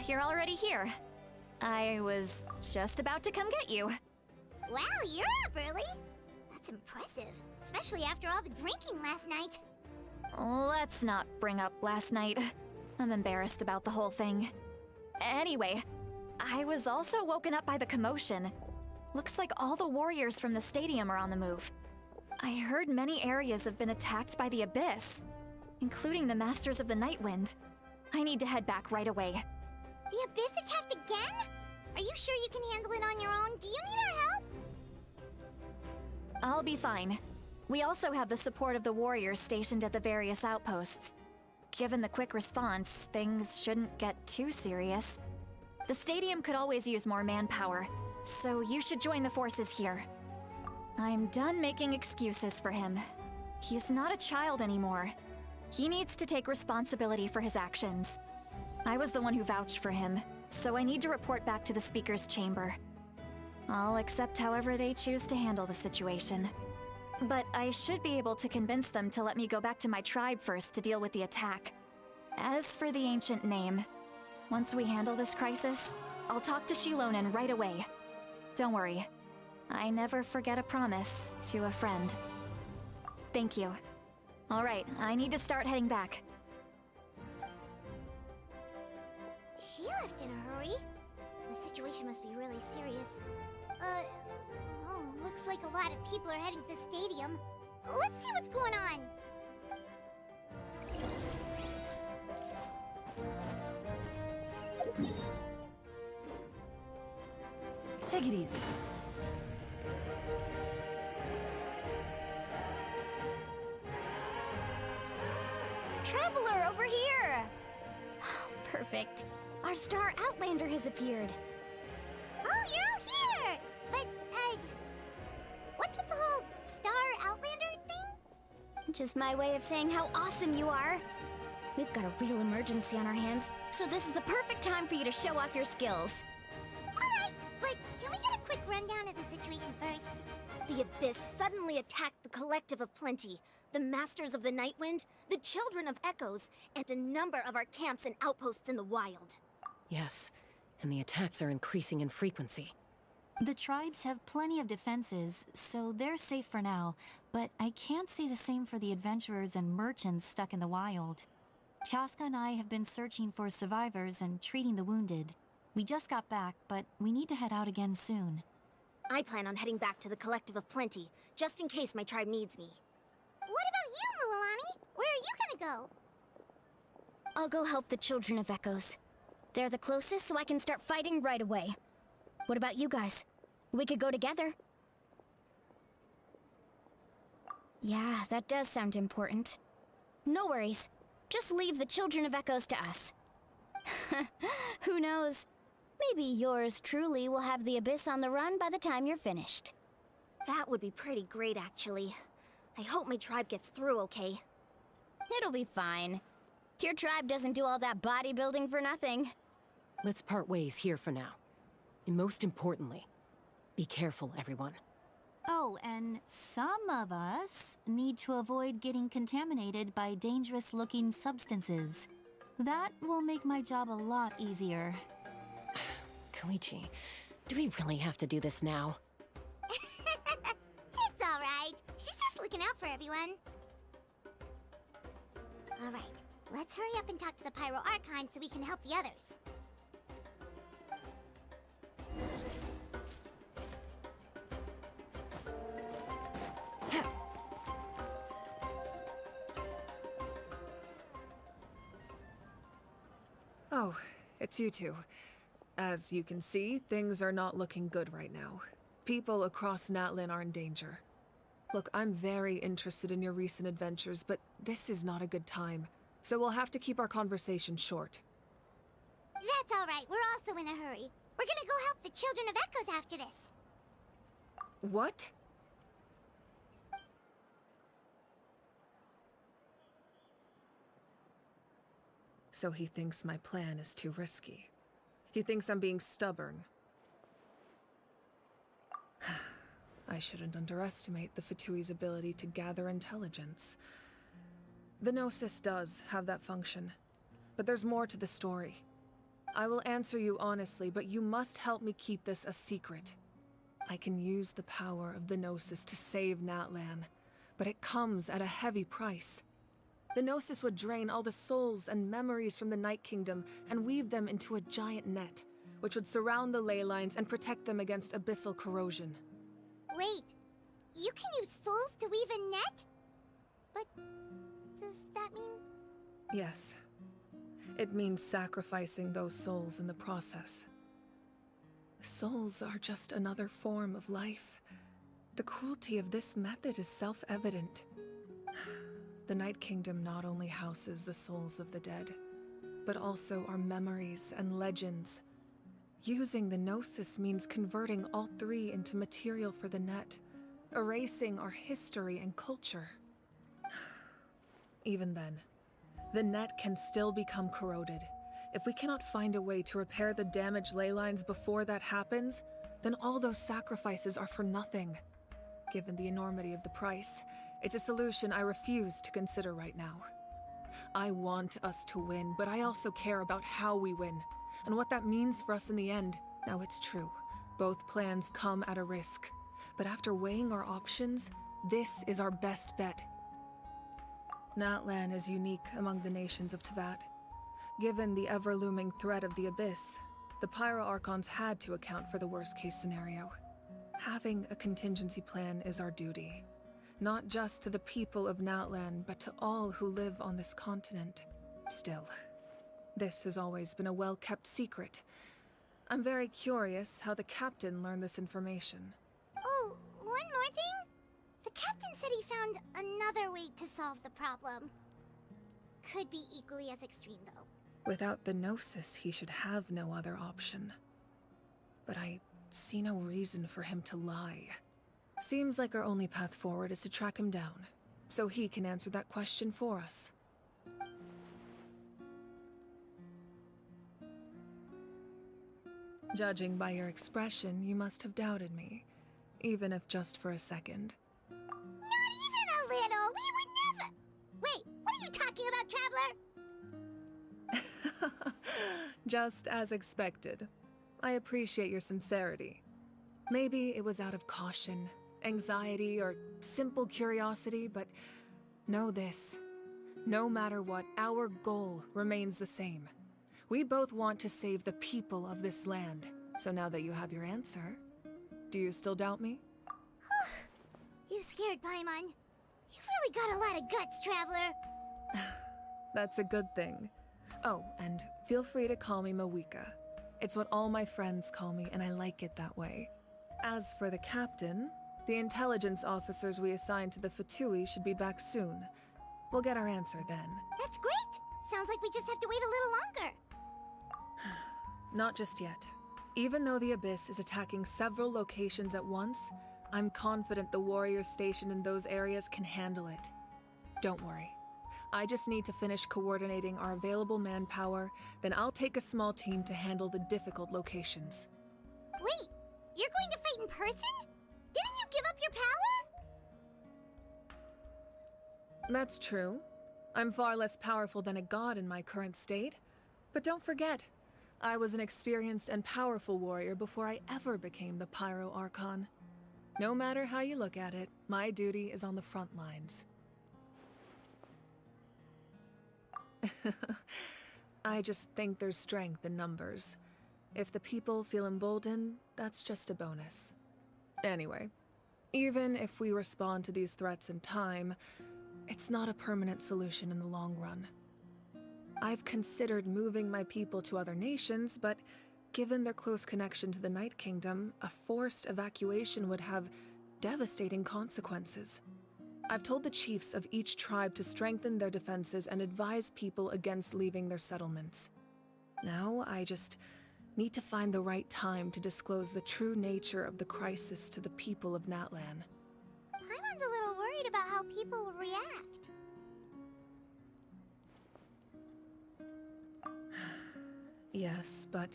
You're already here. I was just about to come get you. Wow, you're up early. That's impressive, especially after all the drinking last night. Let's not bring up last night. I'm embarrassed about the whole thing. Anyway, I was also woken up by the commotion. Looks like all the warriors from the stadium are on the move. I heard many areas have been attacked by the Abyss, including the Masters of the Nightwind. I need to head back right away. The Abyss attacked again? Are you sure you can handle it on your own? Do you need our help? I'll be fine. We also have the support of the warriors stationed at the various outposts. Given the quick response, things shouldn't get too serious. The stadium could always use more manpower, so you should join the forces here. I'm done making excuses for him. He's not a child anymore. He needs to take responsibility for his actions. I was the one who vouched for him, so I need to report back to the Speaker's chamber. I'll accept however they choose to handle the situation. But I should be able to convince them to let me go back to my tribe first to deal with the attack. As for the ancient name, once we handle this crisis, I'll talk to Shilonen right away. Don't worry, I never forget a promise to a friend. Thank you. Alright, I need to start heading back. She left in a hurry. The situation must be really serious. Looks like a lot of people are heading to the stadium. Let's see what's going on. Take it easy. Traveler, over here! Perfect. Our star Outlander has appeared. Oh, you're all here! But, what's with the whole Star Outlander thing? Just my way of saying how awesome you are. We've got a real emergency on our hands, so this is the perfect time for you to show off your skills. Alright, but can we get a quick rundown of the situation first? The Abyss suddenly attacked the Collective of Plenty, the Masters of the Nightwind, the Children of Echoes, and a number of our camps and outposts in the wild. Yes, and the attacks are increasing in frequency. The tribes have plenty of defenses, so they're safe for now, but I can't say the same for the adventurers and merchants stuck in the wild. Chaska and I have been searching for survivors and treating the wounded. We just got back, but we need to head out again soon. I plan on heading back to the Collective of Plenty, just in case my tribe needs me. What about you, Mualani? Where are you gonna go? I'll go help the Children of Echoes. They're the closest, so I can start fighting right away. What about you guys? We could go together. Yeah, that does sound important. No worries. Just leave the Children of Echoes to us. Who knows? Maybe yours truly will have the Abyss on the run by the time you're finished. That would be pretty great, actually. I hope my tribe gets through okay. It'll be fine. Your tribe doesn't do all that bodybuilding for nothing. Let's part ways here for now. And most importantly, be careful, everyone. Oh, and some of us need to avoid getting contaminated by dangerous-looking substances. That will make my job a lot easier. Koichi, do we really have to do this now? It's alright. She's just looking out for everyone. Alright, let's hurry up and talk to the Pyro Archon so we can help the others. Oh, it's you two. As you can see, things are not looking good right now. People across Natlan are in danger. Look, I'm very interested in your recent adventures, but this is not a good time. So we'll have to keep our conversation short. That's alright, we're also in a hurry. We're gonna go help the Children of Echoes after this. What? So he thinks my plan is too risky. He thinks I'm being stubborn. I shouldn't underestimate the Fatui's ability to gather intelligence. The Gnosis does have that function, but there's more to the story. I will answer you honestly, but you must help me keep this a secret. I can use the power of the Gnosis to save Natlan, but it comes at a heavy price. The Gnosis would drain all the souls and memories from the Night Kingdom and weave them into a giant net, which would surround the ley lines and protect them against abyssal corrosion. Wait, you can use souls to weave a net? But does that mean... Yes. It means sacrificing those souls in the process. Souls are just another form of life. The cruelty of this method is self-evident. The Night Kingdom not only houses the souls of the dead, but also our memories and legends. Using the Gnosis means converting all three into material for the net, erasing our history and culture. Even then, the net can still become corroded. If we cannot find a way to repair the damaged ley lines before that happens, then all those sacrifices are for nothing. Given the enormity of the price, it's a solution I refuse to consider right now. I want us to win, but I also care about how we win, and what that means for us in the end. Now, it's true, both plans come at a risk, but after weighing our options, this is our best bet. Natlan is unique among the nations of Teyvat. Given the ever-looming threat of the Abyss, the Pyro Archons had to account for the worst-case scenario. Having a contingency plan is our duty. Not just to the people of Natlan, but to all who live on this continent. Still, this has always been a well-kept secret. I'm very curious how the captain learned this information. Oh, one more thing? The captain said he found another way to solve the problem. Could be equally as extreme, though. Without the Gnosis, he should have no other option. But I see no reason for him to lie. Seems like our only path forward is to track him down, so he can answer that question for us. Judging by your expression, you must have doubted me, even if just for a second. Not even a little! We would never... Wait, what are you talking about, Traveler? Just as expected. I appreciate your sincerity. Maybe it was out of caution, anxiety, or simple curiosity, but know this. No matter what, our goal remains the same. We both want to save the people of this land. So now that you have your answer, do you still doubt me? You scared Paimon. You've really got a lot of guts, Traveler. That's a good thing. Oh, and feel free to call me Mawika. It's what all my friends call me, and I like it that way. As for the captain, the intelligence officers we assigned to the Fatui should be back soon. We'll get our answer then. That's great! Sounds like we just have to wait a little longer. Not just yet. Even though the Abyss is attacking several locations at once, I'm confident the warriors stationed in those areas can handle it. Don't worry. I just need to finish coordinating our available manpower, then I'll take a small team to handle the difficult locations. Wait, you're going to fight in person? Didn't you give up your power? That's true. I'm far less powerful than a god in my current state. But don't forget, I was an experienced and powerful warrior before I ever became the Pyro Archon. No matter how you look at it, my duty is on the front lines. I just think there's strength in numbers. If the people feel emboldened, that's just a bonus. Anyway, even if we respond to these threats in time, it's not a permanent solution in the long run. I've considered moving my people to other nations, but given their close connection to the Night Kingdom, a forced evacuation would have devastating consequences. I've told the chiefs of each tribe to strengthen their defenses and advise people against leaving their settlements. Now, I just need to find the right time to disclose the true nature of the crisis to the people of Natlan. Paimon's a little worried about how people will react. Yes, but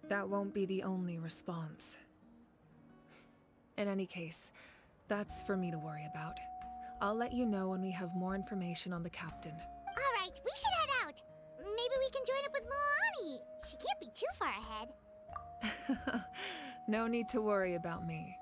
that won't be the only response. In any case, that's for me to worry about. I'll let you know when we have more information on the captain. Alright, we should head out. Maybe we can join up with Milani. She can't be too far ahead. No need to worry about me.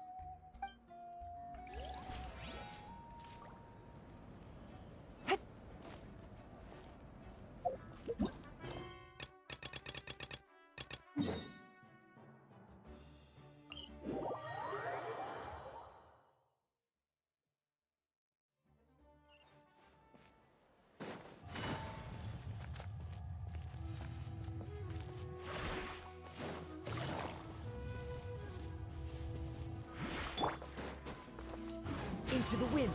Into the wind.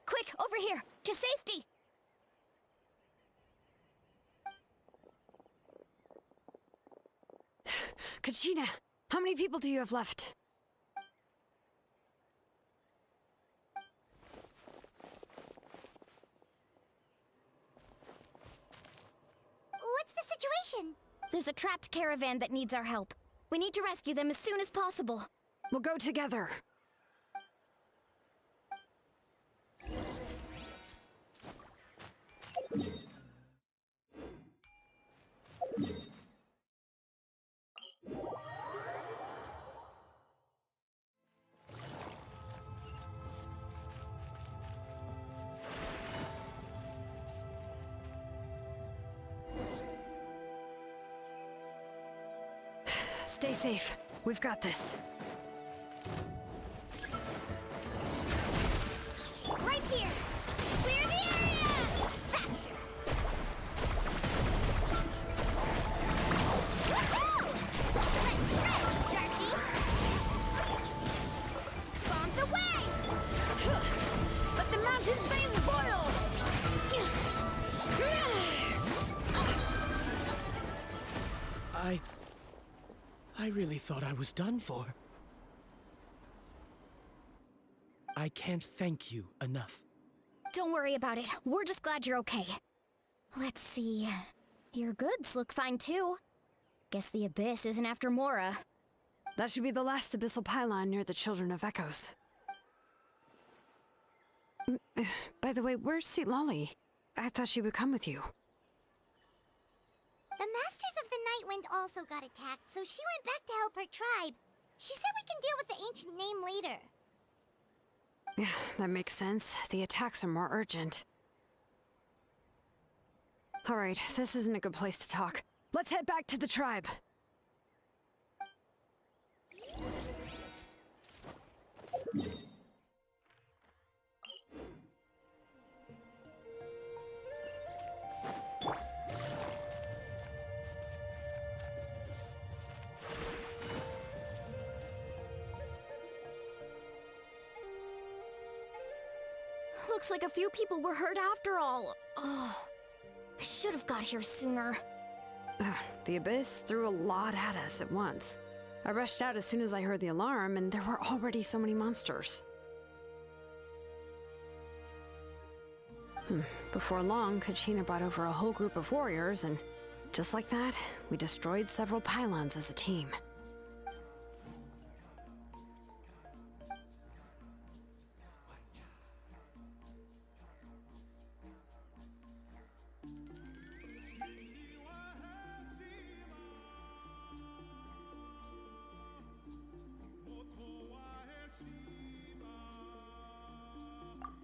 Quick, over here! To safety! Kachina, how many people do you have left? What's the situation? There's a trapped caravan that needs our help. We need to rescue them as soon as possible. We'll go together. Stay safe. We've got this. really thought I was done for. I can't thank you enough. Don't worry about it. We're just glad you're okay. Let's see. Your goods look fine too. Guess the Abyss isn't after Mora. That should be the last abyssal pylon near the Children of Echoes. By the way, where's Lolly? I thought she would come with you. The Masters of the Nightwind also got attacked, so she went back to help her tribe. She said we can deal with the ancient name later. Yeah, that makes sense. The attacks are more urgent. Alright, this isn't a good place to talk. Let's head back to the tribe. Looks like a few people were hurt after all. Oh, I should have got here sooner. The Abyss threw a lot at us at once. I rushed out as soon as I heard the alarm, and there were already so many monsters. Before long, Kachina brought over a whole group of warriors, and just like that, we destroyed several pylons as a team.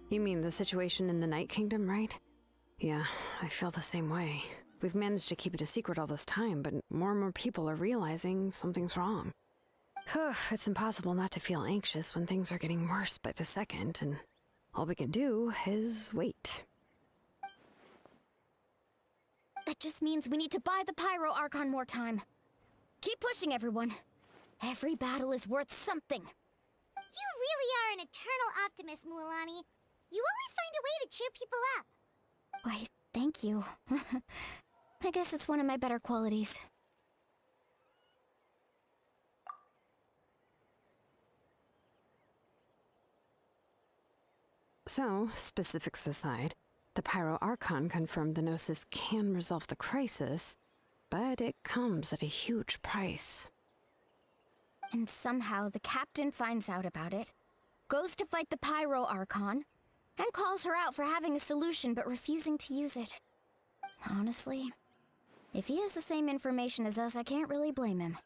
You mean the situation in the Night Kingdom, right? Yeah, I feel the same way. We've managed to keep it a secret all this time, but more and more people are realizing something's wrong. It's impossible not to feel anxious when things are getting worse by the second, and all we can do is wait. That just means we need to buy the Pyro Archon more time. Keep pushing, everyone. Every battle is worth something. You really are an eternal optimist, Mualani. You always find a way to cheer people up. Why, thank you. I guess it's one of my better qualities. So, specifics aside, the Pyro Archon confirmed the Gnosis can resolve the crisis, but it comes at a huge price. And somehow the captain finds out about it, goes to fight the Pyro Archon, and calls her out for having a solution but refusing to use it. Honestly, if he has the same information as us, I can't really blame him.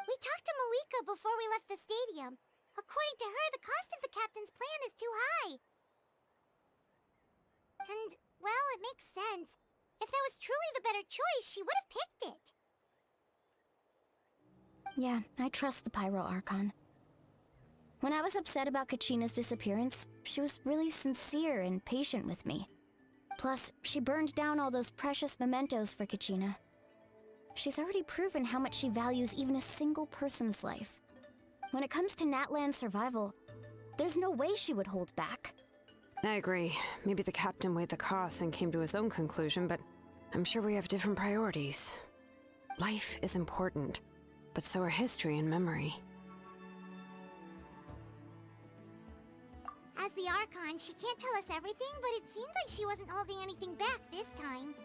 We talked to Moika before we left the stadium. According to her, the cost of the captain's plan is too high. And, well, it makes sense. If that was truly the better choice, she would have picked it. Yeah, I trust the Pyro Archon. When I was upset about Kachina's disappearance, she was really sincere and patient with me. Plus, she burned down all those precious mementos for Kachina. She's already proven how much she values even a single person's life. When it comes to Natlan's survival, there's no way she would hold back. I agree. Maybe the captain weighed the costs and came to his own conclusion, but I'm sure we have different priorities. Life is important, but so are history and memory. As the Archon, she can't tell us everything, but it seemed like she wasn't holding anything back this time.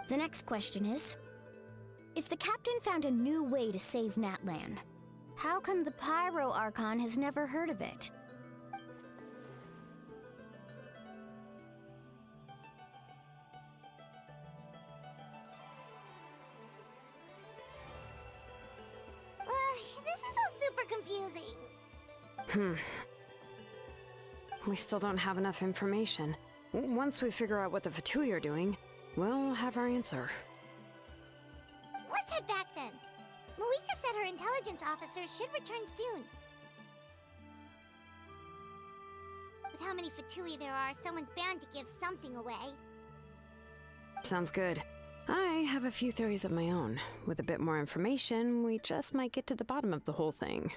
The next question is, if the captain found a new way to save Natlan, how come the Pyro Archon has never heard of it? This is all super confusing. We still don't have enough information. Once we figure out what the Fatui are doing, we'll have our answer. Let's head back then. Moika said her intelligence officers should return soon. With how many Fatui there are, someone's bound to give something away. Sounds good. I have a few theories of my own. With a bit more information, we just might get to the bottom of the whole thing.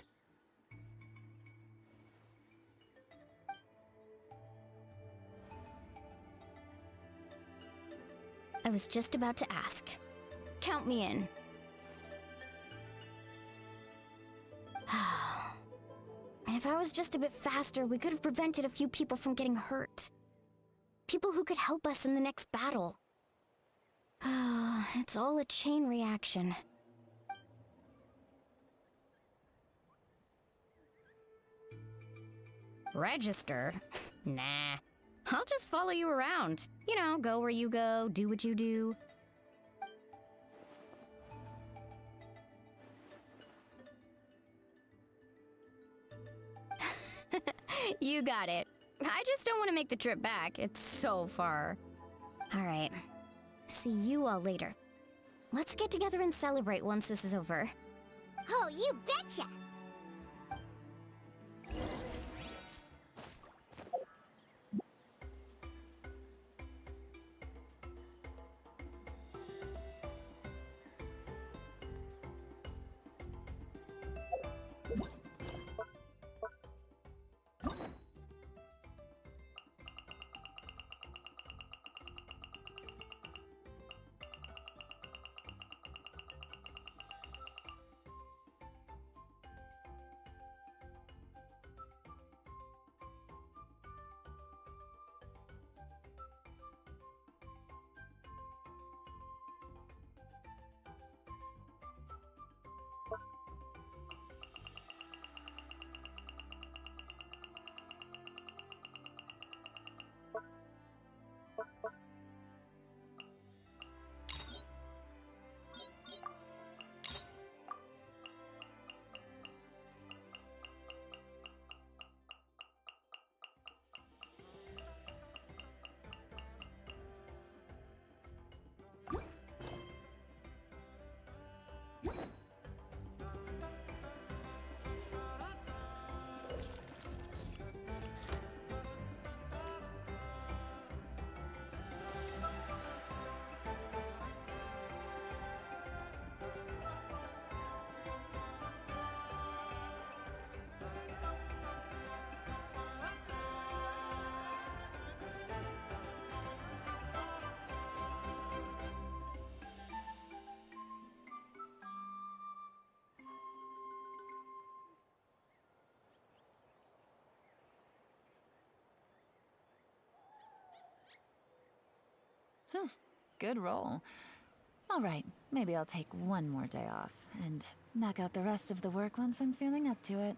I was just about to ask. Count me in. If I was just a bit faster, we could have prevented a few people from getting hurt. People who could help us in the next battle. It's all a chain reaction. Registered? Nah. I'll just follow you around. You know, go where you go, do what you do. You got it. I just don't want to make the trip back. It's so far. All right. See you all later. Let's get together and celebrate once this is over. Oh, you betcha! Good roll. All right, maybe I'll take one more day off and knock out the rest of the work once I'm feeling up to it.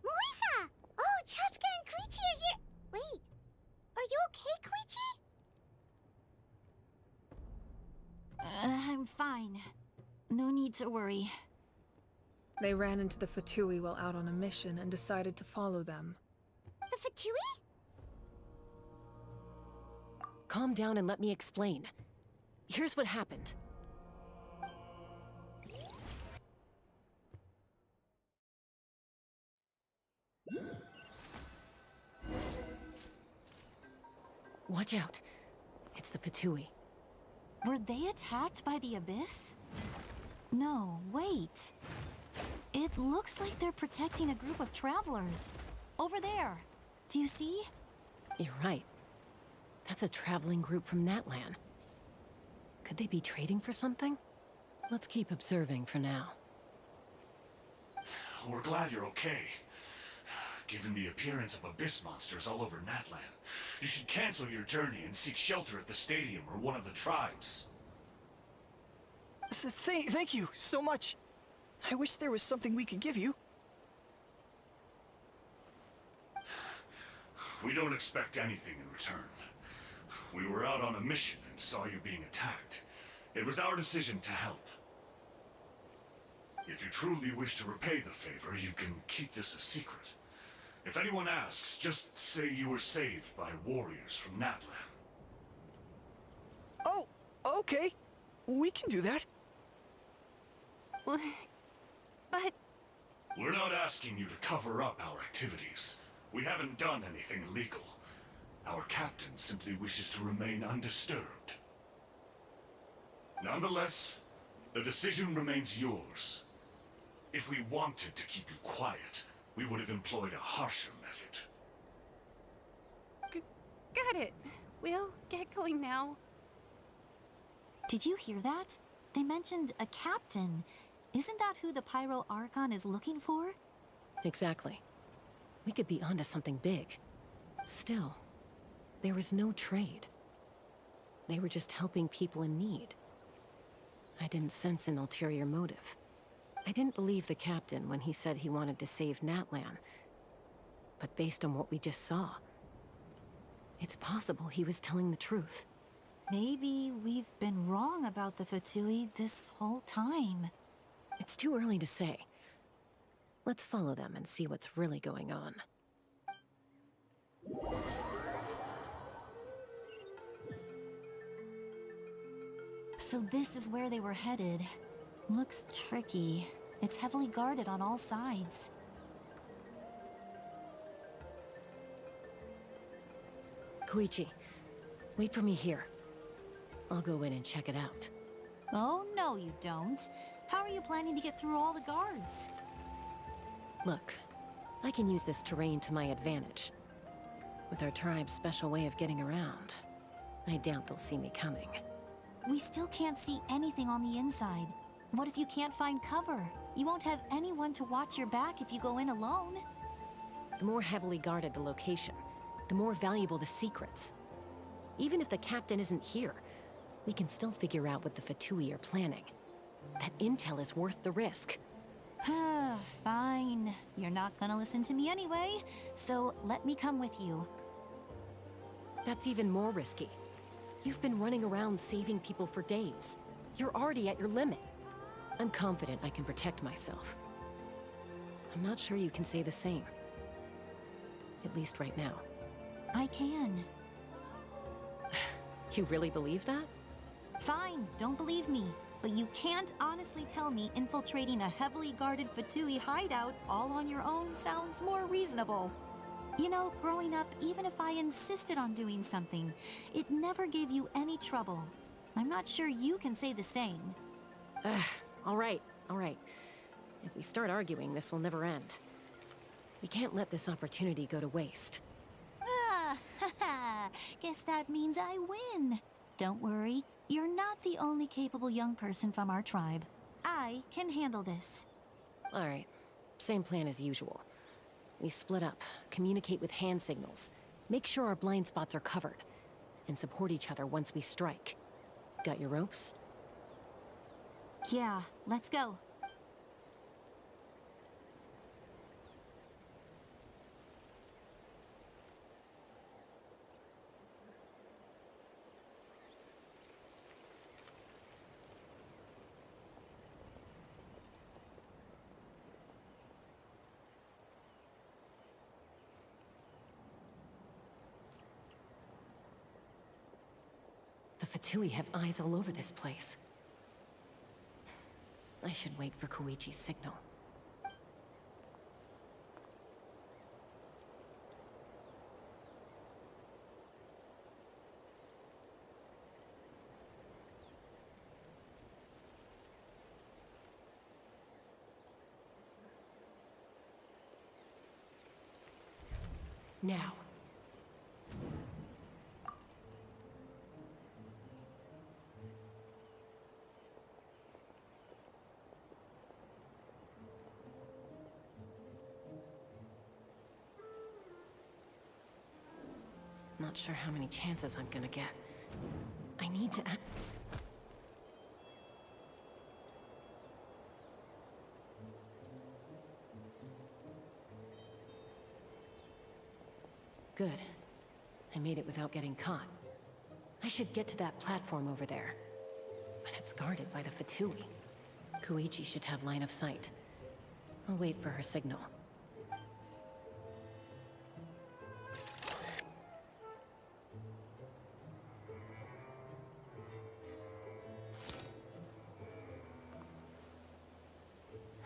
Moika! Oh, Chaska and Koichi are here! Wait, are you okay, Koichi? I'm fine. No need to worry. They ran into the Fatui while out on a mission and decided to follow them. The Fatui? Calm down and let me explain. Here's what happened. Watch out. It's the Fatui. Were they attacked by the Abyss? No, wait. It looks like they're protecting a group of travelers. Over there. Do you see? You're right. That's a traveling group from Natlan. Could they be trading for something? Let's keep observing for now. We're glad you're okay. Given the appearance of abyss monsters all over Natlan, you should cancel your journey and seek shelter at the stadium or one of the tribes. Thank you so much. I wish there was something we could give you. We don't expect anything in return. We were out on a mission and saw you being attacked. It was our decision to help. If you truly wish to repay the favor, you can keep this a secret. If anyone asks, just say you were saved by warriors from Natlan. Oh, okay. We can do that. But... We're not asking you to cover up our activities. We haven't done anything illegal. Our captain simply wishes to remain undisturbed. Nonetheless, the decision remains yours. If we wanted to keep you quiet, we would have employed a harsher method. Got it. We'll get going now. Did you hear that? They mentioned a captain. Isn't that who the Pyro Archon is looking for? Exactly. We could be onto something big. Still, there was no trade. They were just helping people in need. I didn't sense an ulterior motive. I didn't believe the captain when he said he wanted to save Natlan. But based on what we just saw, it's possible he was telling the truth. Maybe we've been wrong about the Fatui this whole time. It's too early to say. Let's follow them and see what's really going on. So this is where they were headed. Looks tricky. It's heavily guarded on all sides. Koichi, wait for me here. I'll go in and check it out. Oh, no you don't. How are you planning to get through all the guards? Look, I can use this terrain to my advantage. With our tribe's special way of getting around, I doubt they'll see me coming. We still can't see anything on the inside. What if you can't find cover? You won't have anyone to watch your back if you go in alone. The more heavily guarded the location, the more valuable the secrets. Even if the captain isn't here, we can still figure out what the Fatui are planning. That intel is worth the risk. Fine. You're not gonna listen to me anyway, so let me come with you. That's even more risky. You've been running around saving people for days. You're already at your limit. I'm confident I can protect myself. I'm not sure you can say the same. At least right now. I can. You really believe that? Fine, don't believe me. But you can't honestly tell me infiltrating a heavily guarded Fatui hideout all on your own sounds more reasonable. You know, growing up, even if I insisted on doing something, it never gave you any trouble. I'm not sure you can say the same. All right. If we start arguing, this will never end. We can't let this opportunity go to waste. Guess that means I win. Don't worry, you're not the only capable young person from our tribe. I can handle this. All right, same plan as usual. We split up, communicate with hand signals, make sure our blind spots are covered, and support each other once we strike. Got your ropes? Yeah, let's go. The Fatui have eyes all over this place. I should wait for Koichi's signal. Now. Not sure how many chances I'm gonna get. I need to act. Good. I made it without getting caught. I should get to that platform over there. But it's guarded by the Fatui. Koichi should have line of sight. I'll wait for her signal.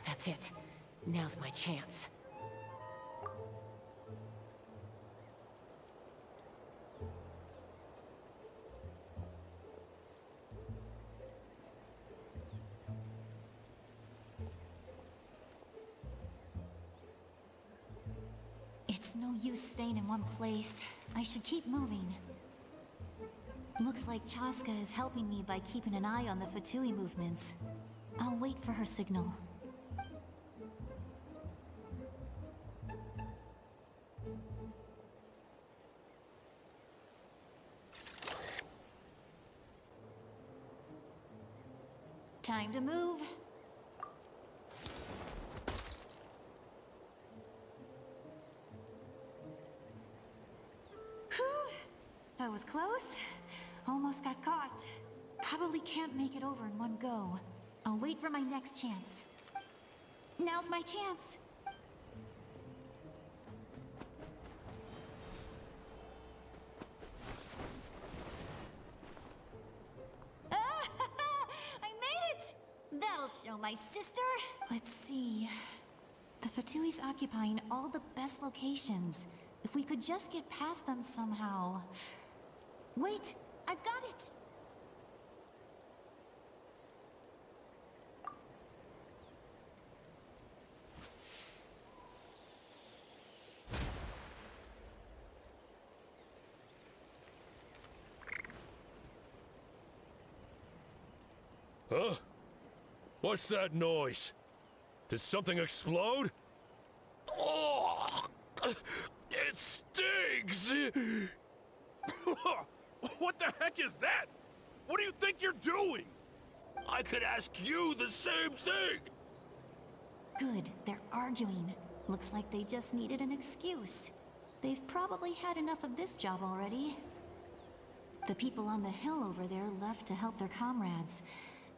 That's it. Now's my chance. It's no use staying in one place. I should keep moving. Looks like Chaska is helping me by keeping an eye on the Fatui movements. I'll wait for her signal. Time to move. Whew. That was close. Almost got caught. Probably can't make it over in one go. I'll wait for my next chance. Now's my chance. That'll show my sister. Let's see. The Fatui's occupying all the best locations. If we could just get past them somehow. Wait, I've got it! Huh? What's that noise? Did something explode? Oh, it stinks! What the heck is that? What do you think you're doing? I could ask you the same thing! Good, they're arguing. Looks like they just needed an excuse. They've probably had enough of this job already. The people on the hill over there left to help their comrades.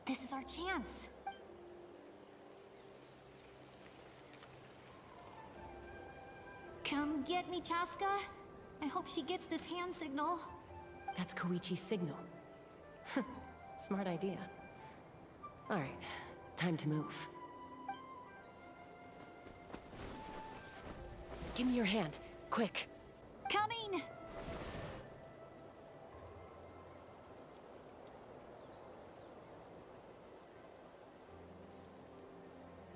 This is our chance. Come get me, Chaska. I hope she gets this hand signal. That's Koichi's signal. Smart idea. Alright, time to move. Give me your hand, quick. Coming!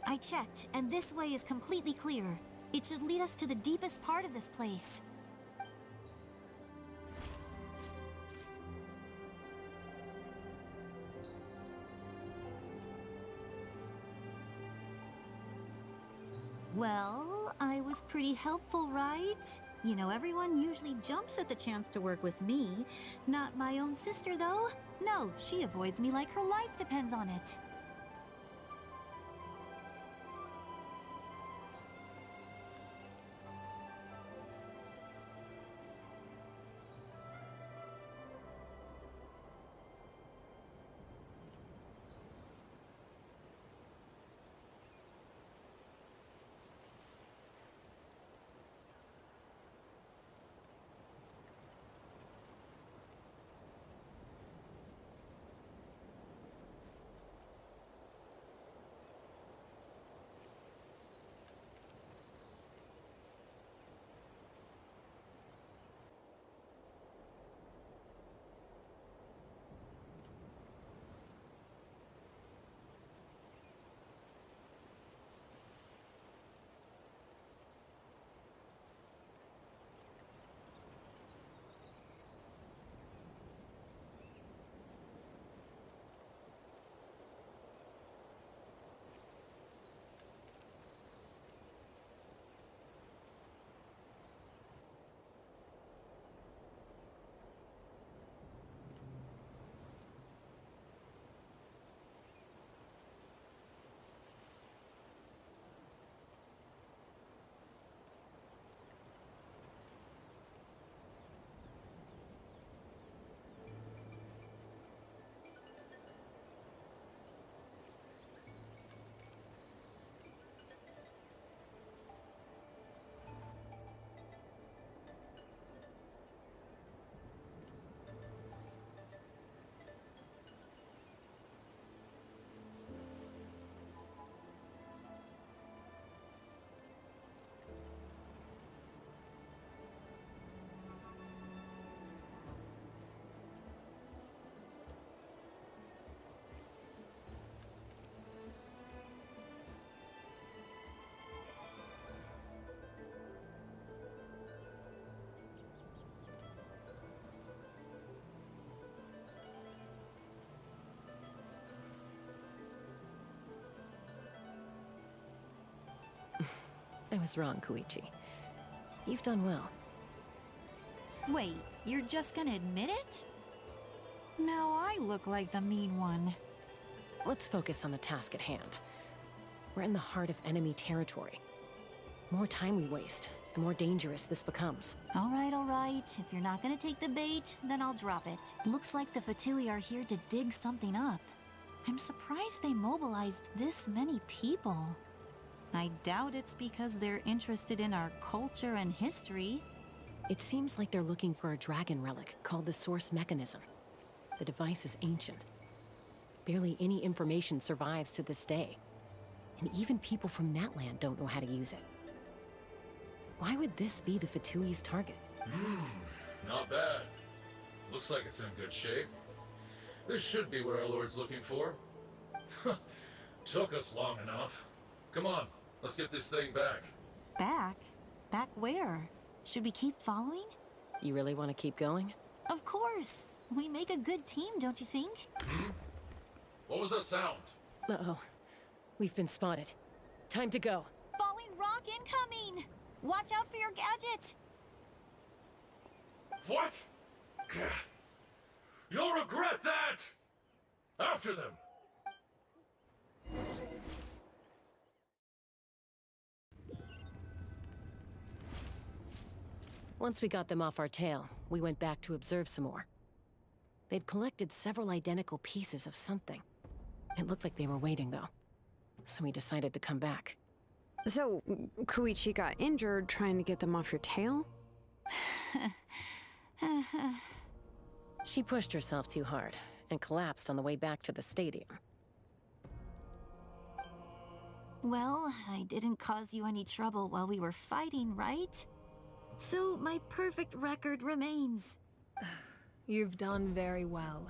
I checked, and this way is completely clear. It should lead us to the deepest part of this place. Well, I was pretty helpful, right? You know, everyone usually jumps at the chance to work with me. Not my own sister, though. No, she avoids me like her life depends on it. I was wrong, Koichi. You've done well. Wait, you're just gonna admit it? Now I look like the mean one. Let's focus on the task at hand. We're in the heart of enemy territory. The more time we waste, the more dangerous this becomes. All right. If you're not gonna take the bait, then I'll drop it. Looks like the Fatui are here to dig something up. I'm surprised they mobilized this many people. I doubt it's because they're interested in our culture and history. It seems like they're looking for a dragon relic called the Source Mechanism. The device is ancient. Barely any information survives to this day. And even people from Natlan don't know how to use it. Why would this be the Fatui's target? Not bad. Looks like it's in good shape. This should be what our Lord's looking for. Took us long enough. Come on, let's get this thing back. Back? Back where? Should we keep following? You really want to keep going? Of course! We make a good team, don't you think? What was that sound? Uh-oh. We've been spotted. Time to go. Falling rock incoming! Watch out for your gadget! What? You'll regret that! After them! Once we got them off our tail, we went back to observe some more. They'd collected several identical pieces of something. It looked like they were waiting, though. So we decided to come back. So, Koichi got injured trying to get them off your tail? She pushed herself too hard and collapsed on the way back to the stadium. Well, I didn't cause you any trouble while we were fighting, right? So my perfect record remains. You've done very well.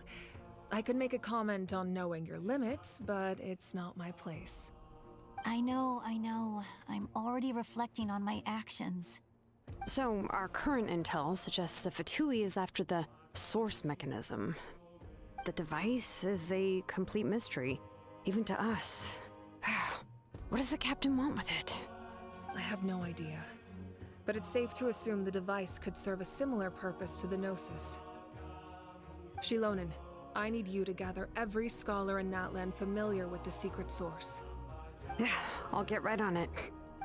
I could make a comment on knowing your limits, but it's not my place. I know. I'm already reflecting on my actions. So, our current intel suggests the Fatui is after the Source Mechanism. The device is a complete mystery, even to us. What does the captain want with it? I have no idea. But it's safe to assume the device could serve a similar purpose to the Gnosis. Shilonen, I need you to gather every scholar in Natlan familiar with the secret source. I'll get right on it.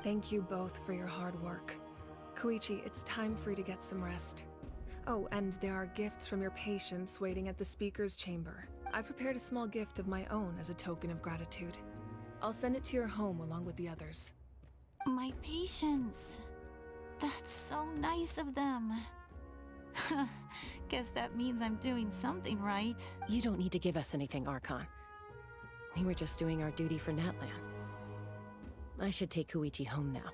Thank you both for your hard work. Koichi, it's time for you to get some rest. Oh, and there are gifts from your patients waiting at the speaker's chamber. I've prepared a small gift of my own as a token of gratitude. I'll send it to your home along with the others. My patience. That's so nice of them. Guess that means I'm doing something right. You don't need to give us anything, Archon. We were just doing our duty for Natlan. I should take Koichi home now.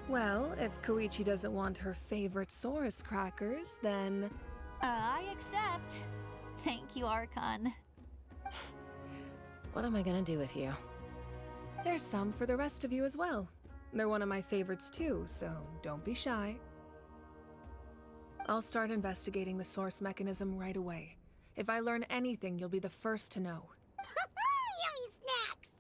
Well, if Koichi doesn't want her favorite Saurus crackers, then... I accept. Thank you, Archon. What am I gonna do with you? There's some for the rest of you as well. They're one of my favorites too, so don't be shy. I'll start investigating the Source Mechanism right away. If I learn anything, you'll be the first to know. Yummy snacks!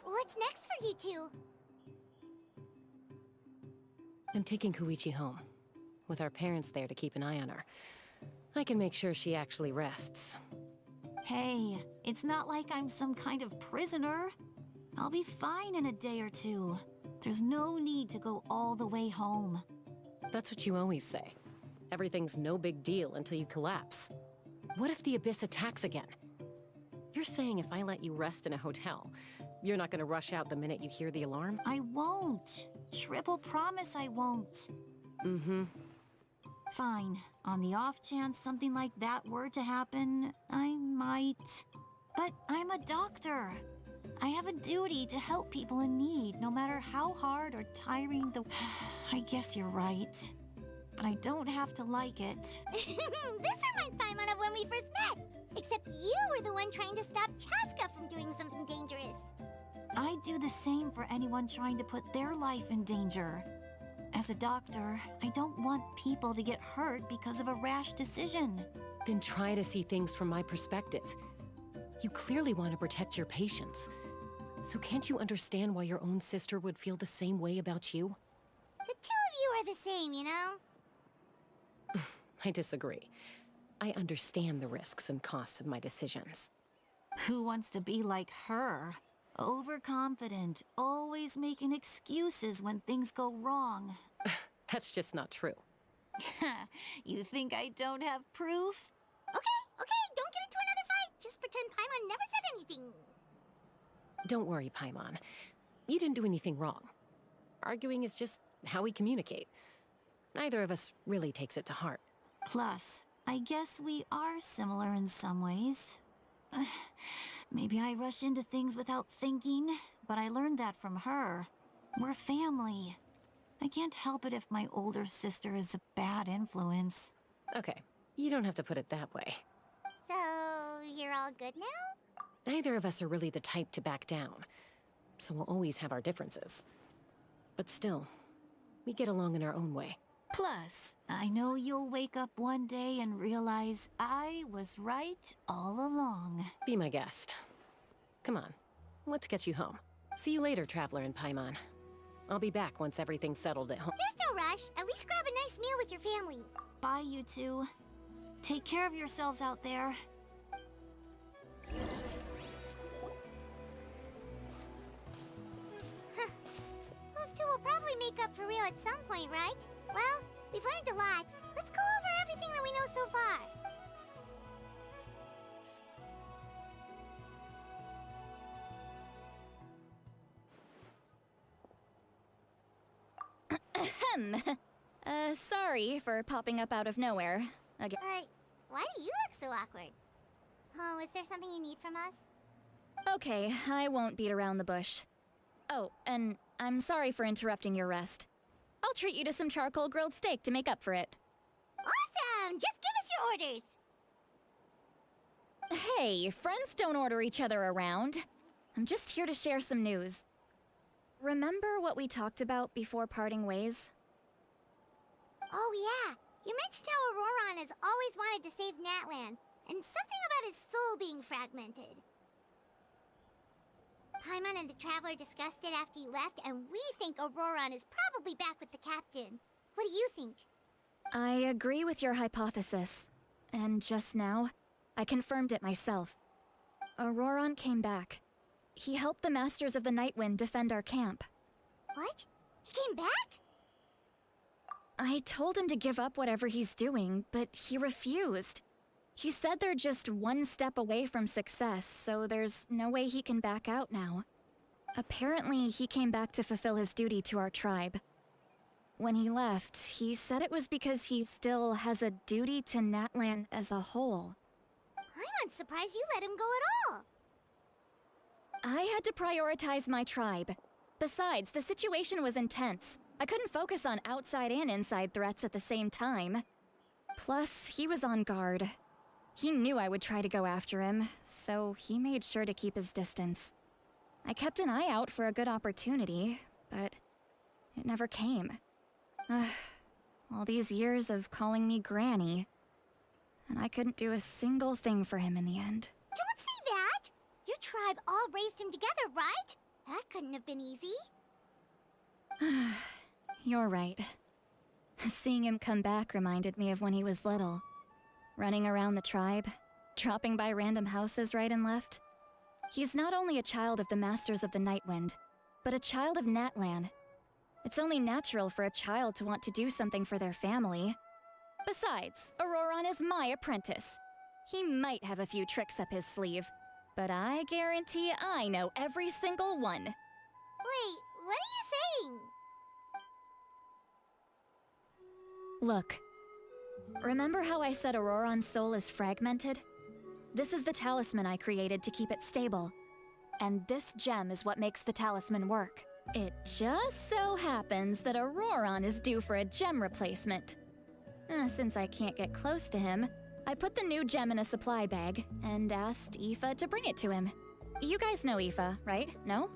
What's next for you two? I'm taking Koichi home. With our parents there to keep an eye on her, I can make sure she actually rests. Hey, it's not like I'm some kind of prisoner. I'll be fine in a day or two. There's no need to go all the way home. That's what you always say. Everything's no big deal until you collapse. What if the Abyss attacks again? You're saying if I let you rest in a hotel, you're not gonna rush out the minute you hear the alarm? I won't. Triple promise I won't. Mm-hmm. Fine. On the off chance something like that were to happen, I might. But I'm a doctor. I have a duty to help people in need, no matter how hard or tiring the... I guess you're right. But I don't have to like it. This reminds Paimon of when we first met. Except you were the one trying to stop Chaska from doing something dangerous. I do the same for anyone trying to put their life in danger. As a doctor, I don't want people to get hurt because of a rash decision. Then try to see things from my perspective. You clearly want to protect your patients. So can't you understand why your own sister would feel the same way about you? The two of you are the same, you know? I disagree. I understand the risks and costs of my decisions. Who wants to be like her? Overconfident, always making excuses when things go wrong. That's just not true. You think I don't have proof? Okay, don't get into another fight. Just pretend Paimon never said anything. Don't worry, Paimon. You didn't do anything wrong. Arguing is just how we communicate. Neither of us really takes it to heart. Plus, I guess we are similar in some ways. Maybe I rush into things without thinking, but I learned that from her. We're family. I can't help it if my older sister is a bad influence. Okay, you don't have to put it that way. So, you're all good now? Neither of us are really the type to back down, so we'll always have our differences. But still, we get along in our own way. Plus, I know you'll wake up one day and realize I was right all along. Be my guest. Come on, let's get you home. See you later, Traveler and Paimon. I'll be back once everything's settled at home. There's no rush. At least grab a nice meal with your family. Bye, you two. Take care of yourselves out there. Those two will probably make up for real at some point, right? Well, we've learned a lot. Let's go over everything that we know so far. Sorry for popping up out of nowhere. Again. Why do you look so awkward? Oh, is there something you need from us? Okay, I won't beat around the bush. Oh, and I'm sorry for interrupting your rest. I'll treat you to some charcoal grilled steak to make up for it. Awesome! Just give us your orders! Hey, friends don't order each other around. I'm just here to share some news. Remember what we talked about before parting ways? Oh yeah, you mentioned how Auroron has always wanted to save Natlan, and something about his soul being fragmented. Paimon and the Traveler discussed it after you left, and we think Auroron is probably back with the captain. What do you think? I agree with your hypothesis. And just now, I confirmed it myself. Auroron came back. He helped the Masters of the Nightwind defend our camp. What? He came back? I told him to give up whatever he's doing, but he refused. He said they're just one step away from success, so there's no way he can back out now. Apparently, he came back to fulfill his duty to our tribe. When he left, he said it was because he still has a duty to Natlan as a whole. I'm surprised you let him go at all. I had to prioritize my tribe. Besides, the situation was intense. I couldn't focus on outside and inside threats at the same time. Plus, he was on guard. He knew I would try to go after him, so he made sure to keep his distance. I kept an eye out for a good opportunity, but it never came. All these years of calling me Granny, and I couldn't do a single thing for him in the end. Don't say that! Your tribe all raised him together, right? That couldn't have been easy. You're right. Seeing him come back reminded me of when he was little. Running around the tribe, dropping by random houses right and left. He's not only a child of the Masters of the Nightwind, but a child of Natlan. It's only natural for a child to want to do something for their family. Besides, Auroron is my apprentice. He might have a few tricks up his sleeve, but I guarantee I know every single one. Wait, what are you saying? Look. Remember how I said Auroron's soul is fragmented? This is the talisman I created to keep it stable. And this gem is what makes the talisman work. It just so happens that Auroron is due for a gem replacement. Since I can't get close to him, I put the new gem in a supply bag and asked Aoife to bring it to him. You guys know Aoife, right? No?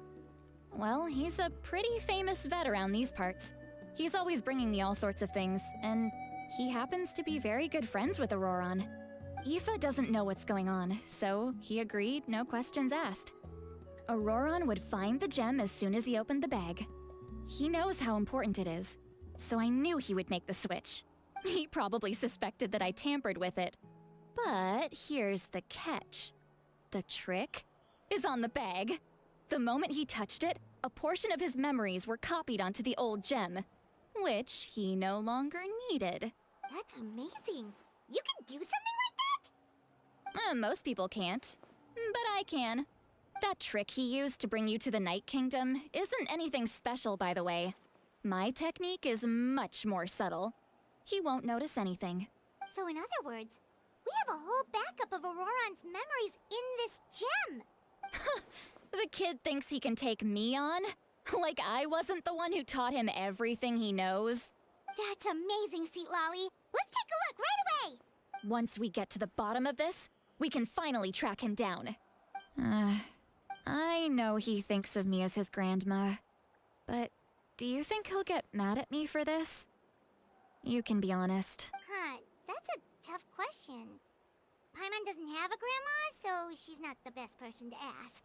Well, he's a pretty famous vet around these parts. He's always bringing me all sorts of things, and he happens to be very good friends with Auroron. Aoife doesn't know what's going on, so he agreed, no questions asked. Auroron would find the gem as soon as he opened the bag. He knows how important it is, so I knew he would make the switch. He probably suspected that I tampered with it. But here's the catch. The trick is on the bag. The moment he touched it, a portion of his memories were copied onto the old gem, which he no longer needed. That's amazing. You can do something like that? Most people can't, but I can. That trick he used to bring you to the Night Kingdom isn't anything special, by the way. My technique is much more subtle. He won't notice anything. So in other words, we have a whole backup of Auroron's memories in this gem. The kid thinks he can take me on? Like I wasn't the one who taught him everything he knows? That's amazing, Seat Lolly. Let's take a look right away. Once we get to the bottom of this, we can finally track him down. I know he thinks of me as his grandma, but do you think he'll get mad at me for this? You can be honest. Huh, that's a tough question. Paimon doesn't have a grandma, so she's not the best person to ask.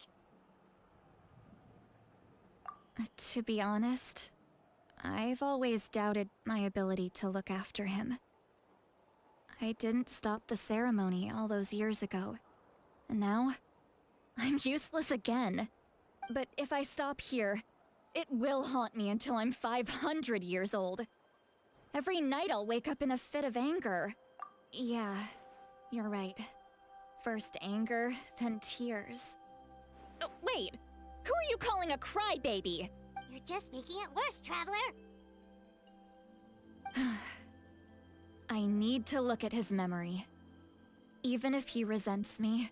To be honest, I've always doubted my ability to look after him. I didn't stop the ceremony all those years ago, and now I'm useless again. But if I stop here, it will haunt me until I'm 500 years old. Every night I'll wake up in a fit of anger. Yeah, you're right. First anger, then tears. Oh, wait! Who are you calling a crybaby? You're just making it worse, Traveler. I need to look at his memory. Even if he resents me,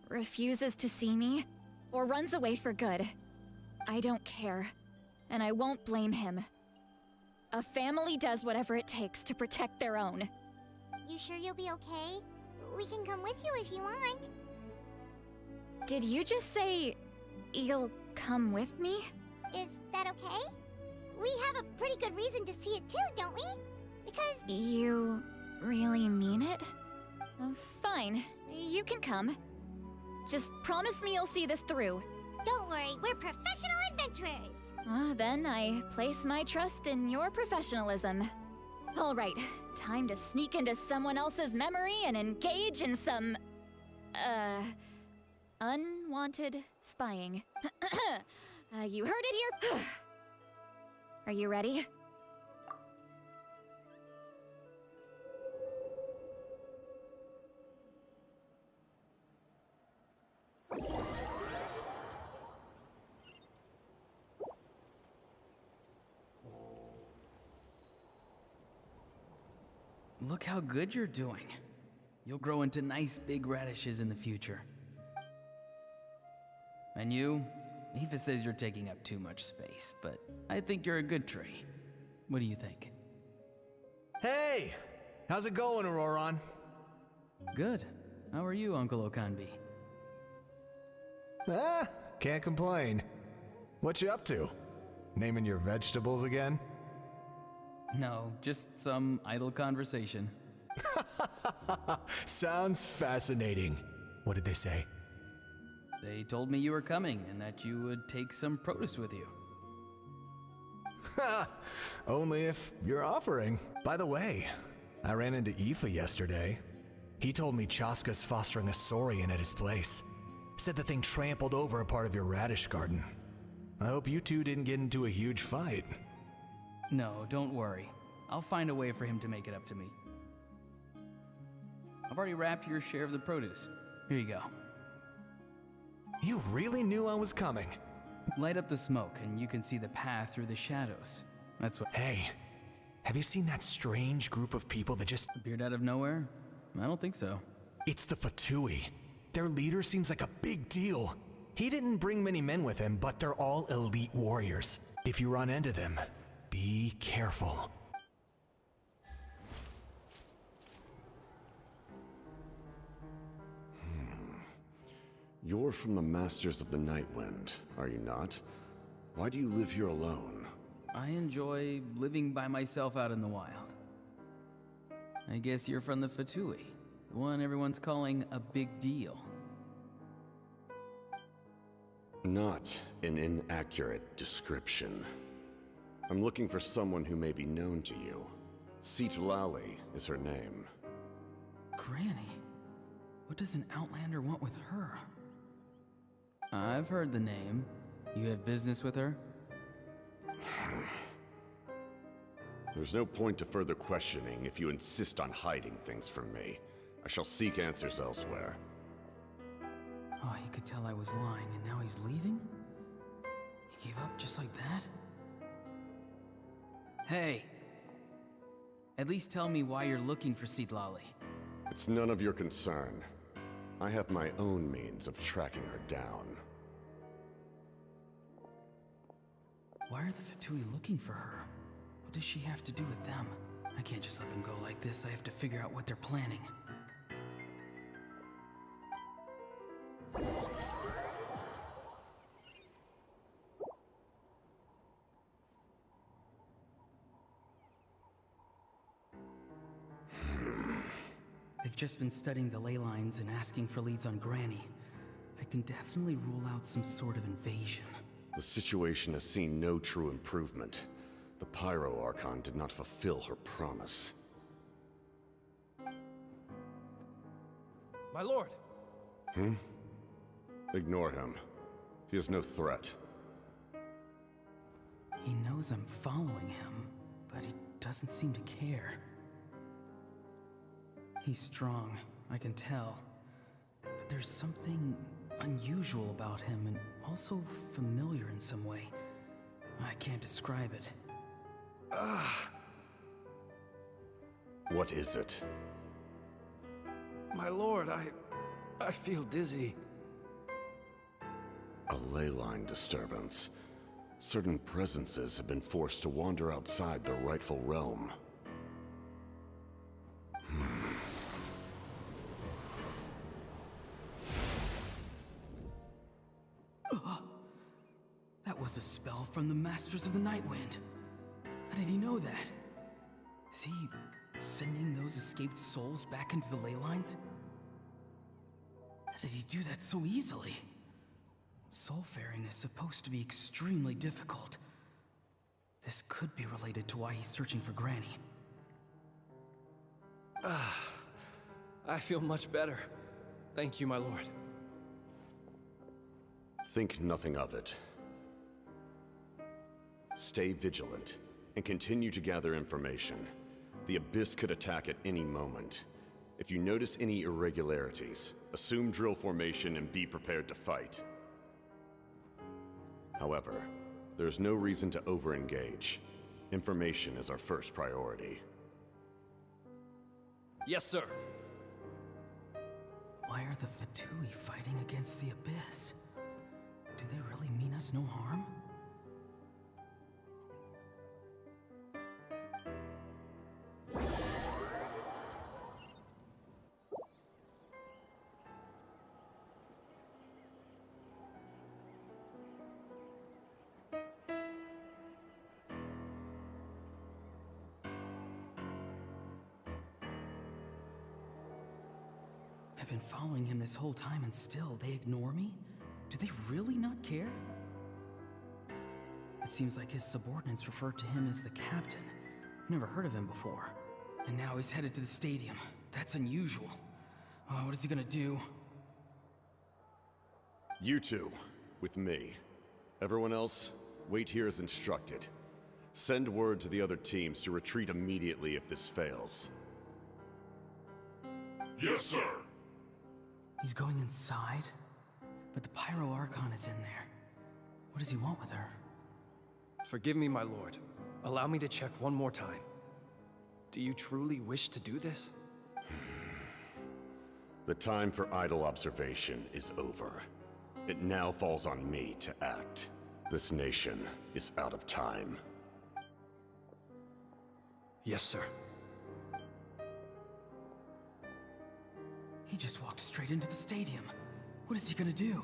refuses to see me, or runs away for good, I don't care, and I won't blame him. A family does whatever it takes to protect their own. You sure you'll be okay? We can come with you if you want. Did you just say you'll come with me? Is that okay? We have a pretty good reason to see it too, don't we? Because... You really mean it? Fine, you can come. Just promise me you'll see this through. Don't worry, we're professional adventurers. Then I place my trust in your professionalism. All right, time to sneak into someone else's memory and engage in some... unwanted spying. You heard it here? Are you ready? Look how good you're doing. You'll grow into nice big radishes in the future. And you? Aoife says you're taking up too much space, but I think you're a good tree. What do you think? Hey! How's it going, Auroron? Good. How are you, Uncle Okanbi? Can't complain. What you up to? Naming your vegetables again? No, just some idle conversation. Sounds fascinating. What did they say? They told me you were coming and that you would take some produce with you. Ha! Only if you're offering. By the way, I ran into Aoife yesterday. He told me Chaska's fostering a saurian at his place. Said the thing trampled over a part of your radish garden. I hope you two didn't get into a huge fight. No, don't worry. I'll find a way for him to make it up to me. I've already wrapped your share of the produce. Here you go. You really knew I was coming. Light up the smoke and you can see the path through the shadows. That's what— Hey, have you seen that strange group of people that just appeared out of nowhere? I don't think so. It's the Fatui. Their leader seems like a big deal. He didn't bring many men with him, but they're all elite warriors. If you run into them, be careful. You're from the Masters of the Nightwind, are you not? Why do you live here alone? I enjoy living by myself out in the wild. I guess you're from the Fatui, the one everyone's calling a big deal. Not an inaccurate description. I'm looking for someone who may be known to you. Citlali is her name. Granny? What does an Outlander want with her? I've heard the name. You have business with her? There's no point to further questioning if you insist on hiding things from me. I shall seek answers elsewhere. Oh, he could tell I was lying, and now he's leaving? He gave up just like that? Hey! At least tell me why you're looking for Citlali. It's none of your concern. I have my own means of tracking her down. Why are the Fatui looking for her? What does she have to do with them? I can't just let them go like this. I have to figure out what they're planning. I've just been studying the ley lines and asking for leads on Granny. I can definitely rule out some sort of invasion. The situation has seen no true improvement. The Pyro Archon did not fulfill her promise. My lord! Ignore him. He is no threat. He knows I'm following him, but he doesn't seem to care. He's strong, I can tell. But there's something unusual about him and also familiar in some way. I can't describe it. What is it? My lord, I feel dizzy. A ley line disturbance. Certain presences have been forced to wander outside their rightful realm. That was a spell from the Masters of the Nightwind. How did he know that? Is he sending those escaped souls back into the ley lines? How did he do that so easily? Soulfaring is supposed to be extremely difficult. This could be related to why he's searching for Granny. I feel much better. Thank you, my lord. Think nothing of it. Stay vigilant, and continue to gather information. The Abyss could attack at any moment. If you notice any irregularities, assume drill formation and be prepared to fight. However, there's no reason to over-engage. Information is our first priority. Yes, sir. Why are the Fatui fighting against the Abyss? Do they really mean us no harm? I've been following him this whole time and still they ignore me? Do they really not care? It seems like his subordinates refer to him as the captain. Never heard of him before. And now he's headed to the stadium. That's unusual. Oh, what is he gonna do? You two, with me. Everyone else, wait here as instructed. Send word to the other teams to retreat immediately if this fails. Yes, sir. He's going inside? But the Pyro Archon is in there. What does he want with her? Forgive me, my lord. Allow me to check one more time. Do you truly wish to do this? The time for idle observation is over. It now falls on me to act. This nation is out of time. Yes, sir. He just walked straight into the stadium. What is he gonna do?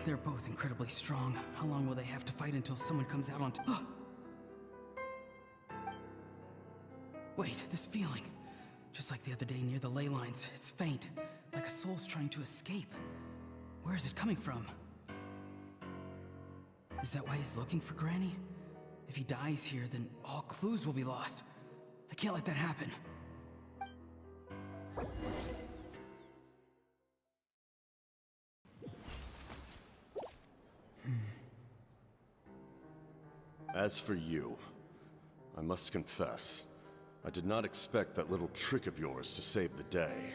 They're both incredibly strong. How long will they have to fight until someone comes out on top? Wait, this feeling. Just like the other day near the ley lines, it's faint, like a soul's trying to escape. Where is it coming from? Is that why he's looking for Granny? If he dies here, then all clues will be lost. I can't let that happen. As for you, I must confess, I did not expect that little trick of yours to save the day.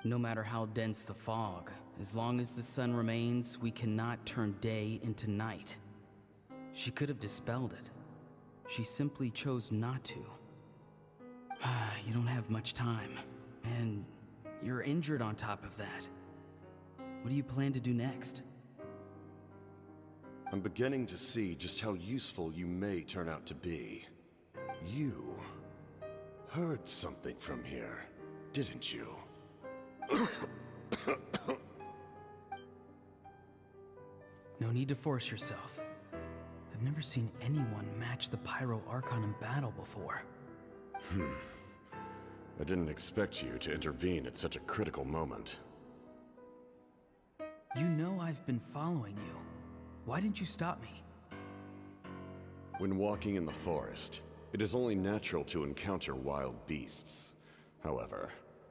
No matter how dense the fog, as long as the sun remains, we cannot turn day into night. She could have dispelled it. She simply chose not to. You don't have much time, and you're injured on top of that. What do you plan to do next? I'm beginning to see just how useful you may turn out to be. You heard something from here, didn't you? No need to force yourself. I've never seen anyone match the Pyro Archon in battle before. I didn't expect you to intervene at such a critical moment. You know I've been following you. Why didn't you stop me? When walking in the forest, it is only natural to encounter wild beasts. However,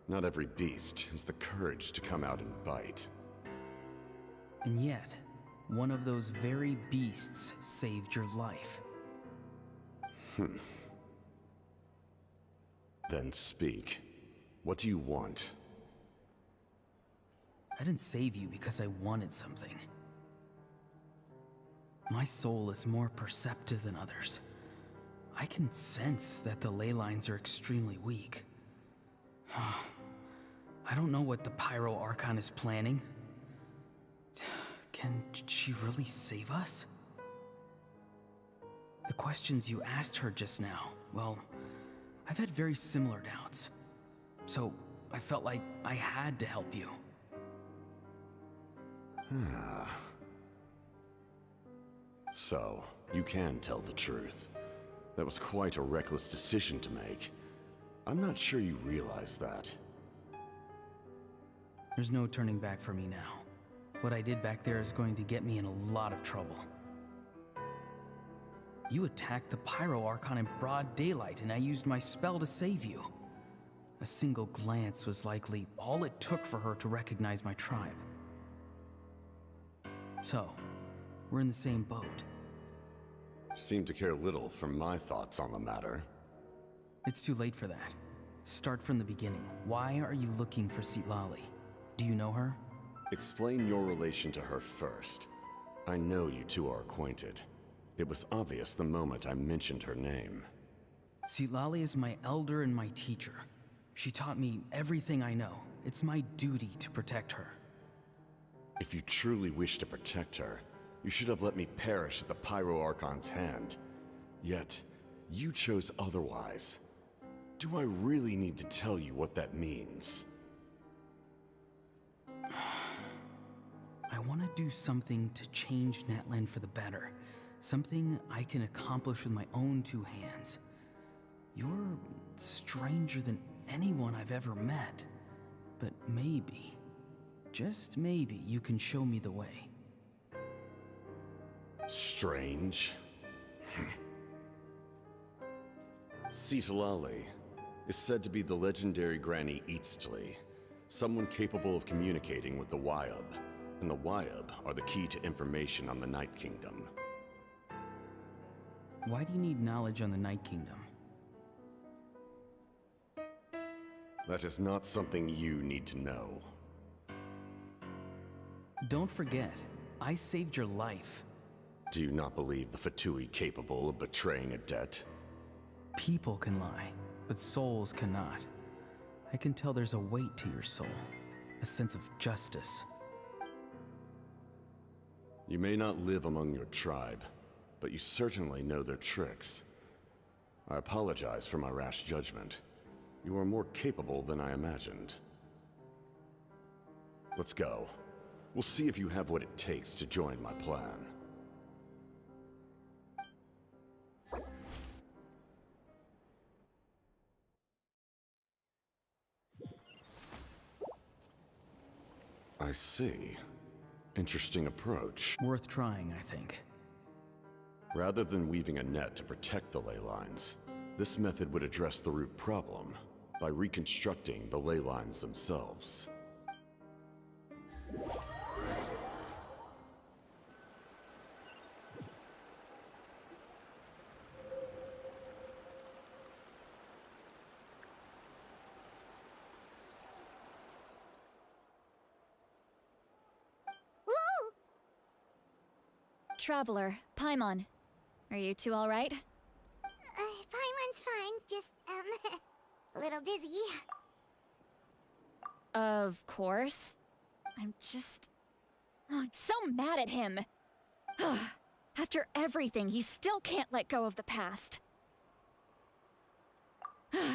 not every beast has the courage to come out and bite. And yet, one of those very beasts saved your life. Then speak. What do you want? I didn't save you because I wanted something. My soul is more perceptive than others. I can sense that the ley lines are extremely weak. I don't know what the Pyro Archon is planning. Can she really save us? The questions you asked her just now, well, I've had very similar doubts. So I felt like I had to help you. So, you can tell the truth. That was quite a reckless decision to make. I'm not sure you realize that. There's no turning back for me now. What I did back there is going to get me in a lot of trouble. You attacked the Pyro Archon in broad daylight, and I used my spell to save you. A single glance was likely all it took for her to recognize my tribe. So, we're in the same boat. Seem to care little for my thoughts on the matter. It's too late for that. Start from the beginning. Why are you looking for Citlali? Do you know her? Explain your relation to her first. I know you two are acquainted. It was obvious the moment I mentioned her name. Citlali is my elder and my teacher. She taught me everything I know. It's my duty to protect her. If you truly wish to protect her, you should have let me perish at the Pyro Archon's hand. Yet, you chose otherwise. Do I really need to tell you what that means? I want to do something to change Natlan for the better. Something I can accomplish with my own two hands. You're stranger than anyone I've ever met. But maybe, just maybe, you can show me the way. Strange? Citlali is said to be the legendary Granny Eastly, someone capable of communicating with the Wyub, and the Wyub are the key to information on the Night Kingdom. Why do you need knowledge on the Night Kingdom? That is not something you need to know. Don't forget, I saved your life. Do you not believe the Fatui capable of betraying a debt? People can lie, but souls cannot. I can tell there's a weight to your soul, a sense of justice. You may not live among your tribe, but you certainly know their tricks. I apologize for my rash judgment. You are more capable than I imagined. Let's go. We'll see if you have what it takes to join my plan. I see. Interesting approach. Worth trying, I think. Rather than weaving a net to protect the ley lines, this method would address the root problem by reconstructing the ley lines themselves. Traveler, Paimon. Are you two alright? Paimon's fine, just, a little dizzy. Of course. I'm so mad at him. After everything, he still can't let go of the past.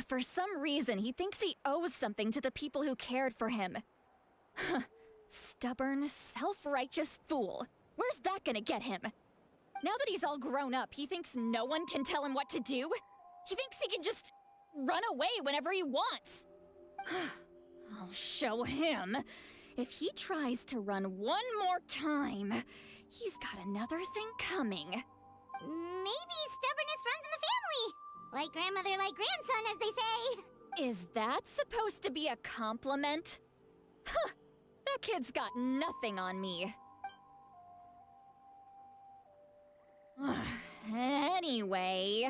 For some reason, he thinks he owes something to the people who cared for him. Stubborn, self-righteous fool. Where's that gonna get him? Now that he's all grown up, he thinks no one can tell him what to do? He thinks he can just run away whenever he wants. I'll show him. If he tries to run one more time, he's got another thing coming. Maybe stubbornness runs in the family. Like grandmother, like grandson, as they say. Is that supposed to be a compliment? Huh, that kid's got nothing on me. Anyway,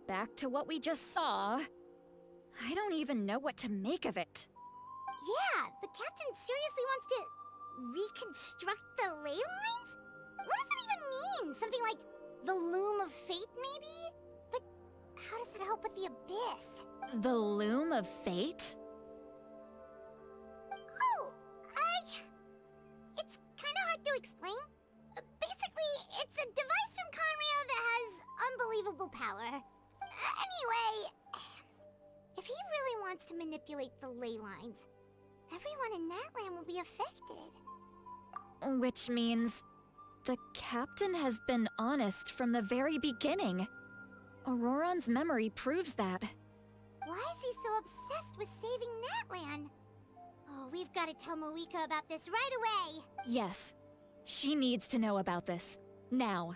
back to what we just saw. I don't even know what to make of it. Yeah, the captain seriously wants to reconstruct the ley lines? What does that even mean? Something like the loom of fate, maybe? But how does that help with the abyss? The loom of fate? Oh, it's kind of hard to explain. Basically, it's a device from Conrio that has unbelievable power. Anyway, if he really wants to manipulate the ley lines, everyone in Natlan will be affected. Which means the captain has been honest from the very beginning. Auroron's memory proves that. Why is he so obsessed with saving Natlan? Oh, we've got to tell Moeka about this right away. Yes. She needs to know about this. Now.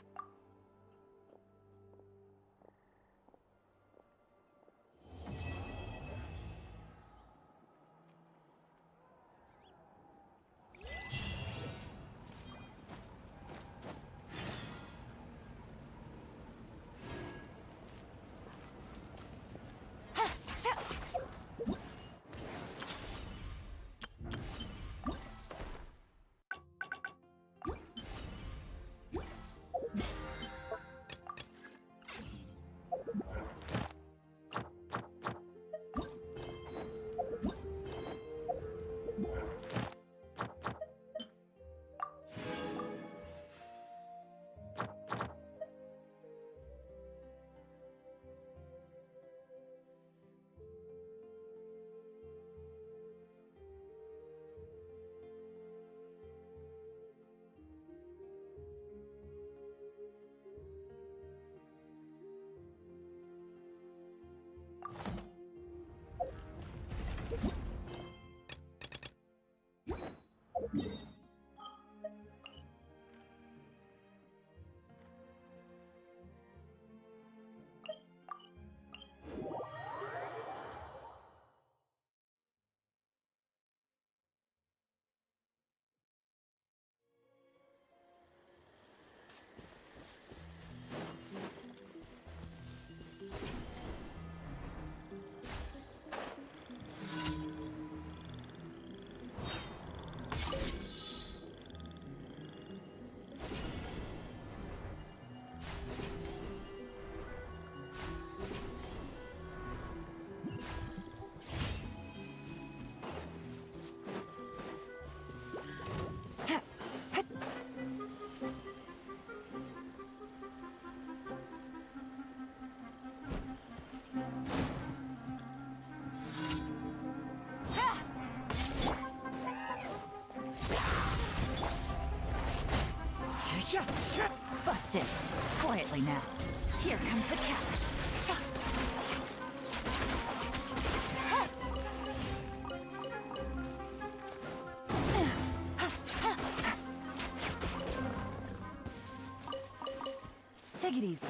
Busted. Quietly now. Here comes the catch. Cha. Take it easy.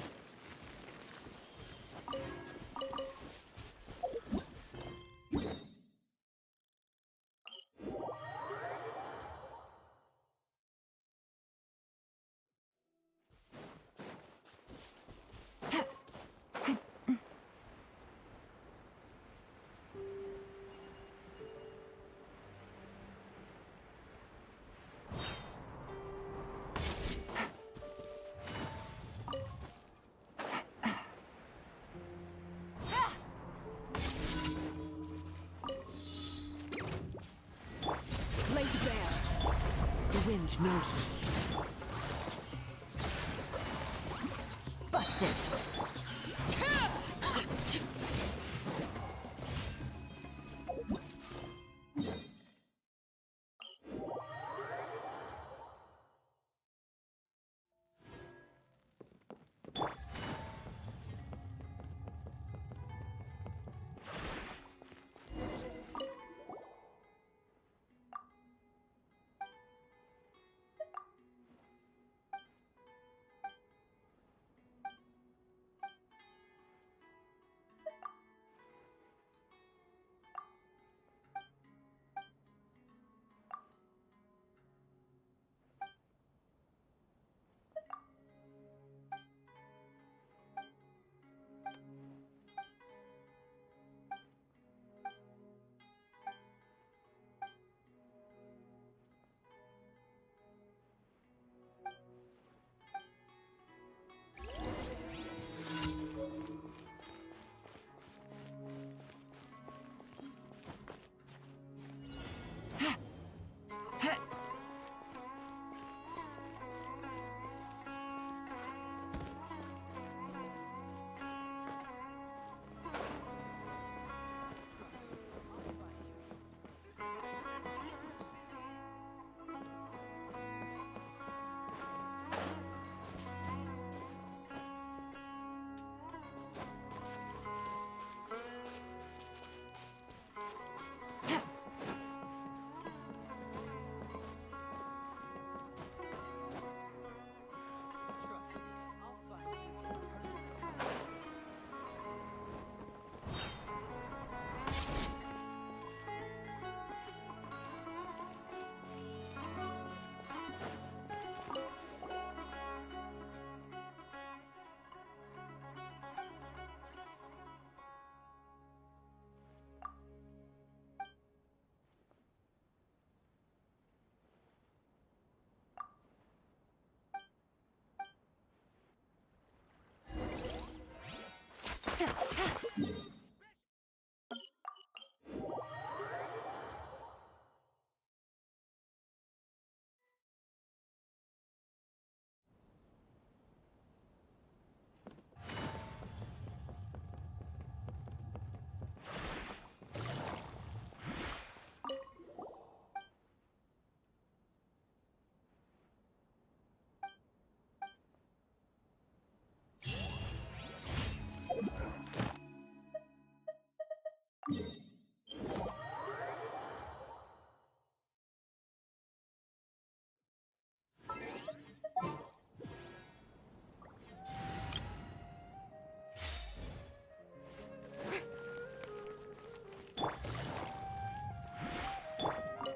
Laid bare. The wind knows me. Busted.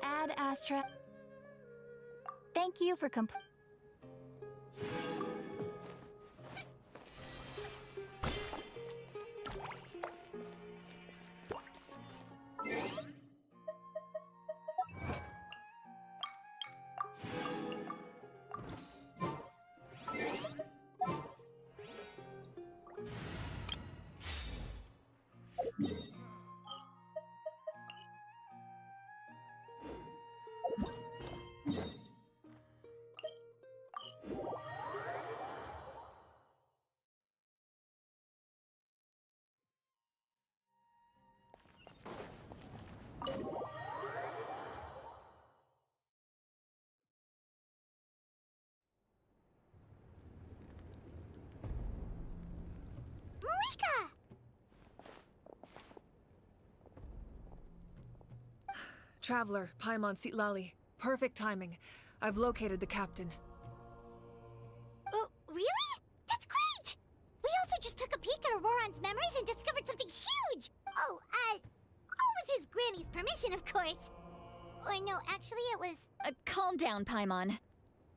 Ad Astra. Thank you for Traveler, Paimon Sitlali. Perfect timing. I've located the captain. Oh, really? That's great! We also just took a peek at Auroran's memories and discovered something huge! Oh, all with his granny's permission, of course. Or no, actually it was... Calm down, Paimon.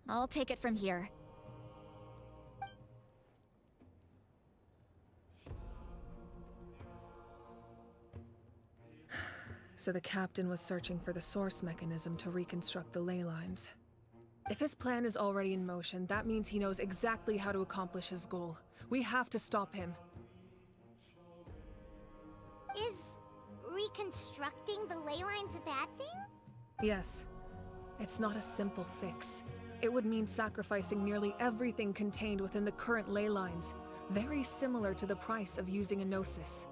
I'll take it from here. So the captain was searching for the source mechanism to reconstruct the ley lines. If his plan is already in motion, that means he knows exactly how to accomplish his goal. We have to stop him. Is reconstructing the ley lines a bad thing? Yes. It's not a simple fix. It would mean sacrificing nearly everything contained within the current ley lines, very similar to the price of using a Gnosis.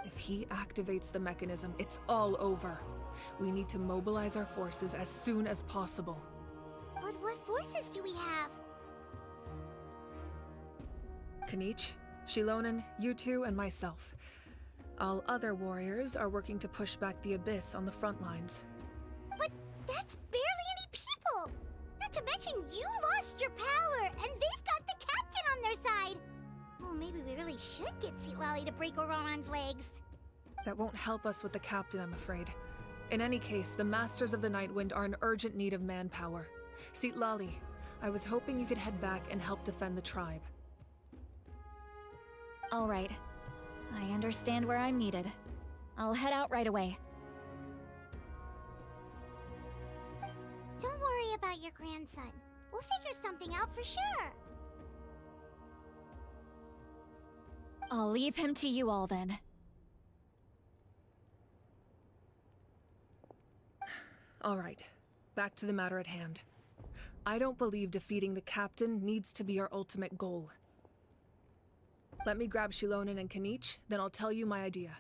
If he activates the mechanism, it's all over. We need to mobilize our forces as soon as possible. But what forces do we have? Kanich, Shilonen, you two, and myself. All other warriors are working to push back the Abyss on the front lines. But that's barely any people! Not to mention you lost your power, and they've got the captain on their side! Oh, maybe we really should get Sitlali to break Auroran's legs. That won't help us with the captain, I'm afraid. In any case, the Masters of the Nightwind are in urgent need of manpower. Sitlali, I was hoping you could head back and help defend the tribe. All right. I understand where I'm needed. I'll head out right away. Don't worry about your grandson. We'll figure something out for sure. I'll leave him to you all then. All right, back to the matter at hand. I don't believe defeating the captain needs to be our ultimate goal. Let me grab Shilonen and Kanich, then I'll tell you my idea.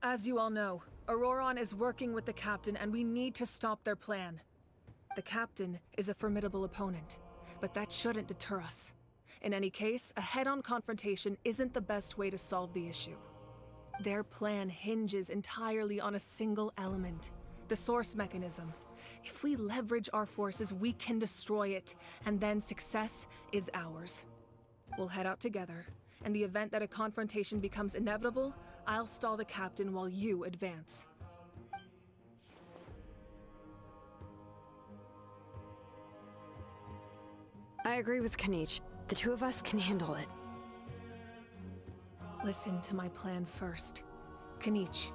As you all know, Auroran is working with the captain and we need to stop their plan. The captain is a formidable opponent, but that shouldn't deter us. In any case, a head-on confrontation isn't the best way to solve the issue. Their plan hinges entirely on a single element, the source mechanism. If we leverage our forces, we can destroy it, and then success is ours. We'll head out together. In the event that a confrontation becomes inevitable, I'll stall the captain while you advance. I agree with Kanich. The two of us can handle it. Listen to my plan first. Kanich,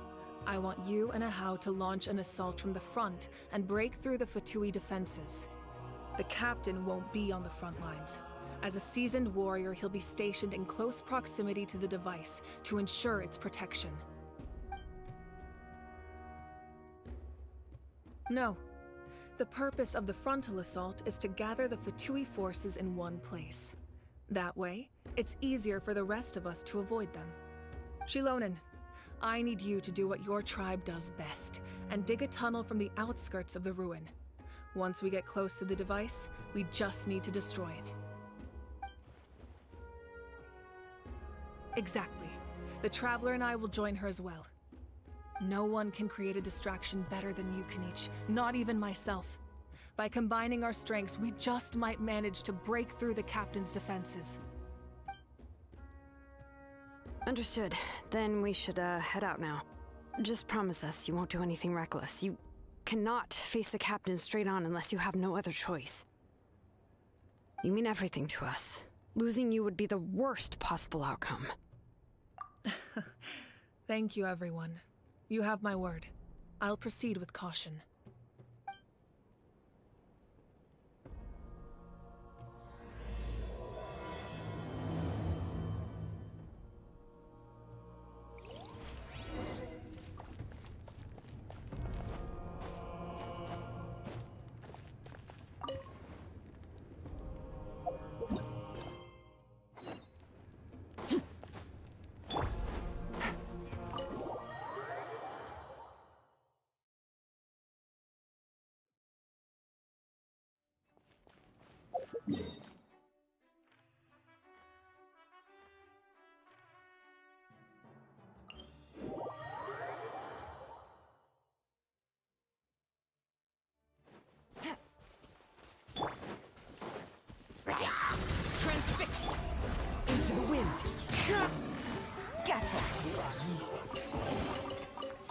I want you and Ahau to launch an assault from the front and break through the Fatui defenses. The captain won't be on the front lines. As a seasoned warrior, he'll be stationed in close proximity to the device to ensure its protection. No. The purpose of the frontal assault is to gather the Fatui forces in one place. That way, it's easier for the rest of us to avoid them. Shilonen, I need you to do what your tribe does best, and dig a tunnel from the outskirts of the ruin. Once we get close to the device, we just need to destroy it. Exactly. The Traveler and I will join her as well. No one can create a distraction better than you, Kanich, not even myself. By combining our strengths, we just might manage to break through the captain's defenses. Understood. Then we should, head out now. Just promise us you won't do anything reckless. You cannot face the captain straight on unless you have no other choice. You mean everything to us. Losing you would be the worst possible outcome. Thank you, everyone. You have my word. I'll proceed with caution.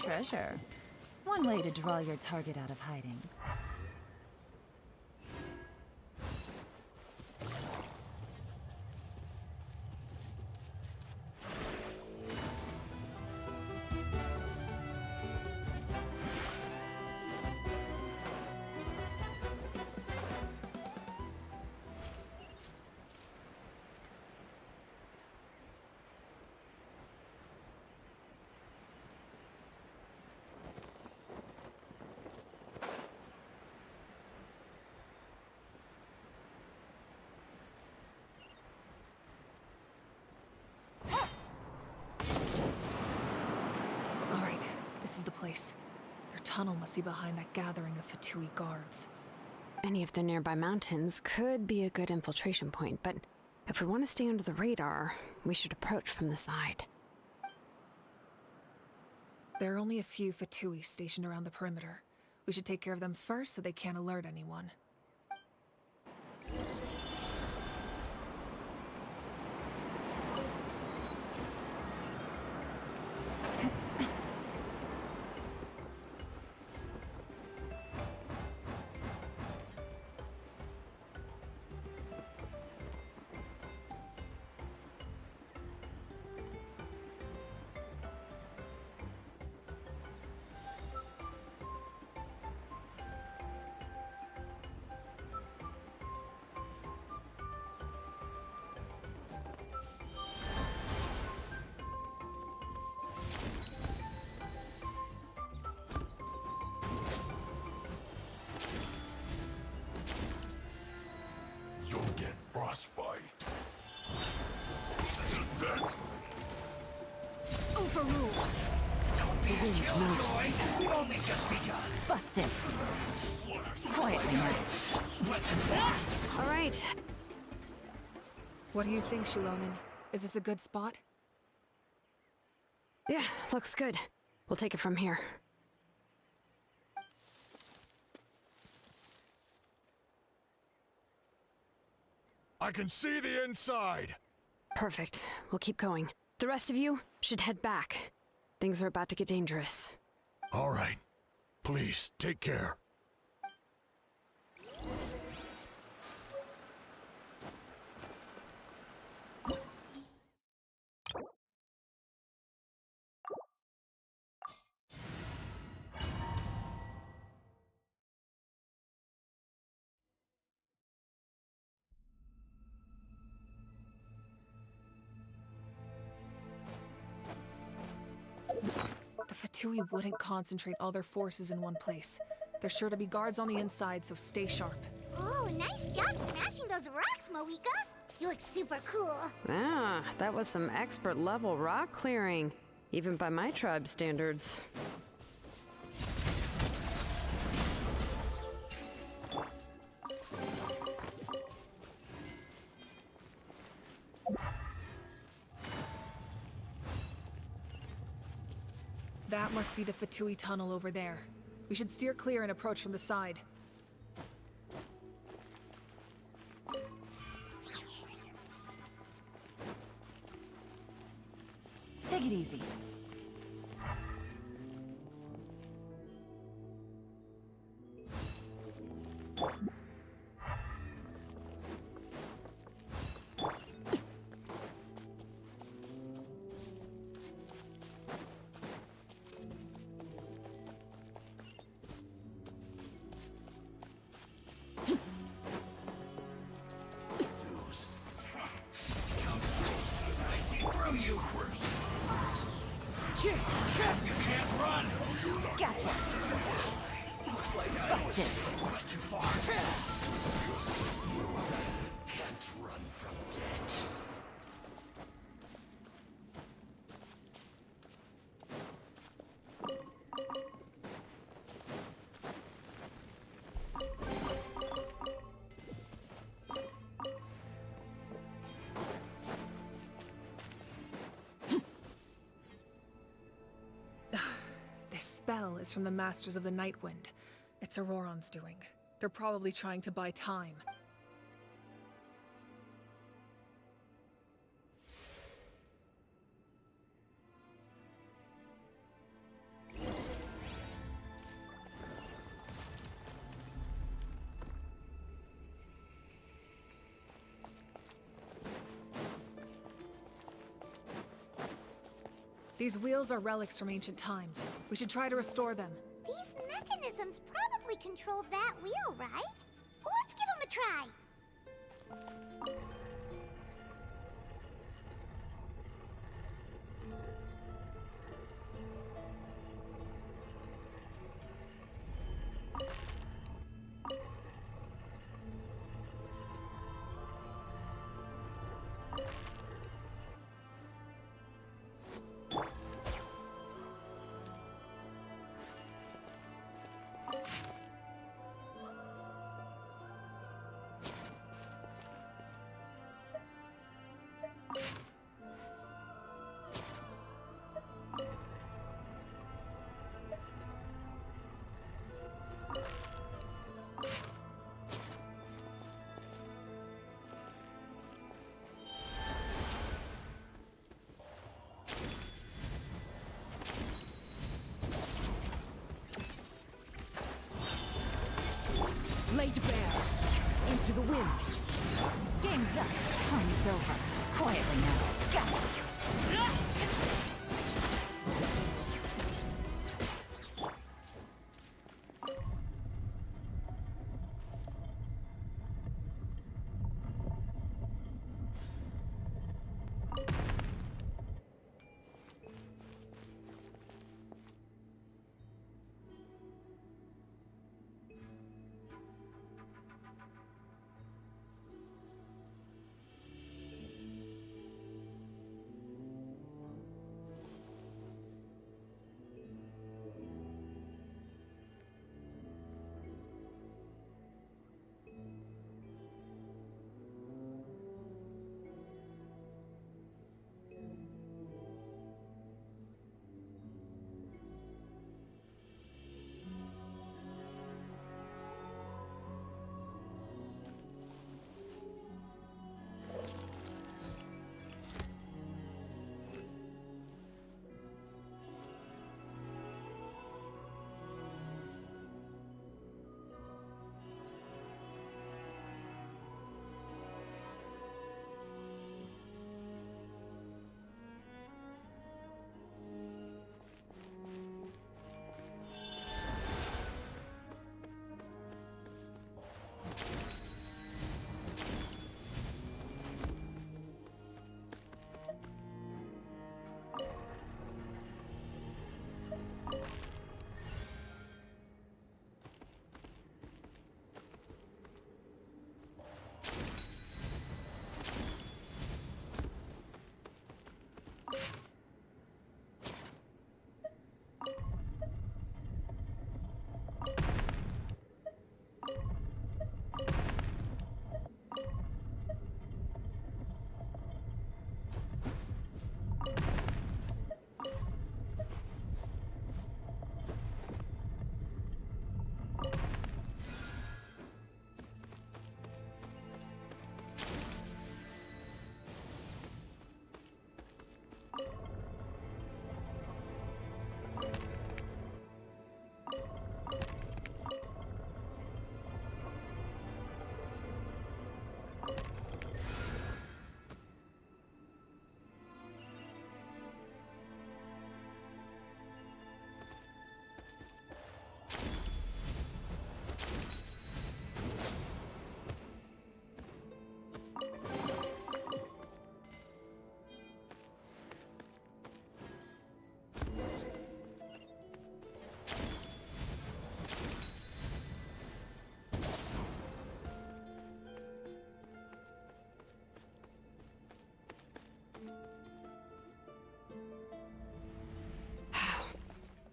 Treasure. One way to draw your target out of hiding. This is the place. Their tunnel must be behind that gathering of Fatui guards. Any of the nearby mountains could be a good infiltration point, but if we want to stay under the radar, we should approach from the side. There are only a few Fatui stationed around the perimeter. We should take care of them first so they can't alert anyone. Frostbite. Overrule. Don't be a killjoy. We've only just begun. Busted. Quietly murdered. All right. What do you think, Shilonin? Is this a good spot? Yeah, looks good. We'll take it from here. I can see the inside! Perfect. We'll keep going. The rest of you should head back. Things are about to get dangerous. All right. Please, take care. The Fatui wouldn't concentrate all their forces in one place. There's sure to be guards on the inside, so stay sharp. Oh, nice job smashing those rocks, Moeka. You look super cool. Ah, that was some expert level rock clearing, even by my tribe standards. That must be the Fatui tunnel over there. We should steer clear and approach from the side. Take it easy. You can't run! Gotcha. Looks like I Busted. was too far. You can't run from death. This spell is from the Masters of the Nightwind. It's Auroron's doing. They're probably trying to buy time. These wheels are relics from ancient times. We should try to restore them. These mechanisms probably control that wheel, right? Let's give them a try. Laid bare. Into the wind. Game's up. Party's over. Quietly now. Gotcha.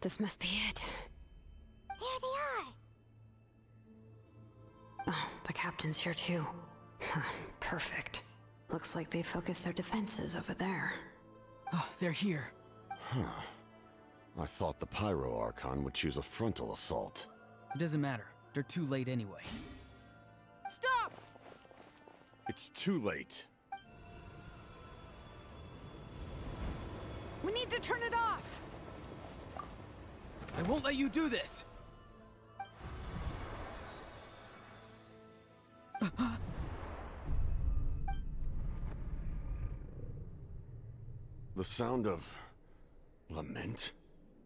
This must be it. There they are. Oh, the captain's here too. Perfect. Looks like they focused their defenses over there. Oh, they're here. Huh. I thought the Pyro Archon would choose a frontal assault. It doesn't matter. They're too late anyway. Stop! It's too late. We need to turn it off! I won't let you do this! The sound of Lament?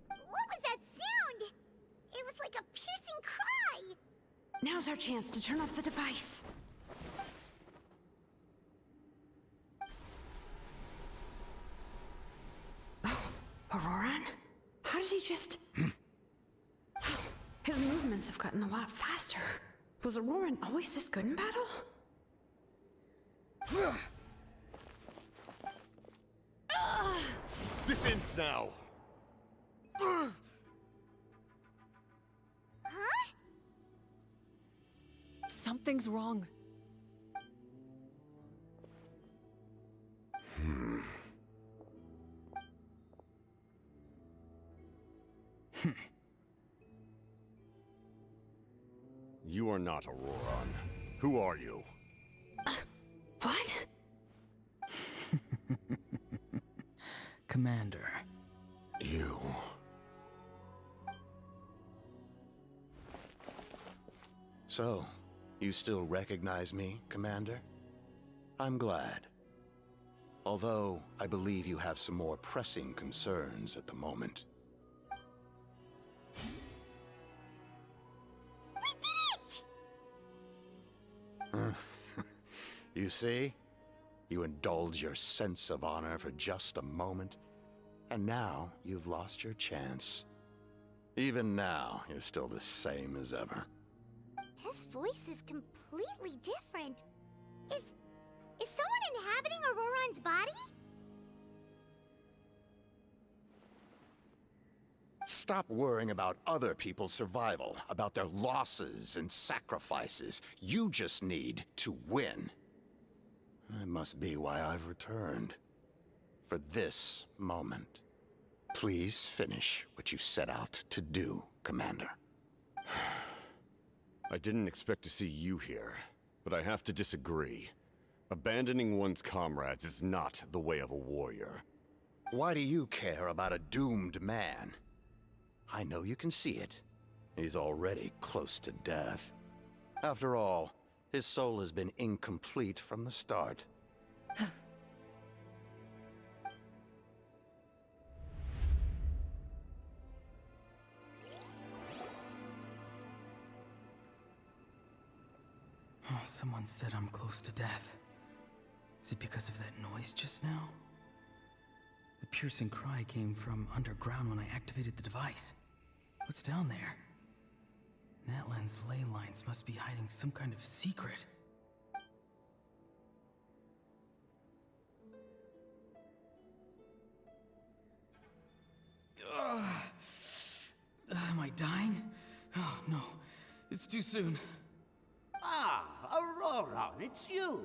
What was that sound? It was like a piercing cry. Now's our chance to turn off the device. Oh, Auroran? How did he just... His movements have gotten a lot faster. Was Auroran always this good in battle? This ends now! Huh? Something's wrong. You are not Auroran. Who are you? What? Commander. You. So, you still recognize me, Commander? I'm glad. Although, I believe you have some more pressing concerns at the moment. We did it! You see? You indulge your sense of honor for just a moment, and now you've lost your chance. Even now, you're still the same as ever. His voice is completely different. Is someone inhabiting Auroran's body? Stop worrying about other people's survival, about their losses and sacrifices. You just need to win. That must be why I've returned. For this moment. Please finish what you set out to do, Commander. I didn't expect to see you here, but I have to disagree. Abandoning one's comrades is not the way of a warrior. Why do you care about a doomed man? I know you can see it. He's already close to death. After all, his soul has been incomplete from the start. Oh, someone said I'm close to death. Is it because of that noise just now? The piercing cry came from underground when I activated the device. What's down there? Natlan's ley lines must be hiding some kind of secret. Am I dying? Oh, no. It's too soon. Ah, Auroran, it's you.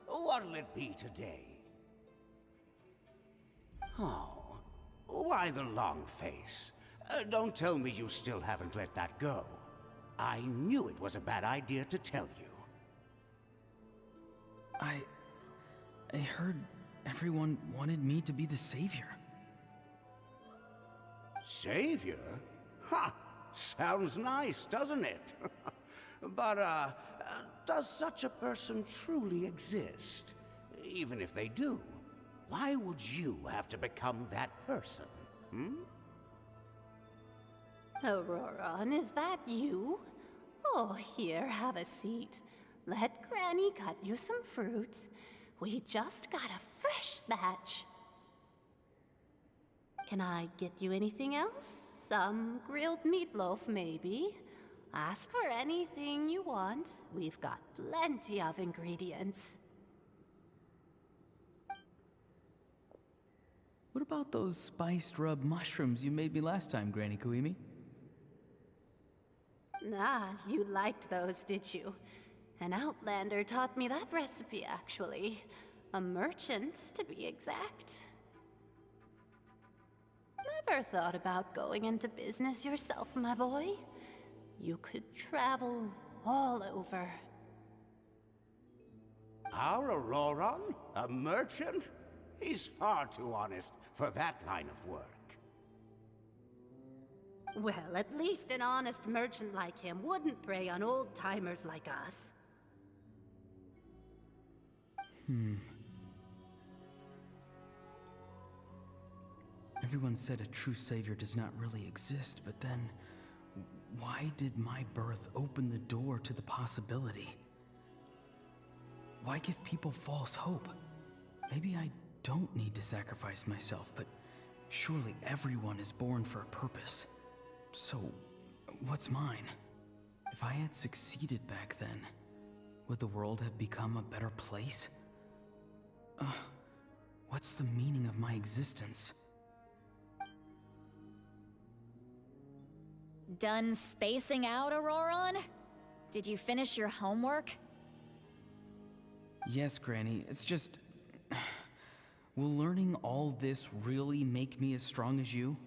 What'll it be today? Oh, why the long face? Don't tell me you still haven't let that go. I knew it was a bad idea to tell you. I heard everyone wanted me to be the savior. Savior? Ha! Sounds nice, doesn't it? But, does such a person truly exist? Even if they do, why would you have to become that person, hmm? Auroran, is that you? Oh, here, have a seat. Let Granny cut you some fruit. We just got a fresh batch. Can I get you anything else? Some grilled meatloaf, maybe? Ask for anything you want. We've got plenty of ingredients. What about those spiced rub mushrooms you made me last time, Granny Kuimi? Ah, you liked those, did you? An outlander taught me that recipe, actually. A merchant, to be exact. Never thought about going into business yourself, my boy? You could travel all over. Our Auroran? A merchant? He's far too honest for that line of work. Well, at least an honest merchant like him wouldn't prey on old-timers like us. everyone said a true savior does not really exist, but then why did my birth open the door to the possibility? Why give people false hope? Maybe I don't need to sacrifice myself, but surely everyone is born for a purpose. So, what's mine? If I had succeeded back then, would the world have become a better place? What's the meaning of my existence? Done spacing out, Auroron? Did you finish your homework? Yes, Granny, it's just... Will learning all this really make me as strong as you?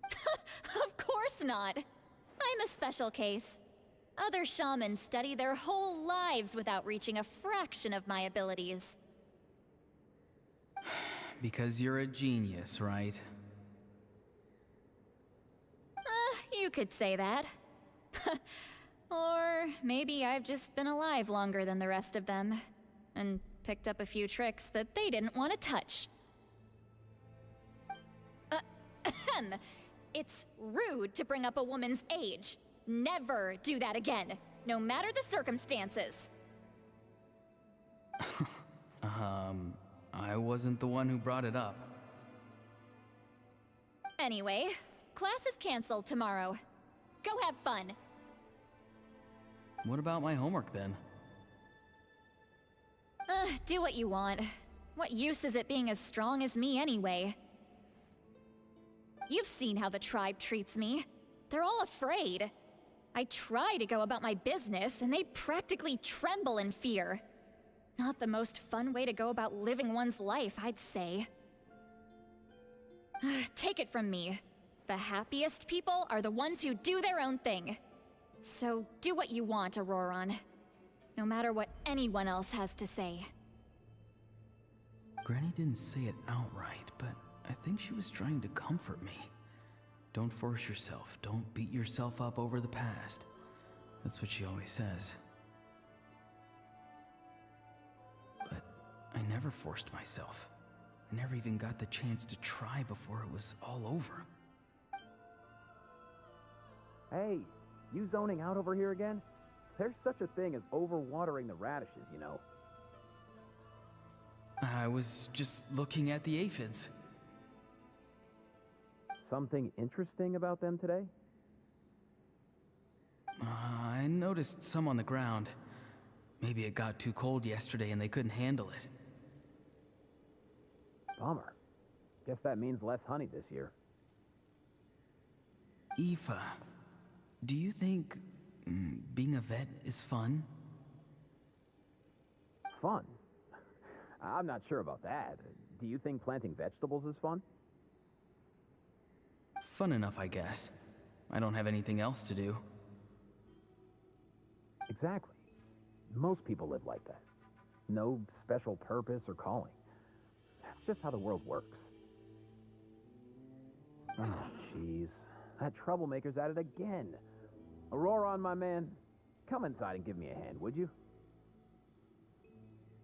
Of course not. I'm a special case. Other shamans study their whole lives without reaching a fraction of my abilities. Because you're a genius, right? You could say that. Or maybe I've just been alive longer than the rest of them, and picked up a few tricks that they didn't want to touch. It's rude to bring up a woman's age. Never do that again, no matter the circumstances. I wasn't the one who brought it up. Anyway, class is canceled tomorrow. Go have fun. What about my homework then? Do what you want. What use is it being as strong as me anyway? You've seen how the tribe treats me. They're all afraid. I try to go about my business, and they practically tremble in fear. Not the most fun way to go about living one's life, I'd say. Take it from me. The happiest people are the ones who do their own thing. So do what you want, Auroron. No matter what anyone else has to say. Granny didn't say it outright, but I think she was trying to comfort me. Don't force yourself. Don't beat yourself up over the past. That's what she always says. But I never forced myself. I never even got the chance to try before it was all over. Hey, you zoning out over here again? There's such a thing as overwatering the radishes, you know. I was just looking at the aphids. Something interesting about them today? I noticed some on the ground. Maybe it got too cold yesterday and they couldn't handle it. Bummer. Guess that means less honey this year. Aoife, do you think being a vet is fun? Fun? I'm not sure about that. Do you think planting vegetables is fun? Fun enough, I guess. I don't have anything else to do. Exactly. Most people live like that. No special purpose or calling. That's just how the world works. Oh, jeez. That troublemaker's at it again. Auroron, my man, come inside and give me a hand, would you?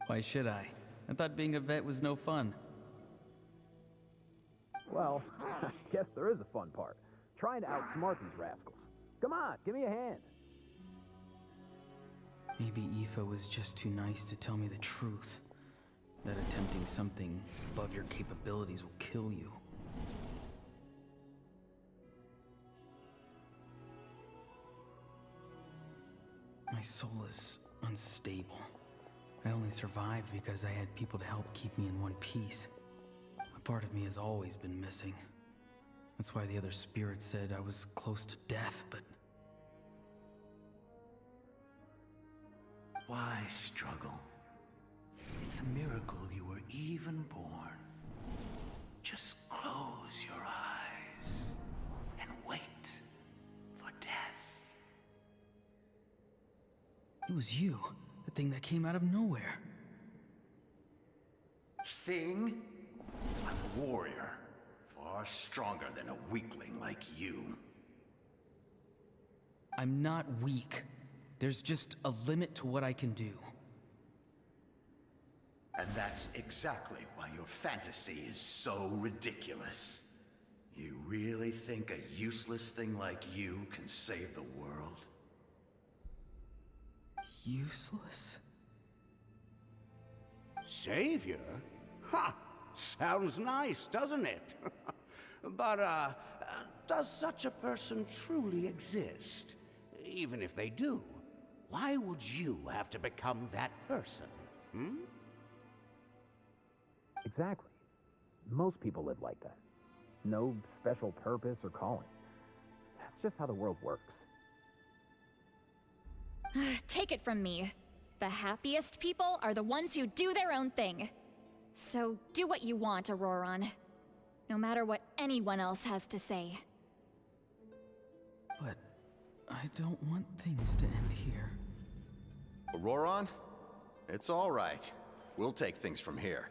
Why should I? I thought being a vet was no fun. Well, I guess there is a fun part. Trying to outsmart these rascals. Come on, give me a hand. Maybe Aoife was just too nice to tell me the truth. That attempting something above your capabilities will kill you. My soul is unstable. I only survived because I had people to help keep me in one piece. A part of me has always been missing. That's why the other spirits said I was close to death, but... Why struggle? It's a miracle you were even born. Just close your eyes and wait for death. It was you, the thing that came out of nowhere. Thing? I'm a warrior, far stronger than a weakling like you. I'm not weak. There's just a limit to what I can do. And that's exactly why your fantasy is so ridiculous. You really think a useless thing like you can save the world? Useless? Savior? Ha! Sounds nice, doesn't it? But, does such a person truly exist? Even if they do, why would you have to become that person? Hmm? Exactly. Most people live like that. No special purpose or calling. That's just how the world works. Take it from me. The happiest people are the ones who do their own thing. So do what you want, Auroron. No matter what anyone else has to say. But I don't want things to end here. Auroron? It's all right. We'll take things from here.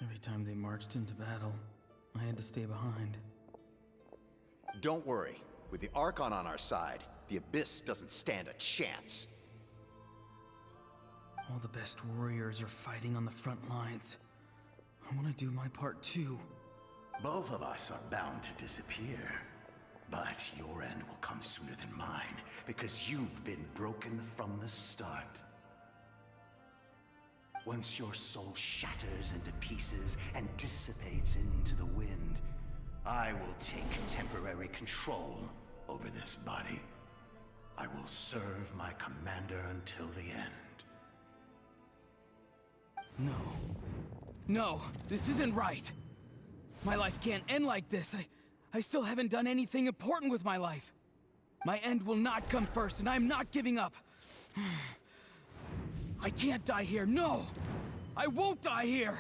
Every time they marched into battle, I had to stay behind. Don't worry. With the Archon on our side, the Abyss doesn't stand a chance. All the best warriors are fighting on the front lines. I want to do my part too. Both of us are bound to disappear. But your end will come sooner than mine, because you've been broken from the start. Once your soul shatters into pieces and dissipates into the wind, I will take temporary control over this body. I will serve my commander until the end. No. No, this isn't right. My life can't end like this. I still haven't done anything important with my life. My end will not come first, and I'm not giving up. I can't die here, no! I won't die here!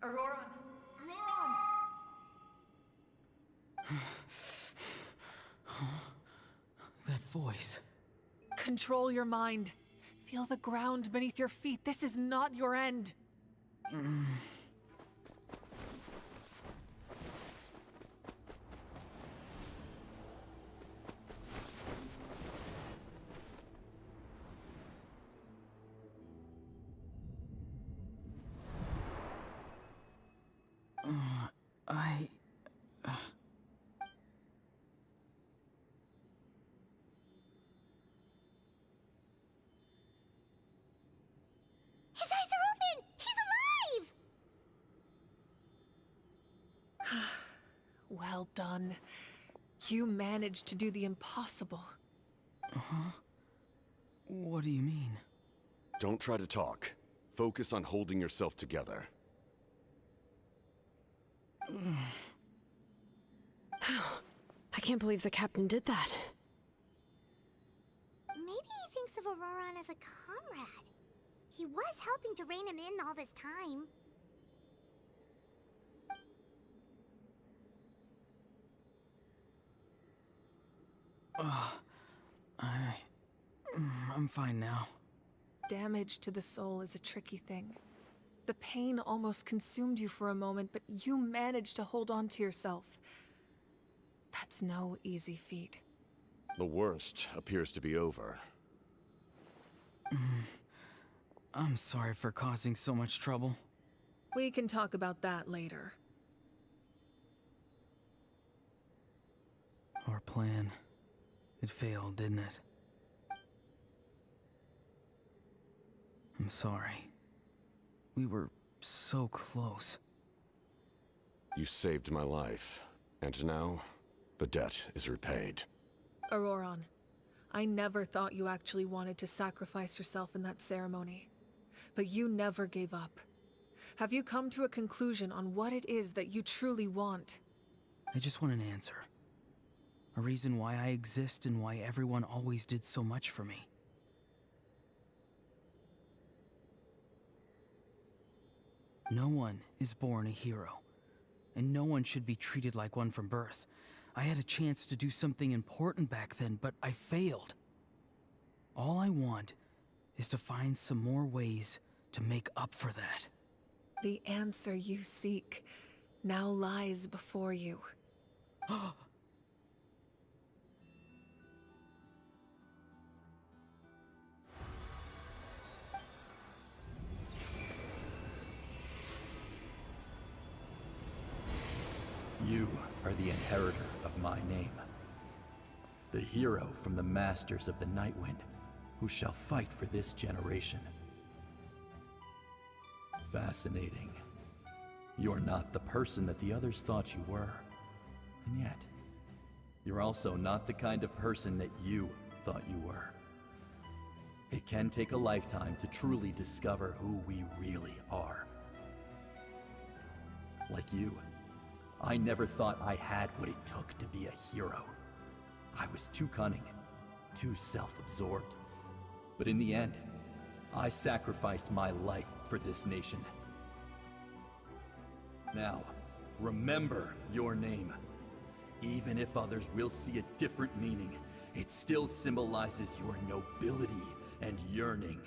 Auroron! That voice. Control your mind. Feel the ground beneath your feet. This is not your end. His eyes are open! He's alive! Well done. You managed to do the impossible. Uh-huh. What do you mean? Don't try to talk. Focus on holding yourself together. I can't believe the captain did that. Maybe he thinks of Auroron as a comrade. He was helping to rein him in all this time. I'm fine now. Damage to the soul is a tricky thing. The pain almost consumed you for a moment, but you managed to hold on to yourself. That's no easy feat. The worst appears to be over. I'm sorry for causing so much trouble. We can talk about that later. Our plan. It failed, didn't it? I'm sorry. We were so close. You saved my life, and now the debt is repaid. Auroron, I never thought you actually wanted to sacrifice yourself in that ceremony. But you never gave up. Have you come to a conclusion on what it is that you truly want? I just want an answer. A reason why I exist and why everyone always did so much for me. No one is born a hero, and no one should be treated like one from birth. I had a chance to do something important back then, but I failed. All I want is to find some more ways to make up for that. The answer you seek now lies before you. are the inheritor of my name. The hero from the Masters of the Nightwind, who shall fight for this generation. Fascinating. You're not the person that the others thought you were. And yet, you're also not the kind of person that you thought you were. It can take a lifetime to truly discover who we really are. Like you, I never thought I had what it took to be a hero. I was too cunning, too self-absorbed. But in the end, I sacrificed my life for this nation. Now, remember your name. Even if others will see a different meaning, it still symbolizes your nobility and yearning.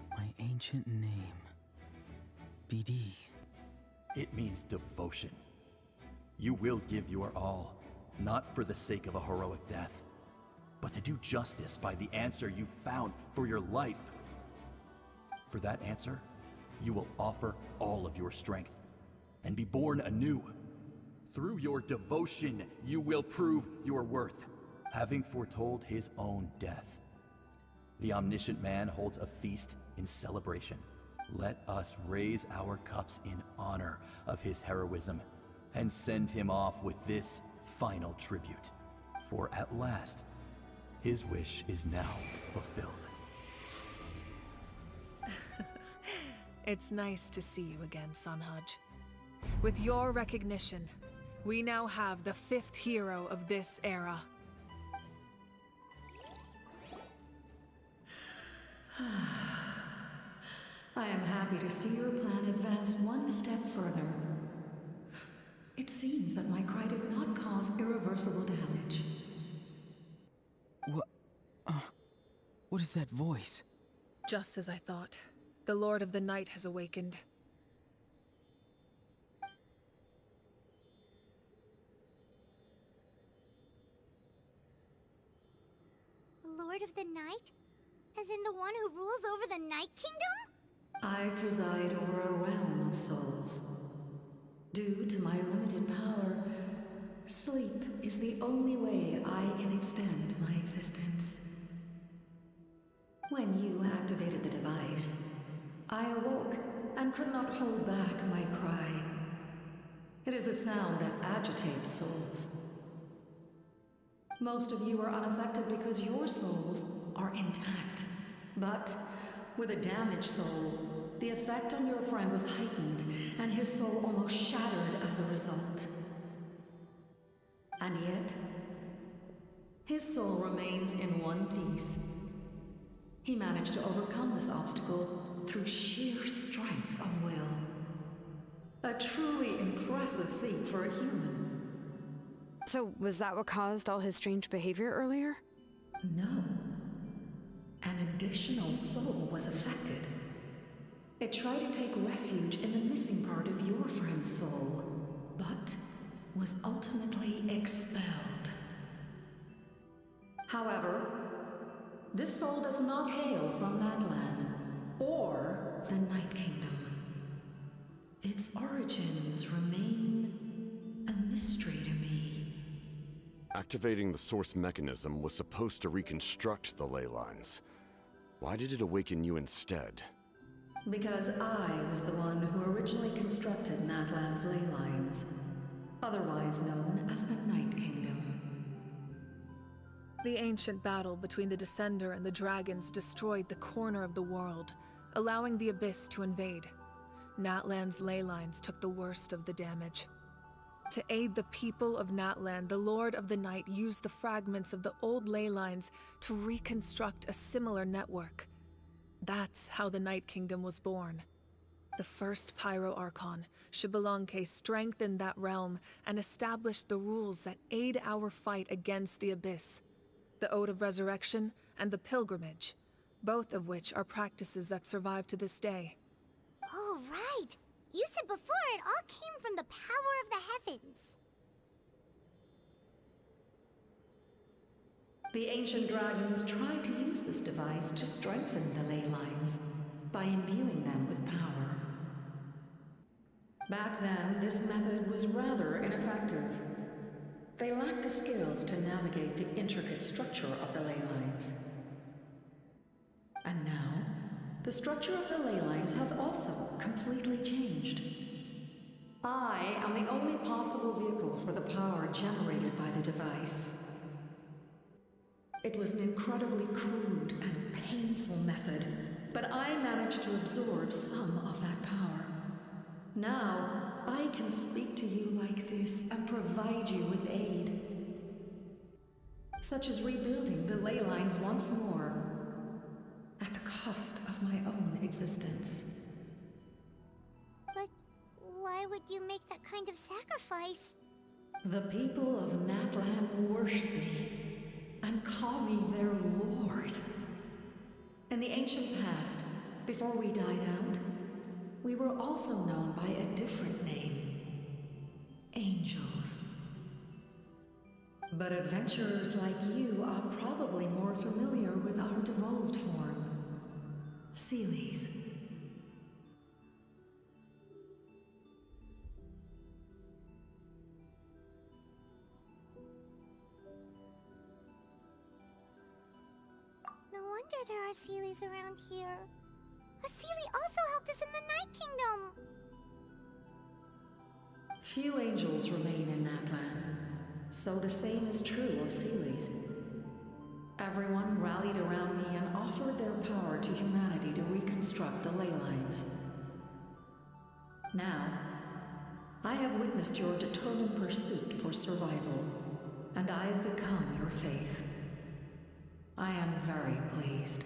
My ancient name. BD. It means devotion. You will give your all, not for the sake of a heroic death, but to do justice by the answer you found for your life. For that answer, you will offer all of your strength and be born anew. Through your devotion, you will prove your worth, having foretold his own death. The omniscient man holds a feast in celebration. Let us raise our cups in honor of his heroism and send him off with this final tribute. For at last, his wish is now fulfilled. It's nice to see you again, Sunhudge. With your recognition, we now have the 5th hero of this era. I am happy to see your plan advance one step further. It seems that my cry did not cause irreversible damage. What is that voice? Just as I thought. The Lord of the Night has awakened. Lord of the Night? As in the one who rules over the Night Kingdom? I preside over a realm of souls. Due to my limited power, sleep is the only way I can extend my existence. When you activated the device, I awoke and could not hold back my cry. It is a sound that agitates souls. Most of you are unaffected because your souls are intact. But with a damaged soul, the effect on your friend was heightened, and his soul almost shattered as a result. And yet, his soul remains in one piece. He managed to overcome this obstacle through sheer strength of will. A truly impressive feat for a human. So, was that what caused all his strange behavior earlier? No. An additional soul was affected. It tried to take refuge in the missing part of your friend's soul, but was ultimately expelled. However, this soul does not hail from Natlan or the Night Kingdom. Its origins remain a mystery to me. Activating the source mechanism was supposed to reconstruct the ley lines. Why did it awaken you instead? Because I was the one who originally constructed Natlan's ley lines, otherwise known as the Night Kingdom. The ancient battle between the Descender and the dragons destroyed the corner of the world, allowing the Abyss to invade. Natlan's ley lines took the worst of the damage. To aid the people of Natlan, the Lord of the Night used the fragments of the old ley lines to reconstruct a similar network. That's how the Night Kingdom was born. The first Pyro Archon, Xbalanque, strengthened that realm and established the rules that aid our fight against the Abyss. The Ode of Resurrection and the Pilgrimage, both of which are practices that survive to this day. Oh, right! You said before it all came from the power of the heavens. The ancient dragons tried to use this device to strengthen the ley lines by imbuing them with power. Back then, this method was rather ineffective, They lack the skills to navigate the intricate structure of the ley lines. And now, the structure of the ley lines has also completely changed. I am the only possible vehicle for the power generated by the device. It was an incredibly crude and painful method, but I managed to absorb some of that power. Now, I can speak to you like this and provide you with aid. Such as rebuilding the ley lines once more, at the cost of my own existence. But why would you make that kind of sacrifice? The people of Natlan worship me and call me their lord. In the ancient past, before we died out, we were also known by a different name. Angels. But adventurers like you are probably more familiar with our devolved form. Seelies. No wonder there are Seelies around here. A Seelie also helped us in the Night Kingdom! Few angels remain in Natlan, so the same is true of Seelies. Everyone rallied around me and offered their power to humanity to reconstruct the ley lines. Now, I have witnessed your determined pursuit for survival, and I have become your faith. I am very pleased.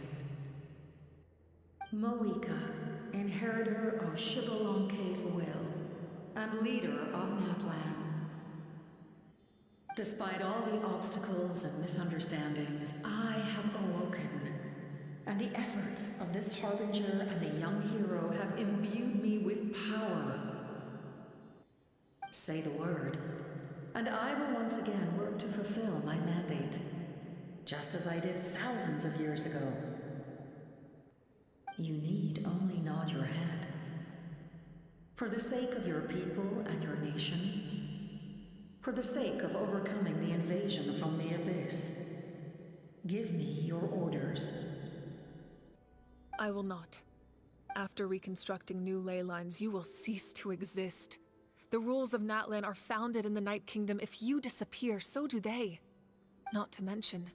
Moika, inheritor of Shibalonke's will, and leader of Natlan. Despite all the obstacles and misunderstandings, I have awoken, and the efforts of this harbinger and the young hero have imbued me with power. Say the word, and I will once again work to fulfill my mandate, just as I did thousands of years ago. You need only nod your head. For the sake of your people and your nation, for the sake of overcoming the invasion from the Abyss, give me your orders. I will not. After reconstructing new ley lines, you will cease to exist. The rules of Natlan are founded in the Night Kingdom. If you disappear, so do they. Not to mention,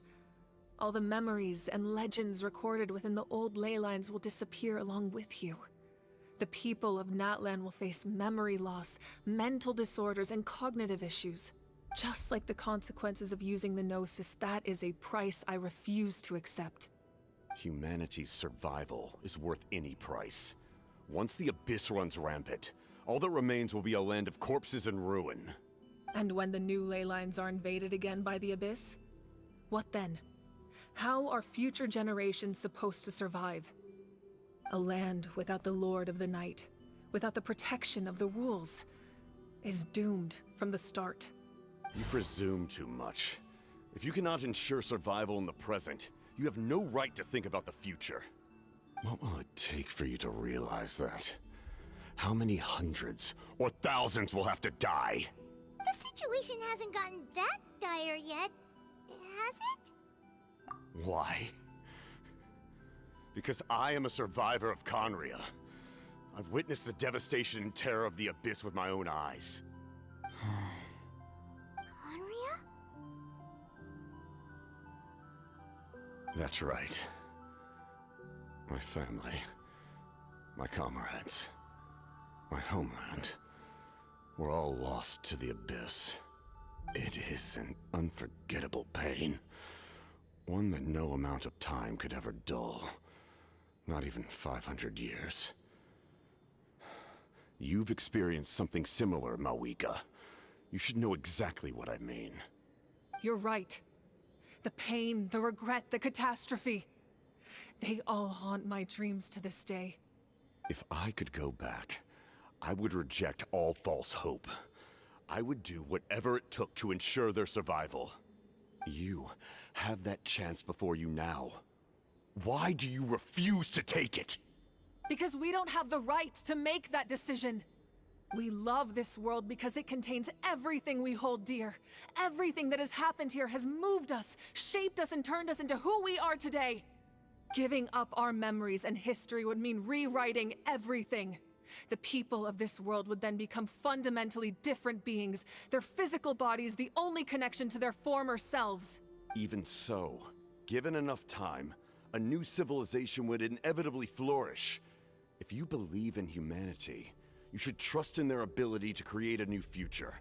all the memories and legends recorded within the old ley lines will disappear along with you. The people of Natlan will face memory loss, mental disorders, and cognitive issues. Just like the consequences of using the Gnosis, that is a price I refuse to accept. Humanity's survival is worth any price. Once the Abyss runs rampant, all that remains will be a land of corpses and ruin. And when the new ley lines are invaded again by the Abyss? What then? How are future generations supposed to survive? A land without the Lord of the Night, without the protection of the rules, is doomed from the start. You presume too much. If you cannot ensure survival in the present, you have no right to think about the future. What will it take for you to realize that? How many hundreds or thousands will have to die? The situation hasn't gotten that dire yet, has it? Why? Because I am a survivor of Conria. I've witnessed the devastation and terror of the Abyss with my own eyes. Conria? That's right. My family, my comrades, my homeland, were all lost to the Abyss. It is an unforgettable pain. One that no amount of time could ever dull. Not even 500 years. You've experienced something similar, Mawika. You should know exactly what I mean. You're right. The pain, the regret, the catastrophe. They all haunt my dreams to this day. If I could go back, I would reject all false hope. I would do whatever it took to ensure their survival. You have that chance before you now. Why do you refuse to take it? Because we don't have the right to make that decision. We love this world because it contains everything we hold dear. Everything that has happened here has moved us, shaped us, and turned us into who we are today. Giving up our memories and history would mean rewriting everything. The people of this world would then become fundamentally different beings, their physical bodies the only connection to their former selves. Even so, given enough time, a new civilization would inevitably flourish. If you believe in humanity, you should trust in their ability to create a new future.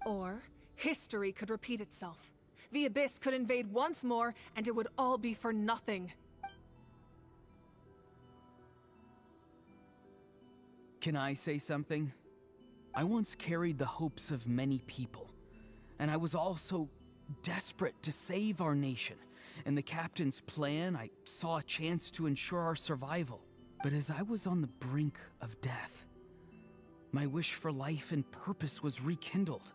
Or, history could repeat itself. The Abyss could invade once more, and it would all be for nothing. Can I say something? I once carried the hopes of many people, and I was also desperate to save our nation. In the captain's plan, I saw a chance to ensure our survival. But as I was on the brink of death, my wish for life and purpose was rekindled.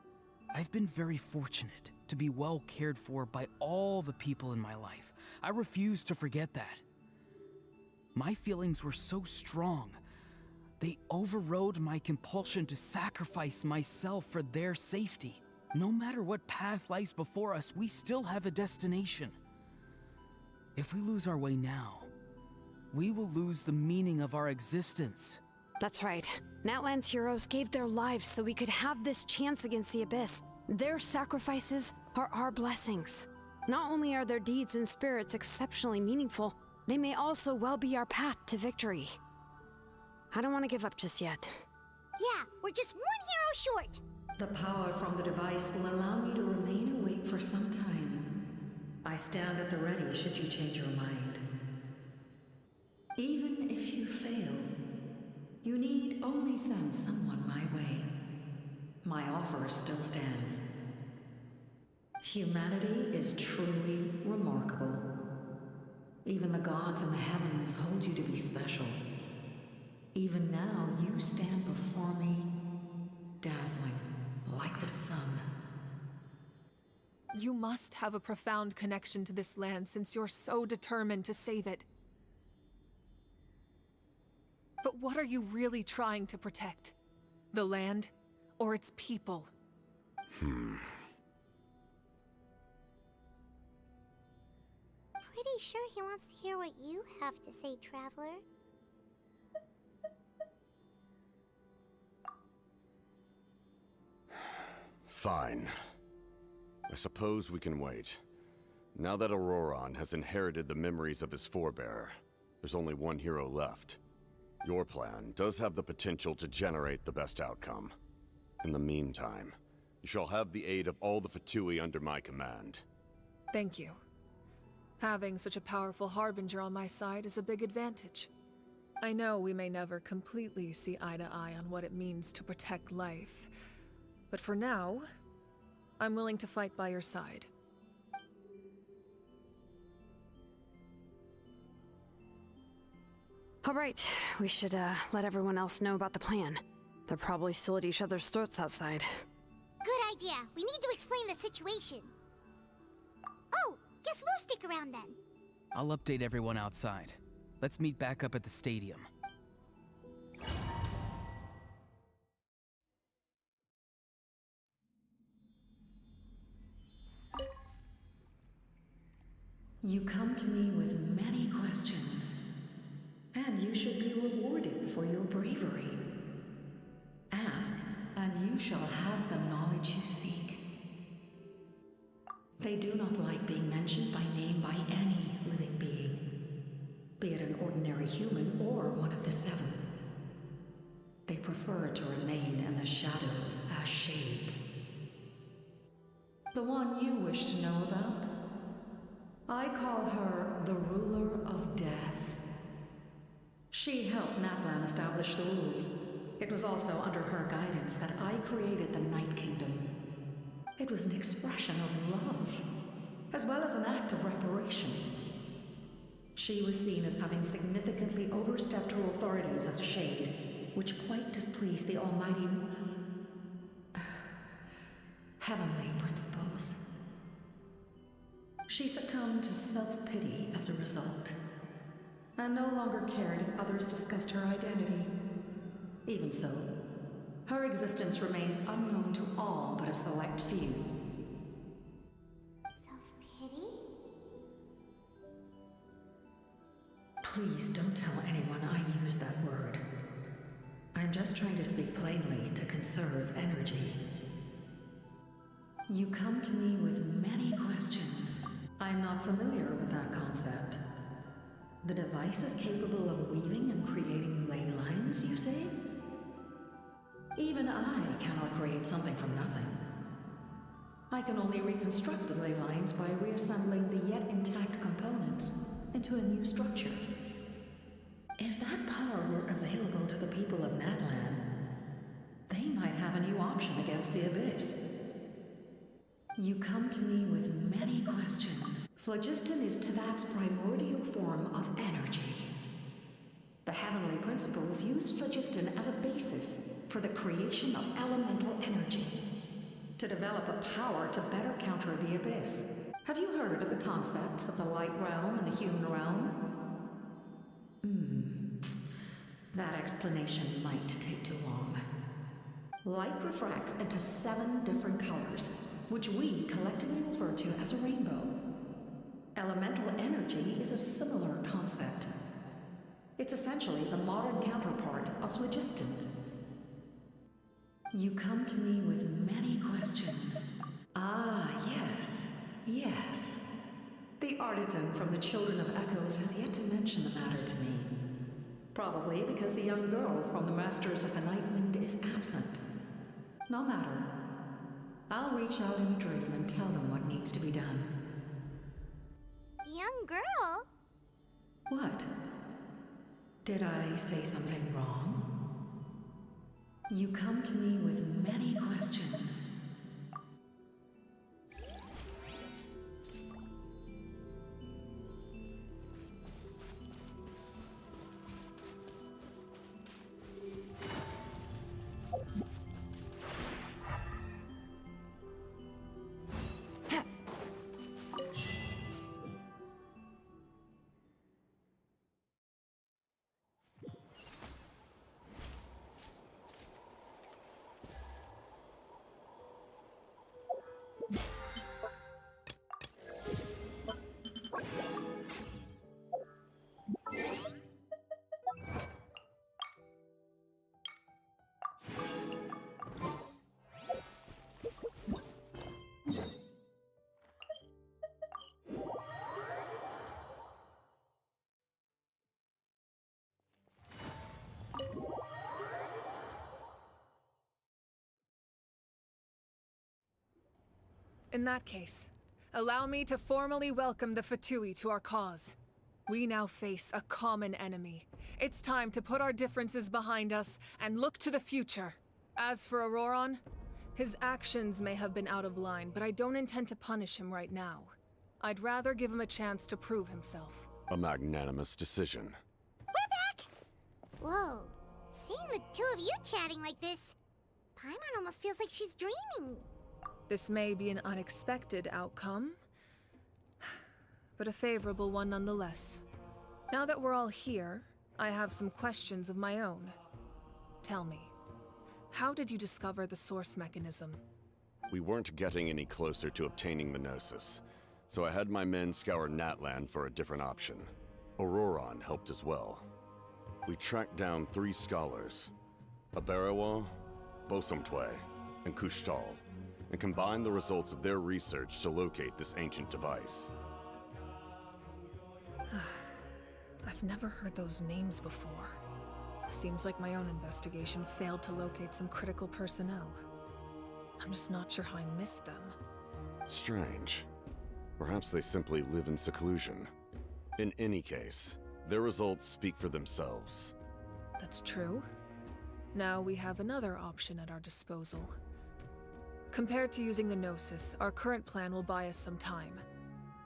I've been very fortunate to be well cared for by all the people in my life. I refuse to forget that. My feelings were so strong, they overrode my compulsion to sacrifice myself for their safety. No matter what path lies before us, we still have a destination. If we lose our way now, we will lose the meaning of our existence. That's right. Natlan's heroes gave their lives so we could have this chance against the Abyss. Their sacrifices are our blessings. Not only are their deeds and spirits exceptionally meaningful, they may also well be our path to victory. I don't want to give up just yet. Yeah, we're just one hero short. The power from the device will allow me to remain awake for some time. I stand at the ready should you change your mind. Even if you fail, you need only send someone my way. My offer still stands. Humanity is truly remarkable. Even the gods in the heavens hold you to be special. Even now, you stand before me, dazzling like the sun. You must have a profound connection to this land since you're so determined to save it. But what are you really trying to protect? The land, or its people? Pretty sure he wants to hear what you have to say, Traveler. Fine. I suppose we can wait. Now that Auroron has inherited the memories of his forebearer, there's only one hero left. Your plan does have the potential to generate the best outcome. In the meantime, you shall have the aid of all the Fatui under my command. Thank you. Having such a powerful harbinger on my side is a big advantage. I know we may never completely see eye to eye on what it means to protect life, but for now, I'm willing to fight by your side. All right, we should let everyone else know about the plan. They're probably still at each other's throats outside. Good idea. We need to explain the situation. Oh, guess we'll stick around then. I'll update everyone outside. Let's meet back up at the stadium. You come to me with many questions, and you should be rewarded for your bravery. Ask, and you shall have the knowledge you seek. They do not like being mentioned by name by any living being, be it an ordinary human or one of the seven. They prefer to remain in the shadows as shades. The one you wish to know about? I call her the Ruler of Death. She helped Natlan establish the rules. It was also under her guidance that I created the Night Kingdom. It was an expression of love, as well as an act of reparation. She was seen as having significantly overstepped her authorities as a shade, which quite displeased the almighty heavenly principles. She succumbed to self-pity as a result, and no longer cared if others discussed her identity. Even so, Her existence remains unknown to all but a select few. Self-pity? Please don't tell anyone I used that word. I'm just trying to speak plainly to conserve energy. You come to me with many questions. I'm not familiar with that concept. The device is capable of weaving and creating ley lines, you say? Even I cannot create something from nothing. I can only reconstruct the ley lines by reassembling the yet intact components into a new structure. If that power were available to the people of Natlan, they might have a new option against the Abyss. You come to me with many questions. Phlogiston is Teyvat's primordial form of energy. The heavenly principles used phlogiston as a basis for the creation of elemental energy, to develop a power to better counter the Abyss. Have you heard of the concepts of the light realm and the human realm? That explanation might take too long. Light refracts into 7 different colors, which we collectively refer to as a rainbow. Elemental energy is a similar concept. It's essentially the modern counterpart of phlogiston. You come to me with many questions. Ah, yes, yes. The artisan from the Children of Echoes has yet to mention the matter to me. Probably because the young girl from the Masters of the Nightwind is absent. No matter. I'll reach out in a dream and tell them what needs to be done. Young girl? What? Did I say something wrong? You come to me with many questions. In that case, allow me to formally welcome the Fatui to our cause. We now face a common enemy. It's time to put our differences behind us and look to the future. As for Auroron, his actions may have been out of line, but I don't intend to punish him right now. I'd rather give him a chance to prove himself. A magnanimous decision. We're back! Whoa, seeing the two of you chatting like this, Paimon almost feels like she's dreaming. This may be an unexpected outcome, but a favorable one nonetheless. Now that we're all here, I have some questions of my own. Tell me, how did you discover the source mechanism? We weren't getting any closer to obtaining the Gnosis, so I had my men scour Natlan for a different option. Auroron helped as well. We tracked down 3 scholars, Abarawa, Bosomtwe, and Kushtal, and combined the results of their research to locate this ancient device. I've never heard those names before. Seems like my own investigation failed to locate some critical personnel. I'm just not sure how I missed them. Strange. Perhaps they simply live in seclusion. In any case, their results speak for themselves. That's true. Now we have another option at our disposal. Compared to using the Gnosis, our current plan will buy us some time.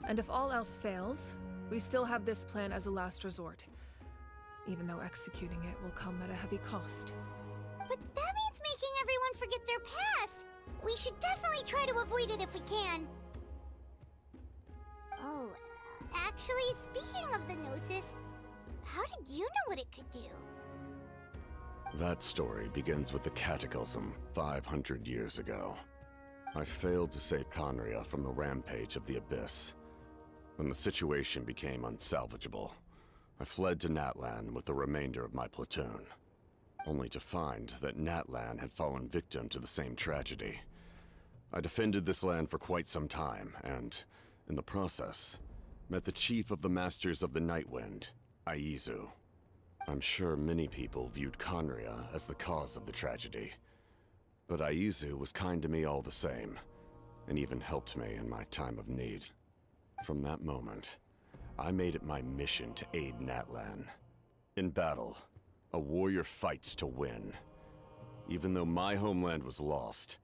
And if all else fails, we still have this plan as a last resort. Even though executing it will come at a heavy cost. But that means making everyone forget their past! We should definitely try to avoid it if we can. Oh, actually, speaking of the Gnosis, how did you know what it could do? That story begins with the Cataclysm 500 years ago. I failed to save Conria from the rampage of the Abyss. When the situation became unsalvageable, I fled to Natlan with the remainder of my platoon, only to find that Natlan had fallen victim to the same tragedy. I defended this land for quite some time, and, in the process, met the chief of the Masters of the Nightwind, Aizu. I'm sure many people viewed Conria as the cause of the tragedy, but Aizu was kind to me all the same, and even helped me in my time of need. From that moment, I made it my mission to aid Natlan. In battle, a warrior fights to win. Even though my homeland was lost,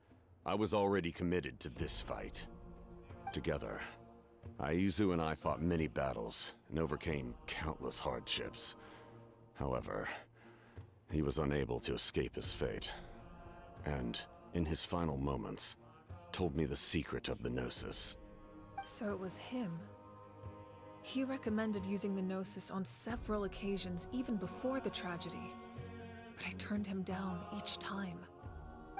I was already committed to this fight. Together, Aizu and I fought many battles and overcame countless hardships. However, he was unable to escape his fate, and, in his final moments, told me the secret of the Gnosis. So it was him. He recommended using the Gnosis on several occasions even before the tragedy, but I turned him down each time.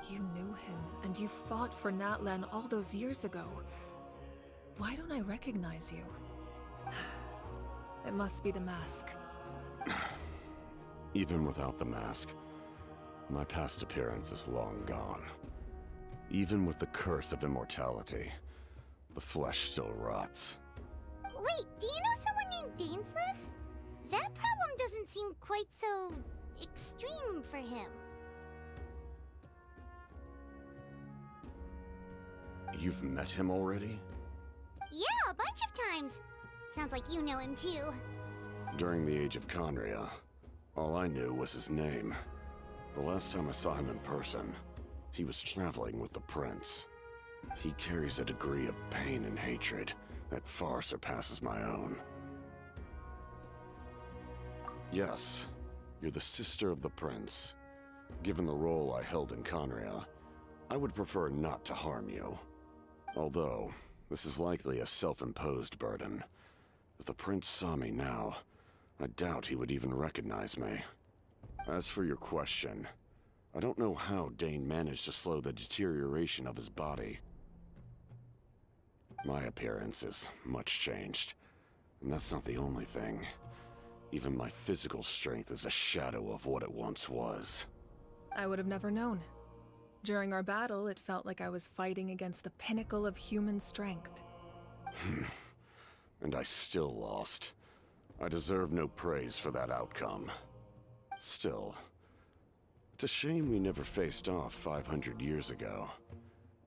You knew him, and you fought for Natlan all those years ago. Why don't I recognize you? It must be the mask. Even without the mask, my past appearance is long gone. Even with the curse of immortality, the flesh still rots. Wait, do you know someone named Dainsleif? That problem doesn't seem quite so extreme for him. You've met him already? Yeah, a bunch of times. Sounds like you know him too. During the age of Conria, all I knew was his name. The last time I saw him in person, he was traveling with the prince. He carries a degree of pain and hatred that far surpasses my own. Yes, you're the sister of the prince. Given the role I held in Conria, I would prefer not to harm you. Although, this is likely a self-imposed burden. If the prince saw me now, I doubt he would even recognize me. As for your question, I don't know how Dane managed to slow the deterioration of his body. My appearance is much changed, and that's not the only thing. Even my physical strength is a shadow of what it once was. I would have never known. During our battle, it felt like I was fighting against the pinnacle of human strength. And I still lost. I deserve no praise for that outcome. Still, it's a shame we never faced off 500 years ago.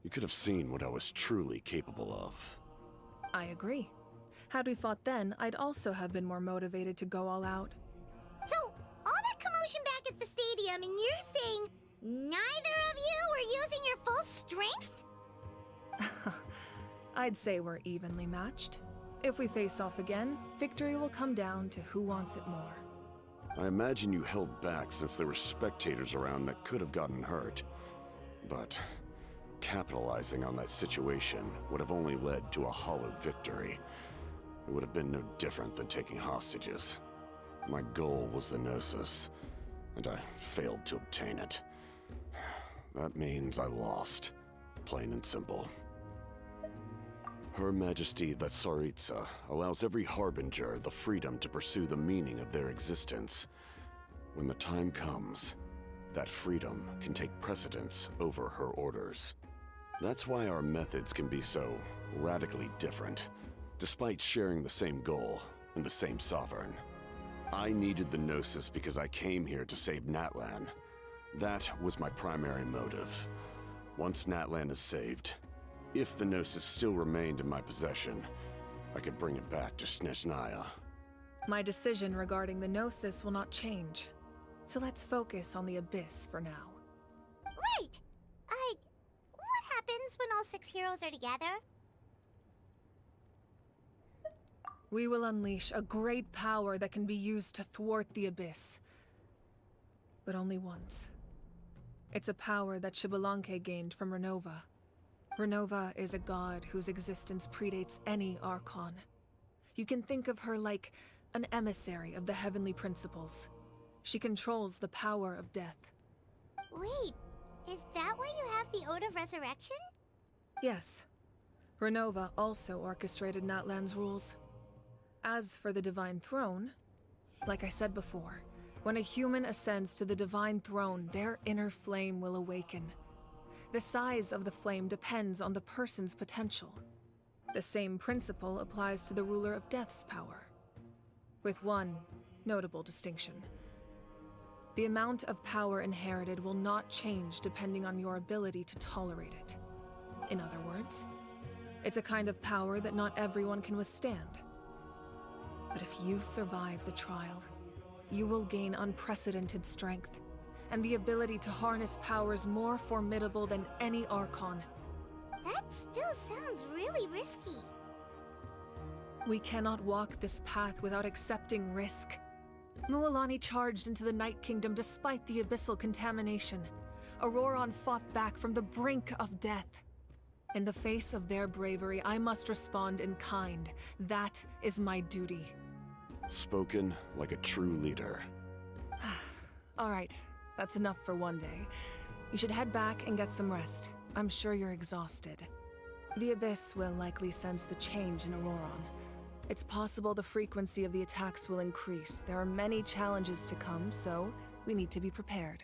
You could have seen what I was truly capable of. I agree. Had we fought then, I'd also have been more motivated to go all out. So, all that commotion back at the stadium, and you're saying neither of you were using your full strength? I'd say we're evenly matched. If we face off again, victory will come down to who wants it more. I imagine you held back since there were spectators around that could have gotten hurt. But capitalizing on that situation would have only led to a hollow victory. It would have been no different than taking hostages. My goal was the Gnosis, and I failed to obtain it. That means I lost, plain and simple. Her Majesty the Tsaritsa allows every Harbinger the freedom to pursue the meaning of their existence. When the time comes, that freedom can take precedence over her orders. That's why our methods can be so radically different, despite sharing the same goal and the same sovereign. I needed the Gnosis because I came here to save Natlan. That was my primary motive. Once Natlan is saved, if the Gnosis still remained in my possession, I could bring it back to Snezhnaya. My decision regarding the Gnosis will not change. So let's focus on the Abyss for now. Right! What happens when all 6 heroes are together? We will unleash a great power that can be used to thwart the Abyss. But only once. It's a power that Xbalanque gained from Renova. Renova is a god whose existence predates any Archon. You can think of her like an emissary of the heavenly principles. She controls the power of death, Wait, is that why you have the Ode of Resurrection? Yes. Renova also orchestrated Natlan's rules. As for the Divine Throne, like I said before, when a human ascends to the Divine Throne, their inner flame will awaken. The size of the flame depends on the person's potential. The same principle applies to the Ruler of Death's power, with one notable distinction. The amount of power inherited will not change depending on your ability to tolerate it. In other words, it's a kind of power that not everyone can withstand. But if you survive the trial, you will gain unprecedented strength, and the ability to harness powers more formidable than any Archon. That still sounds really risky. We cannot walk this path without accepting risk. Mualani charged into the Night Kingdom despite the abyssal contamination. Auroron fought back from the brink of death. In the face of their bravery, I must respond in kind. That is my duty. Spoken like a true leader. All right, that's enough for one day. You should head back and get some rest. I'm sure you're exhausted. The Abyss will likely sense the change in Auroron. It's possible the frequency of the attacks will increase. There are many challenges to come, so we need to be prepared.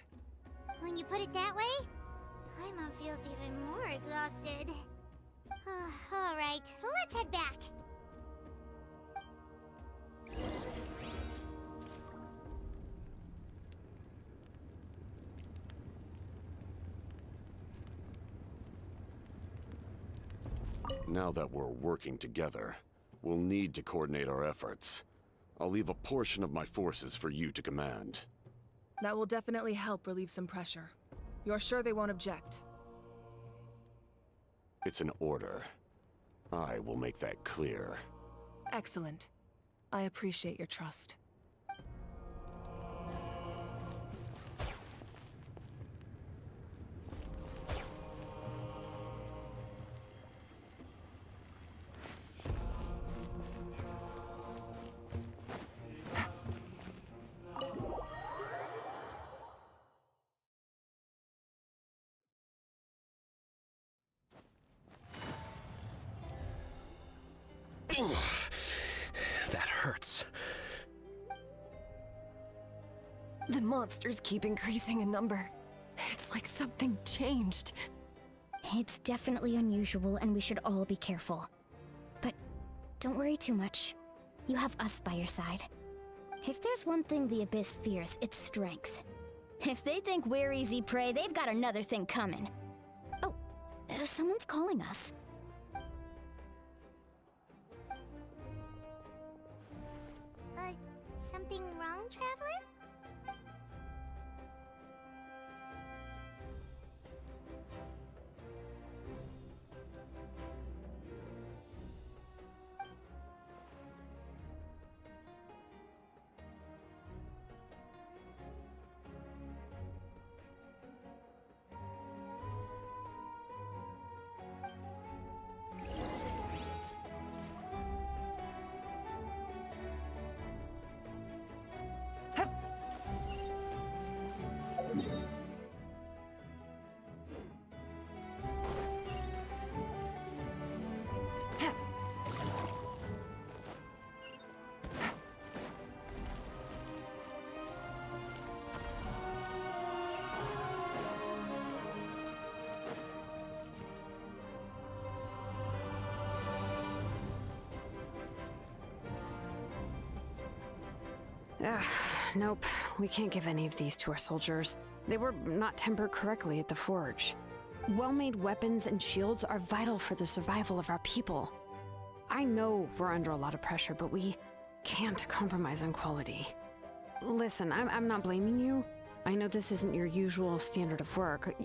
When you put it that way, Paimon feels even more exhausted. Alright, let's head back. Now that we're working together, we'll need to coordinate our efforts. I'll leave a portion of my forces for you to command. That will definitely help relieve some pressure. You're sure they won't object? It's an order. I will make that clear. Excellent. I appreciate your trust. That hurts. The monsters keep increasing in number. It's like something changed. It's definitely unusual, and we should all be careful. But don't worry too much. You have us by your side. If there's one thing the Abyss fears, it's strength. If they think we're easy prey, they've got another thing coming. Oh, someone's calling us. Something wrong, Traveler? Nope. We can't give any of these to our soldiers. They were not tempered correctly at the forge. Well-made weapons and shields are vital for the survival of our people. I know we're under a lot of pressure, but we can't compromise on quality. Listen, I'm not blaming you. I know this isn't your usual standard of work.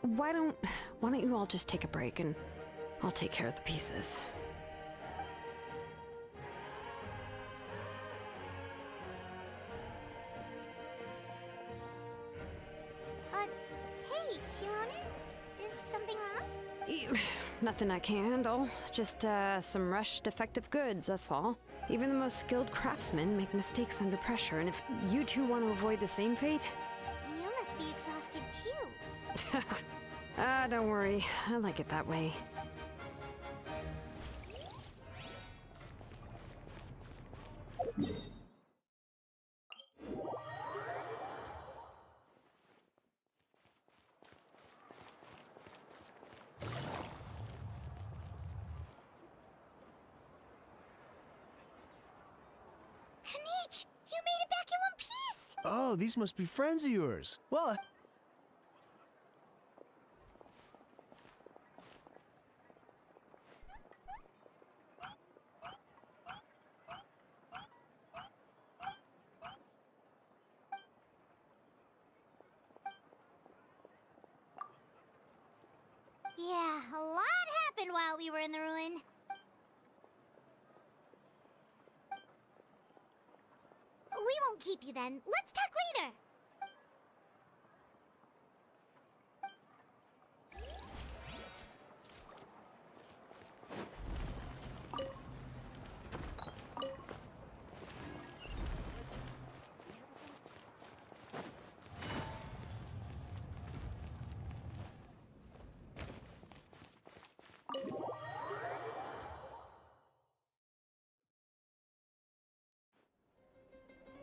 Why don't you all just take a break and I'll take care of the pieces. Hey, Shilonen? Is something wrong? Nothing I can't handle. Just, some rushed defective goods, that's all. Even the most skilled craftsmen make mistakes under pressure, and if you two want to avoid the same fate... You must be exhausted too. Don't worry. I like it that way. Kanich, you made it back in one piece! Oh, these must be friends of yours. Well, Yeah, a lot happened while we were in the ruin. We won't keep you then. Let's talk later.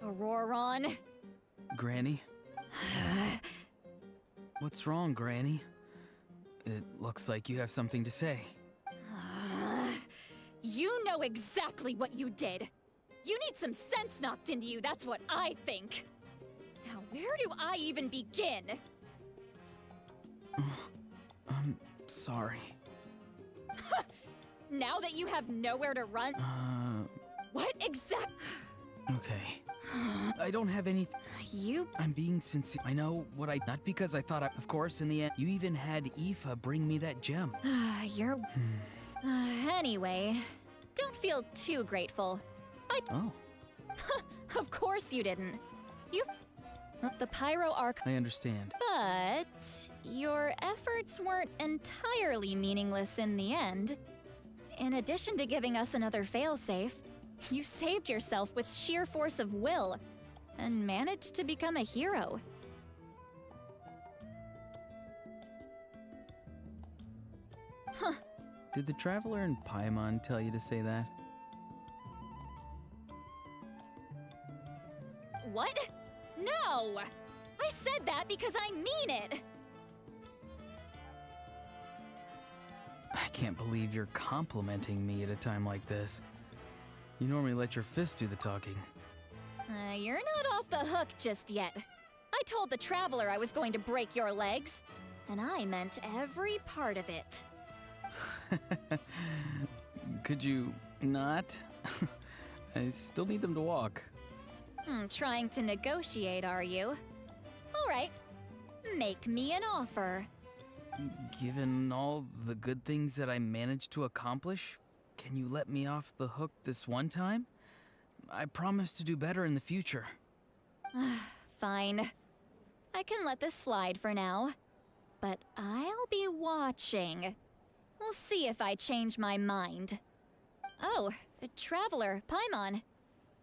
Auroron. Granny? What's wrong, Granny? It looks like you have something to say. You know exactly what you did. You need some sense knocked into you, that's what I think. Now, where do I even begin? I'm sorry. Now that you have nowhere to run... What exact... Okay. I don't have any... I'm being sincere. I know what I... Not because I thought I... Of course, in the end, you even had Aoife bring me that gem. You're... Anyway, don't feel too grateful. Oh. Of course you didn't. The Pyro Arc... I understand. But... your efforts weren't entirely meaningless in the end. In addition to giving us another failsafe, you saved yourself with sheer force of will, and managed to become a hero. Huh. Did the Traveler in Paimon tell you to say that? What? No! I said that because I mean it! I can't believe you're complimenting me at a time like this. You normally let your fist do the talking. You're not off the hook just yet. I told the Traveler I was going to break your legs, and I meant every part of it. Could you not? I still need them to walk. Trying to negotiate, are you? All right, make me an offer. Given all the good things that I managed to accomplish, can you let me off the hook this one time? I promise to do better in the future. Fine. I can let this slide for now. But I'll be watching. We'll see if I change my mind. Oh, Traveler, Paimon.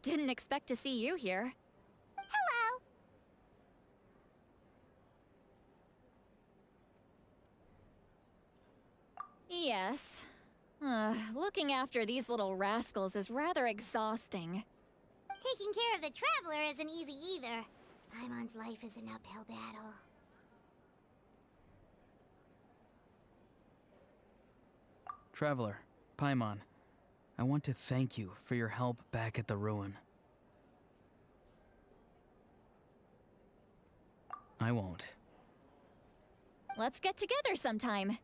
Didn't expect to see you here. Hello! Yes. Looking after these little rascals is rather exhausting. Taking care of the Traveler isn't easy either. Paimon's life is an uphill battle. Traveler, Paimon, I want to thank you for your help back at the ruin. I won't. Let's get together sometime.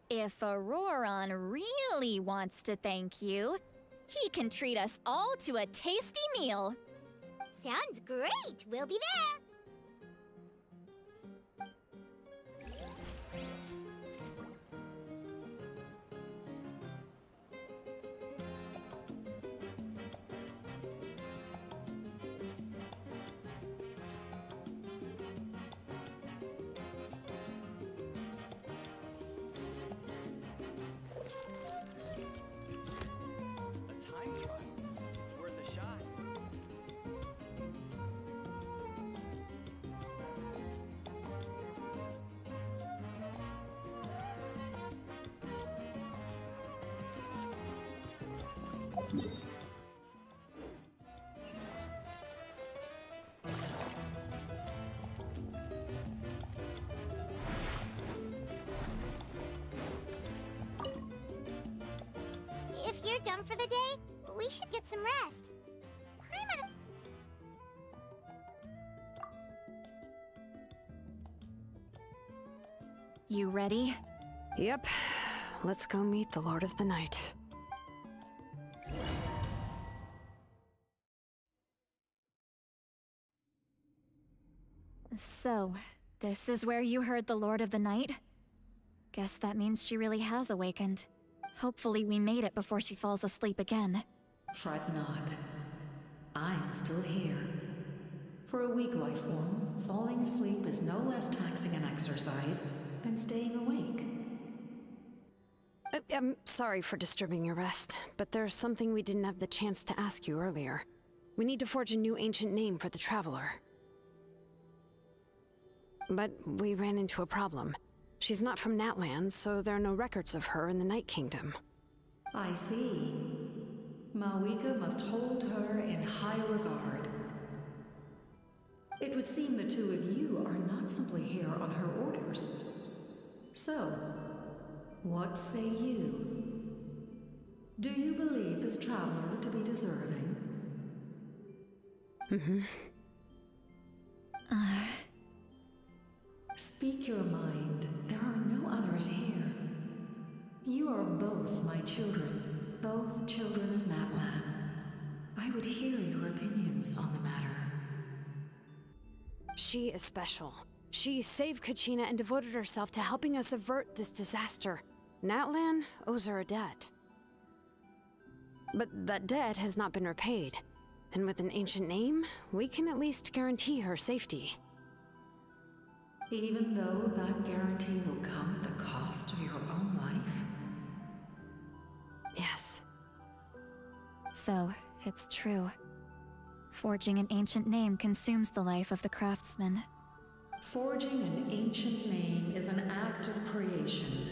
If Auroron really wants to thank you, he can treat us all to a tasty meal. Sounds great! We'll be there! If you're done for the day, we should get some rest. I'm at a... You ready? Yep. Let's go meet the Lord of the Night. So, this is where you heard the Lord of the Night? Guess that means she really has awakened. Hopefully we made it before she falls asleep again. Fret not. I'm still here. For a weak life form, falling asleep is no less taxing an exercise than staying awake. I'm sorry for disturbing your rest, but there's something we didn't have the chance to ask you earlier. We need to forge a new ancient name for the Traveler. But we ran into a problem. She's not from Natlan, so there are no records of her in the Night Kingdom. I see. Mawika must hold her in high regard. It would seem the two of you are not simply here on her orders. So, what say you? Do you believe this traveler to be deserving? Speak your mind. There are no others here. You are both my children, both children of Natlan. I would hear your opinions on the matter. She is special. She saved Kachina and devoted herself to helping us avert this disaster. Natlan owes her a debt. But that debt has not been repaid. And with an ancient name, we can at least guarantee her safety. Even though that guarantee will come at the cost of your own life? Yes. So, it's true. Forging an ancient name consumes the life of the craftsman. Forging an ancient name is an act of creation.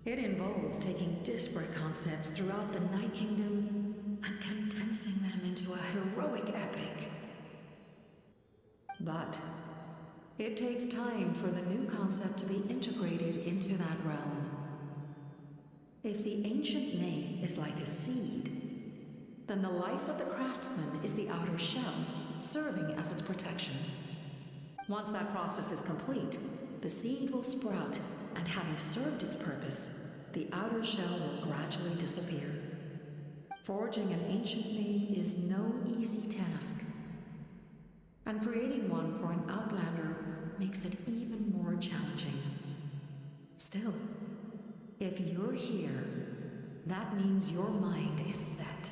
It involves taking disparate concepts throughout the Night Kingdom and condensing them into a heroic epic. But it takes time for the new concept to be integrated into that realm. If the ancient name is like a seed, then the life of the craftsman is the outer shell, serving as its protection. Once that process is complete, the seed will sprout, and having served its purpose, the outer shell will gradually disappear. Forging an ancient name is no easy task, and creating one for an outlander makes it even more challenging. Still, if you're here, that means your mind is set.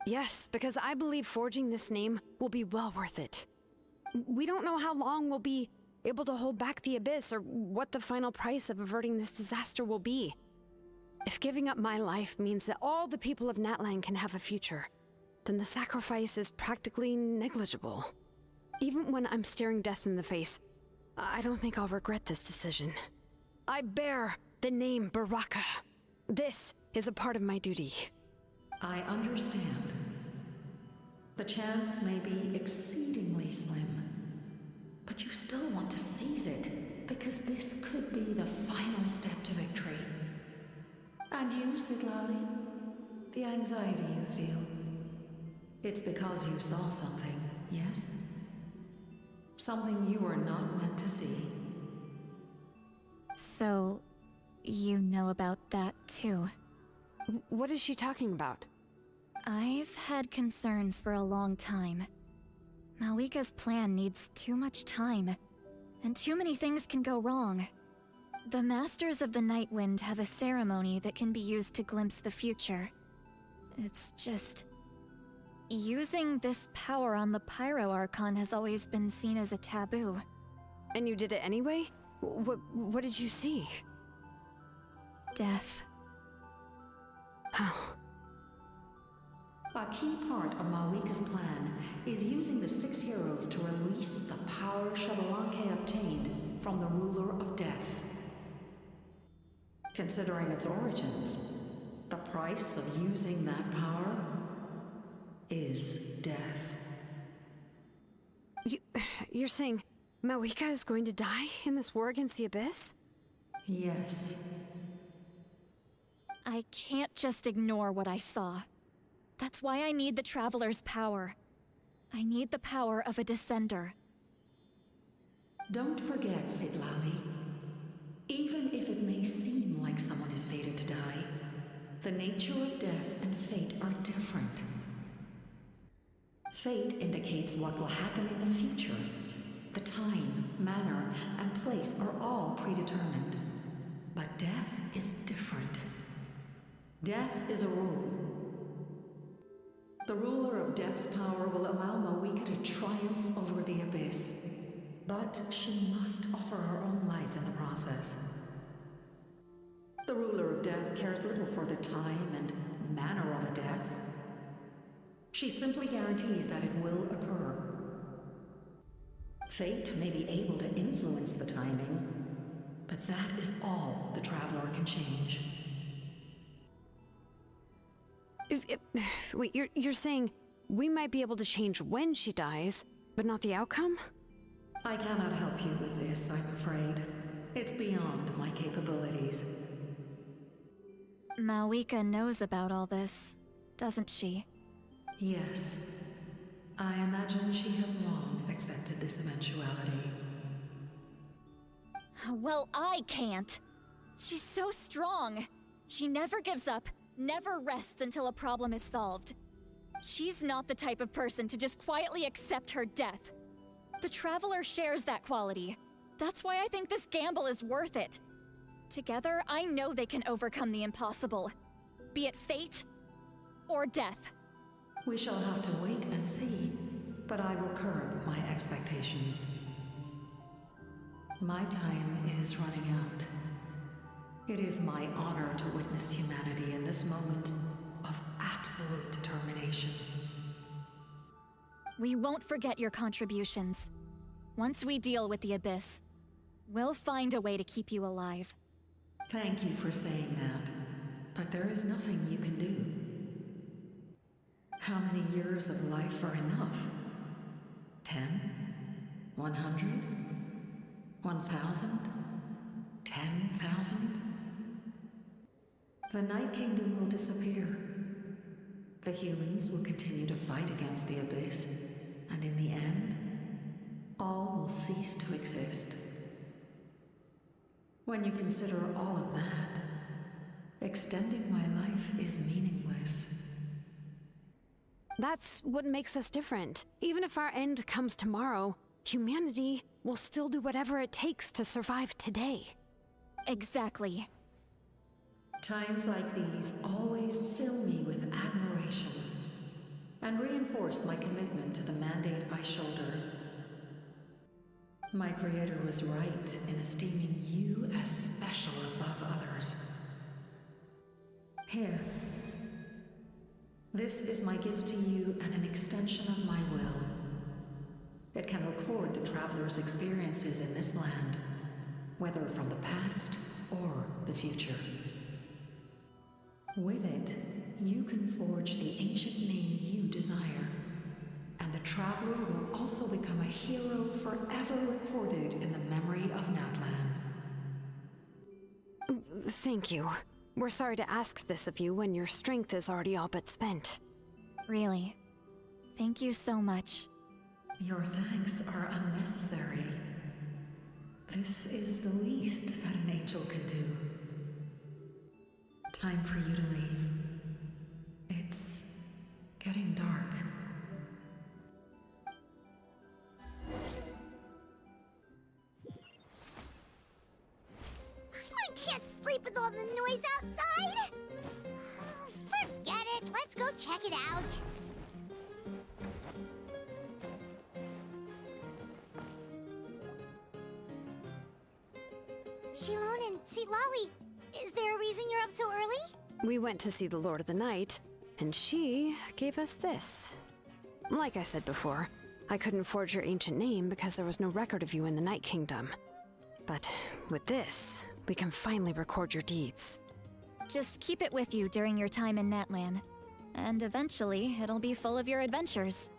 Yes, because I believe forging this name will be well worth it. We don't know how long we'll be able to hold back the Abyss or what the final price of averting this disaster will be. If giving up my life means that all the people of Natlan can have a future, then the sacrifice is practically negligible. Even when I'm staring death in the face, I don't think I'll regret this decision. I bear the name Baraka. This is a part of my duty. I understand. The chance may be exceedingly slim, but you still want to seize it, because this could be the final step to victory. And you, Siglali? The anxiety you feel. It's because you saw something, yes? Something you were not meant to see. So, you know about that too? What is she talking about? I've had concerns for a long time. Mawika's plan needs too much time, and too many things can go wrong. The Masters of the Night Wind have a ceremony that can be used to glimpse the future. It's just... using this power on the Pyro Archon has always been seen as a taboo. And you did it anyway? What did you see? Death. How? A key part of Mawika's plan is using the 6 heroes to release the power Xbalanque obtained from the Ruler of Death. Considering its origins, the price of using that power is death. You're saying Mawika is going to die in this war against the Abyss? Yes. I can't just ignore what I saw. That's why I need the Traveler's power. I need the power of a Descender. Don't forget, Sidlali. Even if it may seem like someone is fated to die, the nature of death and fate are different. Fate indicates what will happen in the future. The time, manner, and place are all predetermined. But death is different. Death is a rule. The ruler of Death's power will allow Mawika to triumph over the Abyss. But she must offer her own life in the process. The ruler of Death cares little for the time and manner of a death. She simply guarantees that it will occur. Fate may be able to influence the timing, but that is all the Traveler can change. Wait, you're saying we might be able to change when she dies, but not the outcome? I cannot help you with this, I'm afraid. It's beyond my capabilities. Mawika knows about all this, doesn't she? Yes. I imagine she has long accepted this eventuality. Well, I can't. She's so strong. She never gives up, never rests until a problem is solved. She's not the type of person to just quietly accept her death. The Traveler shares that quality. That's why I think this gamble is worth it. Together, I know they can overcome the impossible. Be it fate or death. We shall have to wait and see, but I will curb my expectations. My time is running out. It is my honor to witness humanity in this moment of absolute determination. We won't forget your contributions. Once we deal with the Abyss, we'll find a way to keep you alive. Thank you for saying that, but there is nothing you can do. How many years of life are enough? 10? 100? 1,000? 10,000? The Night Kingdom will disappear. The humans will continue to fight against the Abyss, and in the end, all will cease to exist. When you consider all of that, extending my life is meaningless. That's what makes us different. Even if our end comes tomorrow, humanity will still do whatever it takes to survive today. Exactly. Times like these always fill me with admiration and reinforce my commitment to the mandate I shoulder. My Creator was right in esteeming you as special above others. Here. This is my gift to you and an extension of my will. It can record the Traveler's experiences in this land, whether from the past or the future. With it, you can forge the ancient name you desire, and the Traveler will also become a hero forever recorded in the memory of Natlan. Thank you. We're sorry to ask this of you when your strength is already all but spent. Really. Thank you so much. Your thanks are unnecessary. This is the least that an angel can do. Time for you to leave. It's getting dark. I can't sleep with all the noise outside! Forget it, let's go check it out. Shilon and Sitlali, is there a reason you're up so early? We went to see the Lord of the Night, and she gave us this. Like I said before, I couldn't forge your ancient name because there was no record of you in the Night Kingdom. But with this, we can finally record your deeds. Just keep it with you during your time in Natlan. And eventually, it'll be full of your adventures.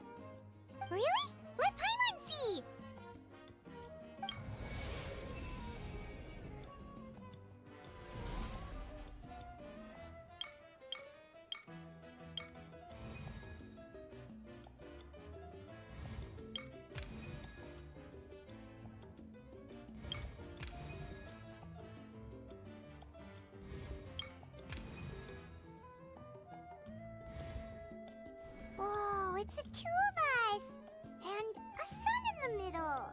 Really? Let Paimon see! Whoa, it's the two of us! And a sun in the middle!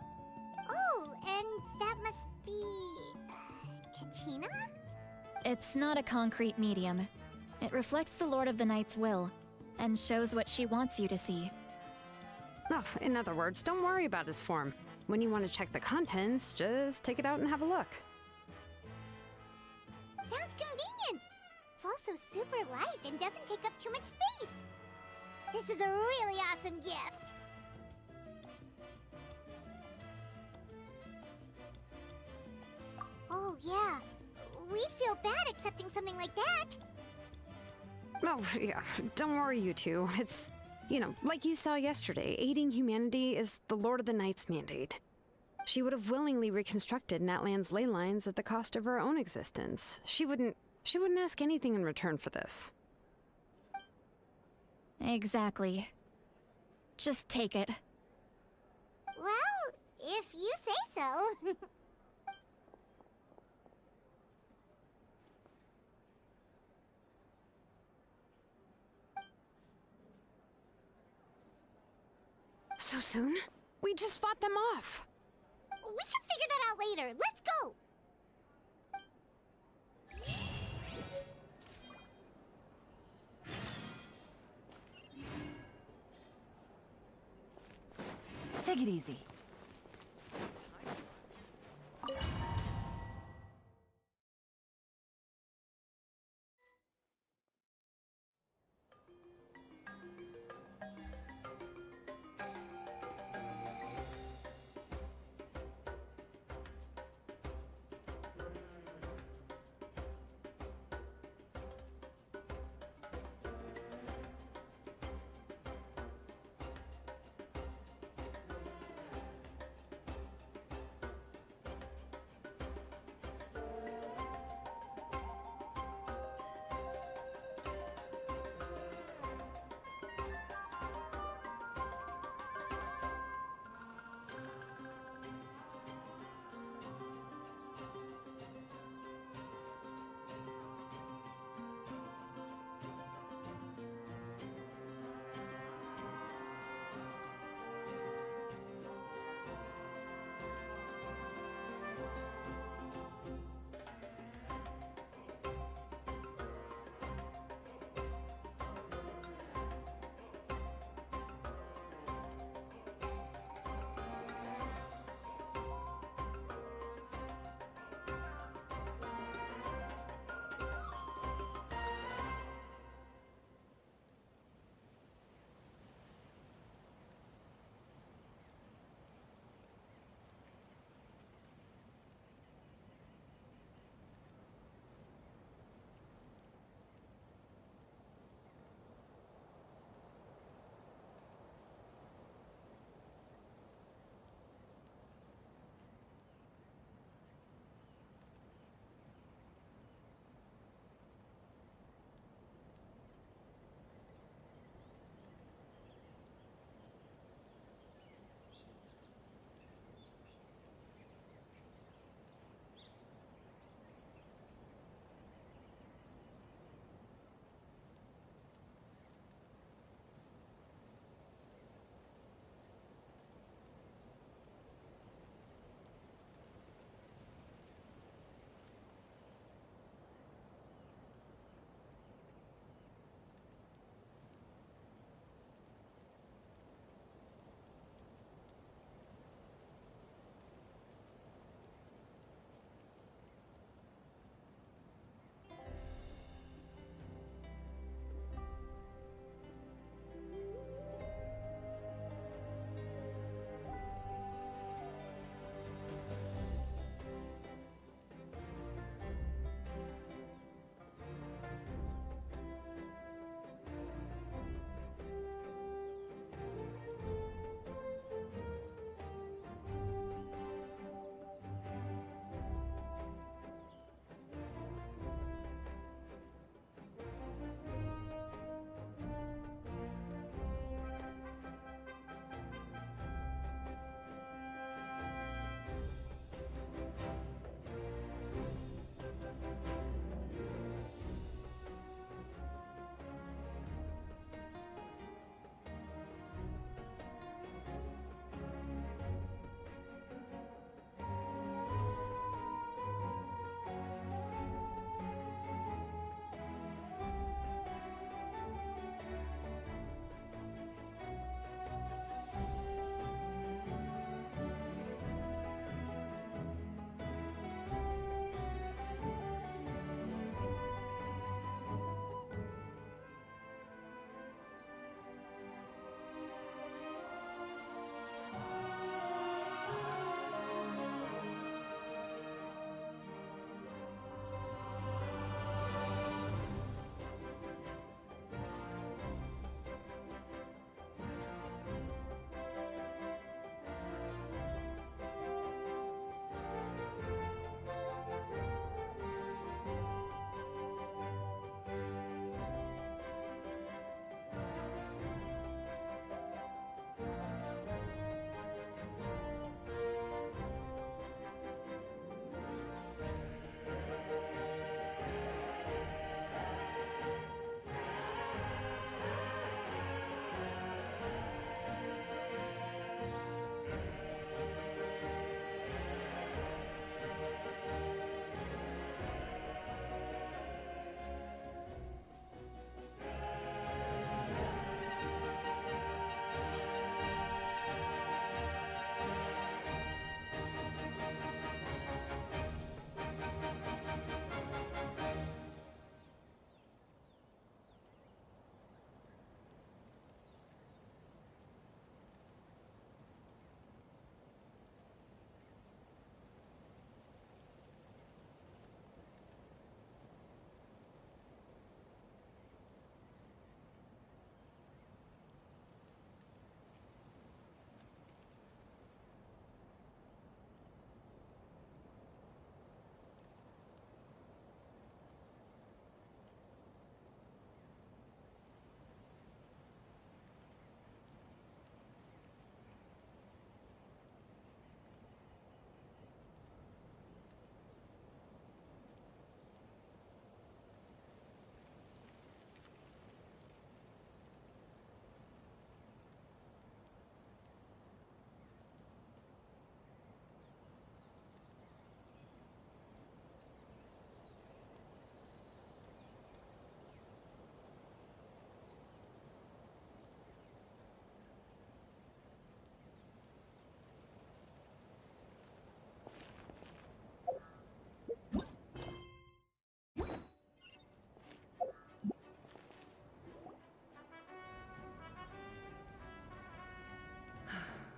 Oh, and that must be... Kachina? It's not a concrete medium. It reflects the Lord of the Night's will, and shows what she wants you to see. Oh, in other words, don't worry about his form. When you want to check the contents, just take it out and have a look. Sounds convenient! It's also super light and doesn't take up too much space! This is a really awesome gift! Oh yeah, we'd feel bad accepting something like that! Oh, yeah, don't worry, you two. It's, you know, like you saw yesterday, aiding humanity is the Lord of the Night's mandate. She would have willingly reconstructed Natlan's ley lines at the cost of her own existence. She wouldn't ask anything in return for this. Exactly. Just take it. Well, if you say so. So soon? We just fought them off. We can figure that out later. Let's go! Take it easy.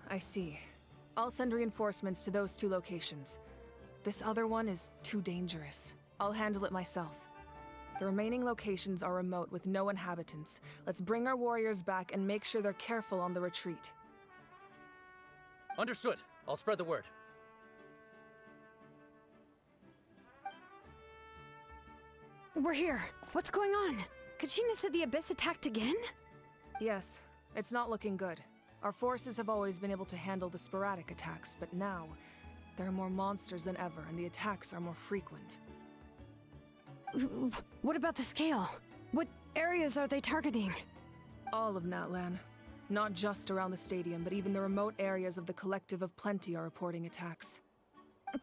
I see. I'll send reinforcements to those 2 locations. This other one is too dangerous. I'll handle it myself. The remaining locations are remote with no inhabitants. Let's bring our warriors back and make sure they're careful on the retreat. Understood. I'll spread the word. We're here. What's going on? Kachina said the Abyss attacked again? Yes, it's not looking good. Our forces have always been able to handle the sporadic attacks, but now, there are more monsters than ever, and the attacks are more frequent. What about the scale? What areas are they targeting? All of Natlan. Not just around the stadium, but even the remote areas of the Collective of Plenty are reporting attacks.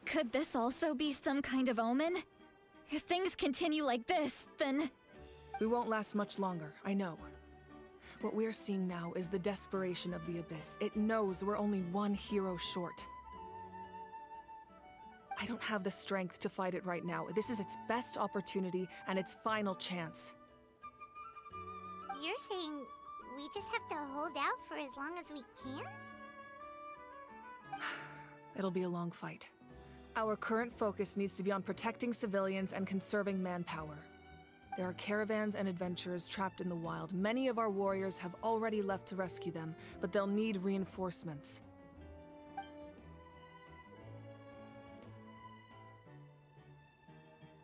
Could this also be some kind of omen? If things continue like this, then... We won't last much longer, I know. What we're seeing now is the desperation of the Abyss. It knows we're only one hero short. I don't have the strength to fight it right now. This is its best opportunity and its final chance. You're saying we just have to hold out for as long as we can? It'll be a long fight. Our current focus needs to be on protecting civilians and conserving manpower. There are caravans and adventurers trapped in the wild. Many of our warriors have already left to rescue them, but they'll need reinforcements.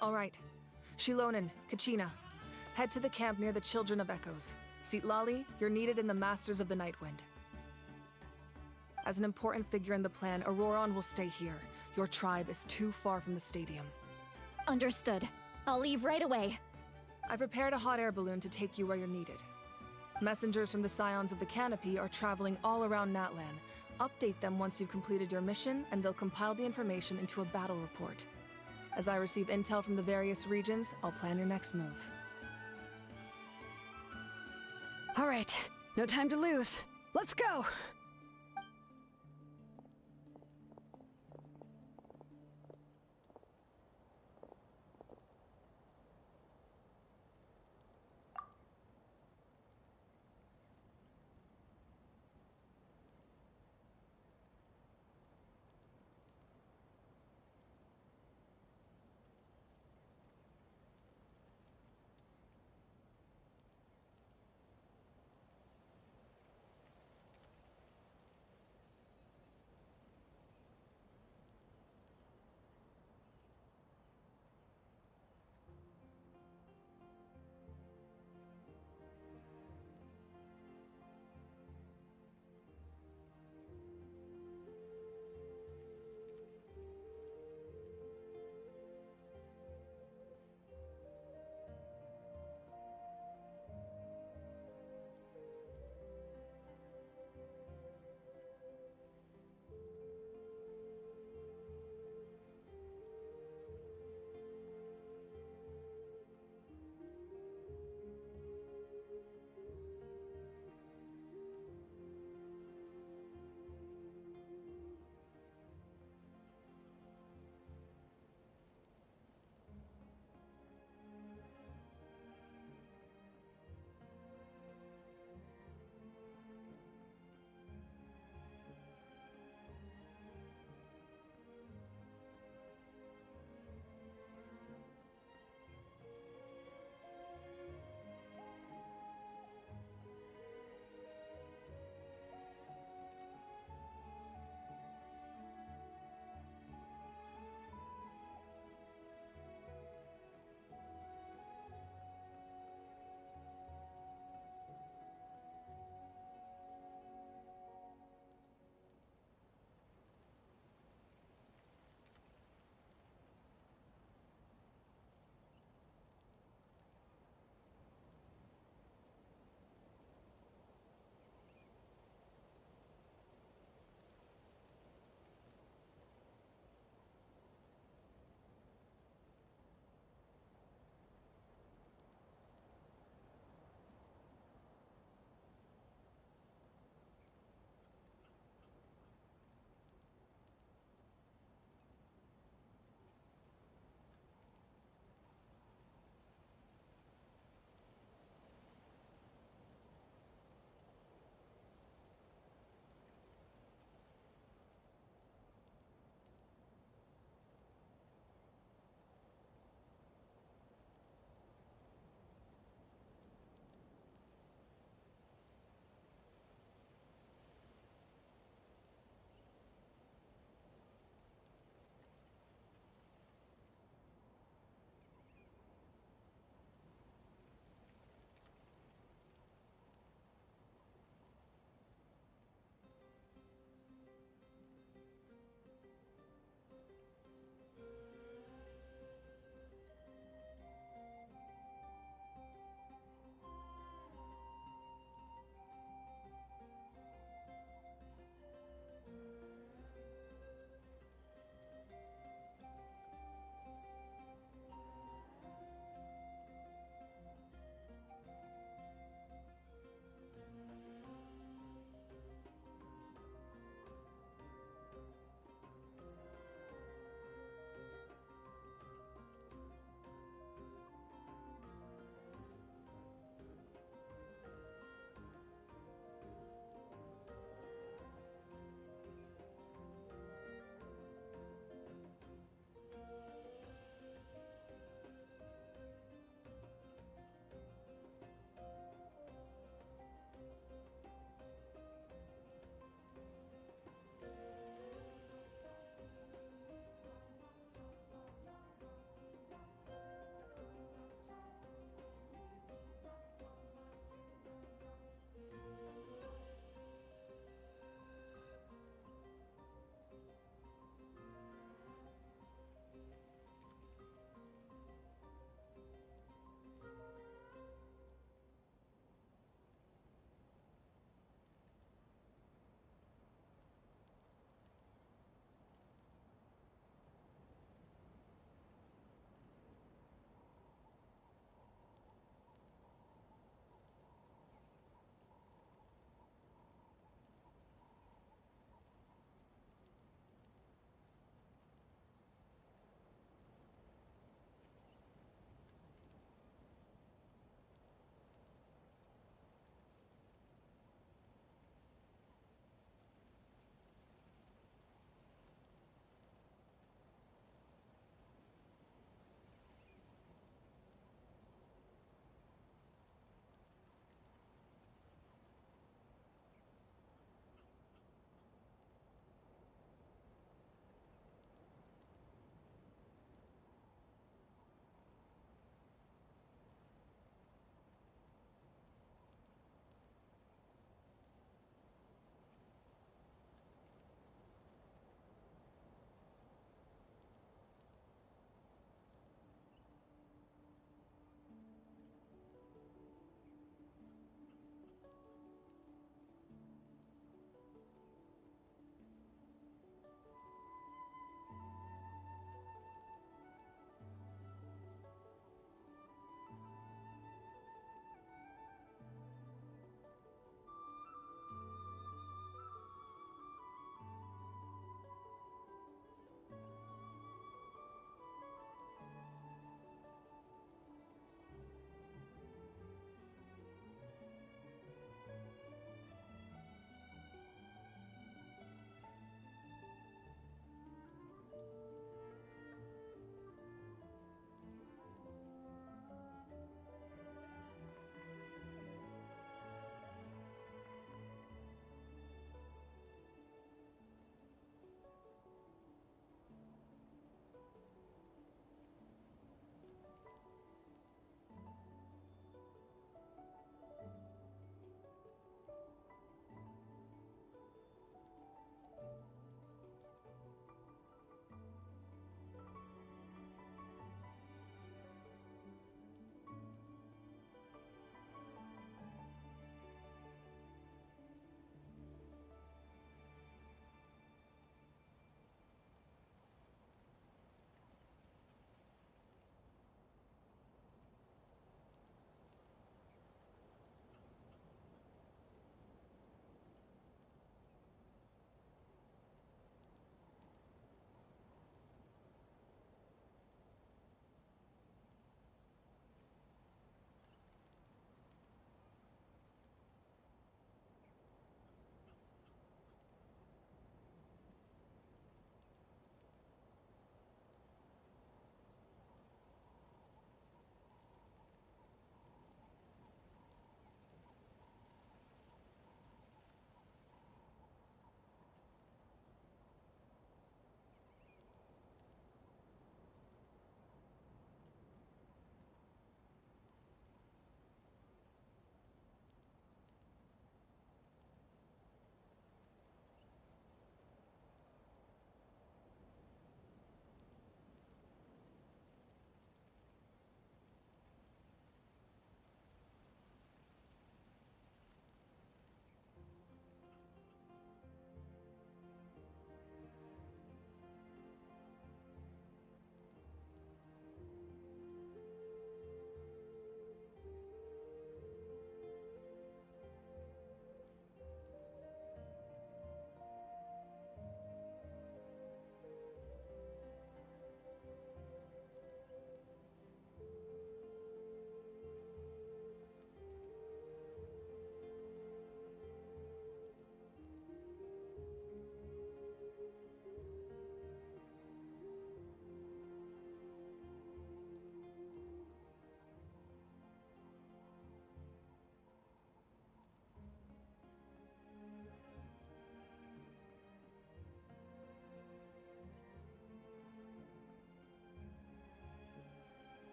All right. Shilonen, Kachina, head to the camp near the Children of Echoes. Citlali, you're needed in the Masters of the Nightwind. As an important figure in the plan, Auroron will stay here. Your tribe is too far from the stadium. Understood. I'll leave right away. I prepared a hot air balloon to take you where you're needed. Messengers from the Scions of the Canopy are traveling all around Natlan. Update them once you've completed your mission, and they'll compile the information into a battle report. As I receive intel from the various regions, I'll plan your next move. All right, no time to lose. Let's go!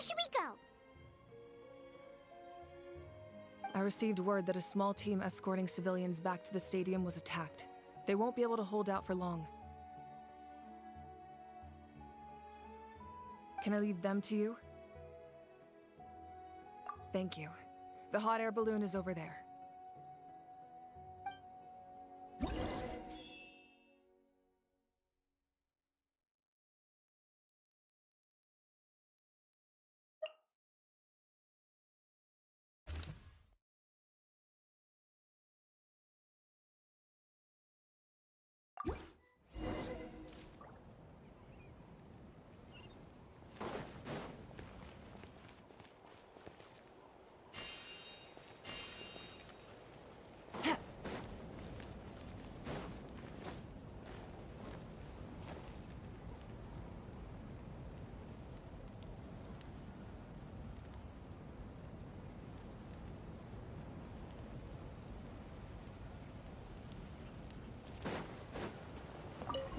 Where should we go? I received word that a small team escorting civilians back to the stadium was attacked. They won't be able to hold out for long. Can I leave them to you? Thank you. The hot air balloon is over there.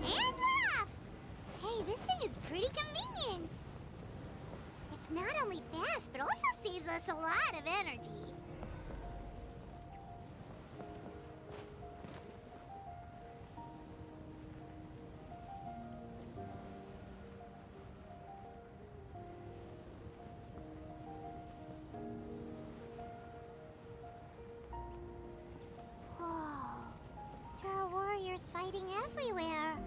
And we're off! Hey, this thing is pretty convenient. It's not only fast, but also saves us a lot of energy. Whoa. There are warriors fighting everywhere.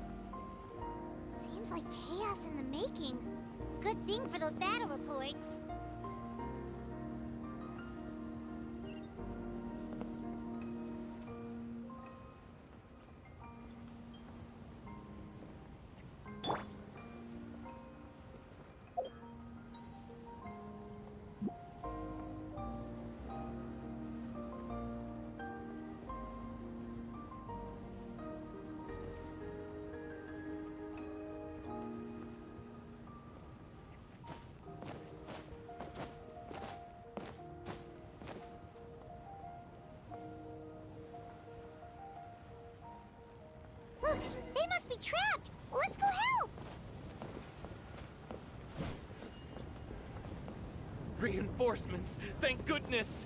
Seems like chaos in the making. Good thing for those battle reports. Look, they must be trapped. Let's go help. Reinforcements! Thank goodness!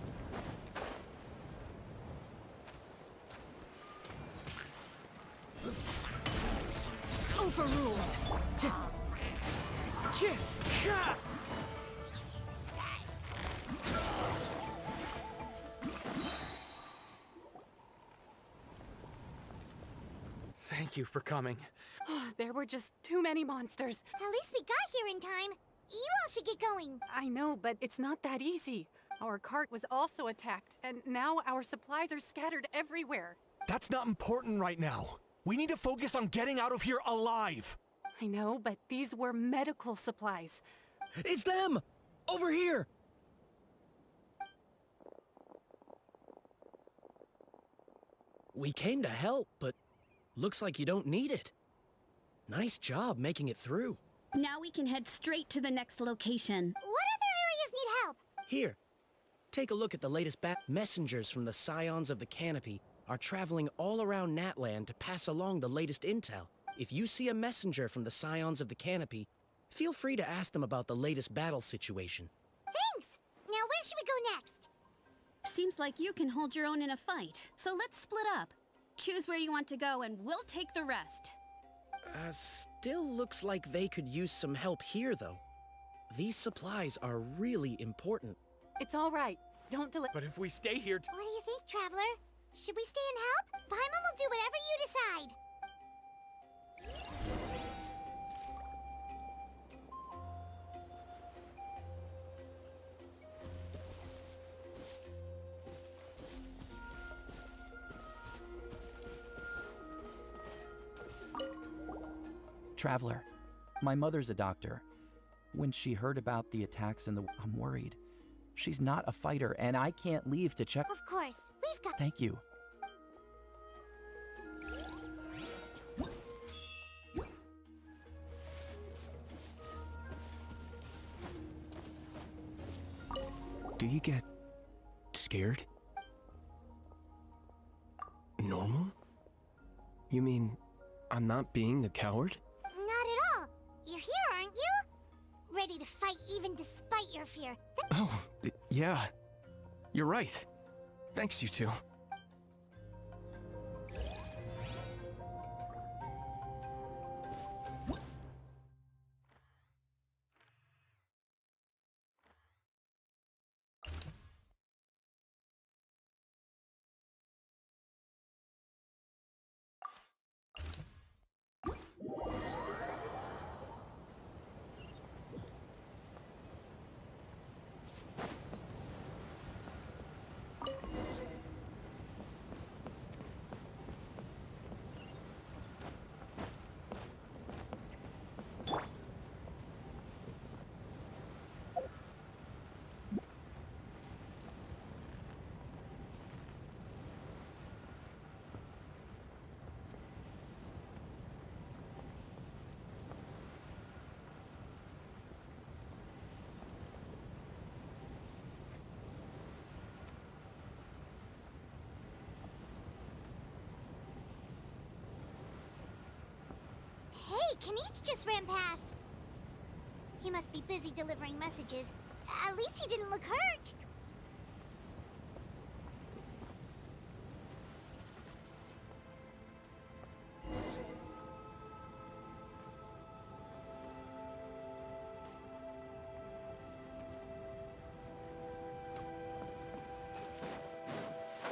Overruled! Thank you for coming. There were just too many monsters. At least we got here in time. You all should get going. I know, but it's not that easy. Our cart was also attacked, and now our supplies are scattered everywhere. That's not important right now. We need to focus on getting out of here alive. I know, but these were medical supplies. It's them! Over here! We came to help, but looks like you don't need it. Nice job making it through. Now we can head straight to the next location. What other areas need help? Here, take a look at the latest messengers from the Scions of the Canopy are traveling all around Natlan to pass along the latest intel. If you see a messenger from the Scions of the Canopy, feel free to ask them about the latest battle situation. Thanks! Now where should we go next? Seems like you can hold your own in a fight, so let's split up. Choose where you want to go and we'll take the rest. Still looks like they could use some help here, though. These supplies are really important. It's all right. Don't delay. But if we stay here... What do you think, Traveler? Should we stay and help? Paimon will do whatever you decide. Traveler, my mother's a doctor. When she heard about the attacks I'm worried. She's not a fighter, and I can't leave to check. Of course, we've got... Thank you. Do you get scared? Normal? You mean I'm not being a coward? Not at all. You're here, aren't you? Ready to fight even despite your fear. Oh, yeah. You're right. Thanks, you two. Hey, Kanish just ran past. He must be busy delivering messages. At least he didn't look hurt.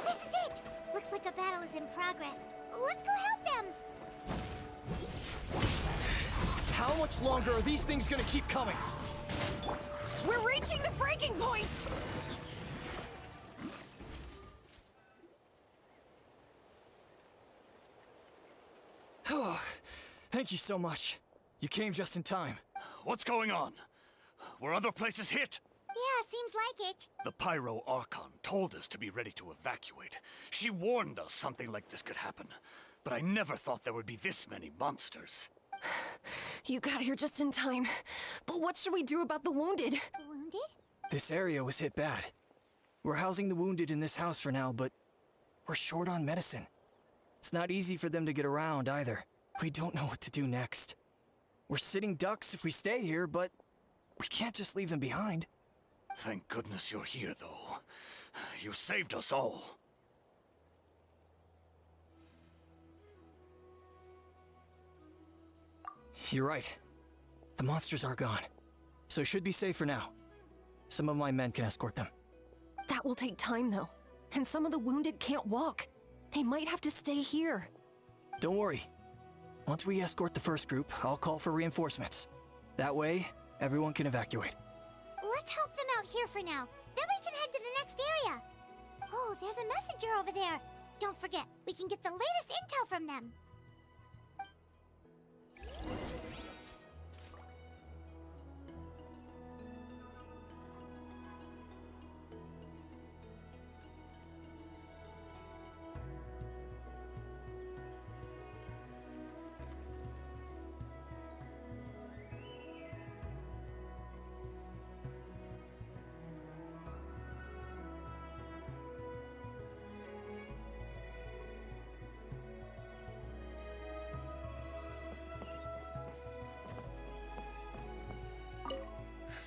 This is it! Looks like a battle is in progress. Let's go help them! How much longer are these things gonna keep coming? We're reaching the breaking point! Oh, thank you so much. You came just in time. What's going on? Were other places hit? Yeah, seems like it. The Pyro Archon told us to be ready to evacuate. She warned us something like this could happen. But I never thought there would be this many monsters. You got here just in time. But what should we do about the wounded? The wounded? This area was hit bad. We're housing the wounded in this house for now, but we're short on medicine. It's not easy for them to get around either. We don't know what to do next. We're sitting ducks if we stay here, but we can't just leave them behind. Thank goodness you're here, though. You saved us all. You're right. The monsters are gone, so should be safe for now. Some of my men can escort them. That will take time, though. And some of the wounded can't walk. They might have to stay here. Don't worry. Once we escort the first group, I'll call for reinforcements. That way, everyone can evacuate. Let's help them out here for now. Then we can head to the next area. Oh, there's a messenger over there. Don't forget, we can get the latest intel from them.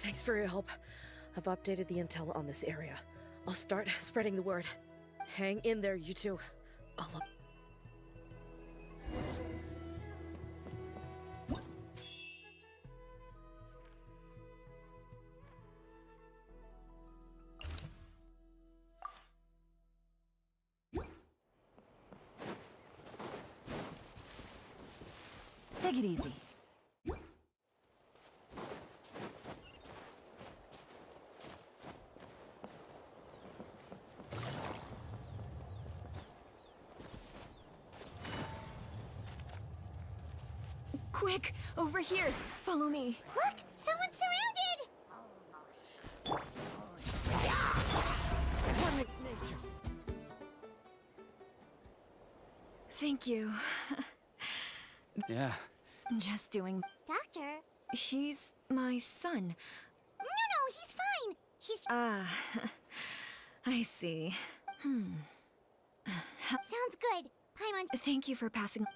Thanks for your help. I've updated the intel on this area. I'll start spreading the word. Hang in there, you two. I'll up. Take it easy. Quick! Over here! Follow me! Look! Someone's surrounded! Torment nature! Thank you. Yeah. Just doing... Doctor? He's my son. No, he's fine! He's... Ah... I see. Sounds good. Paimon... Thank you for passing...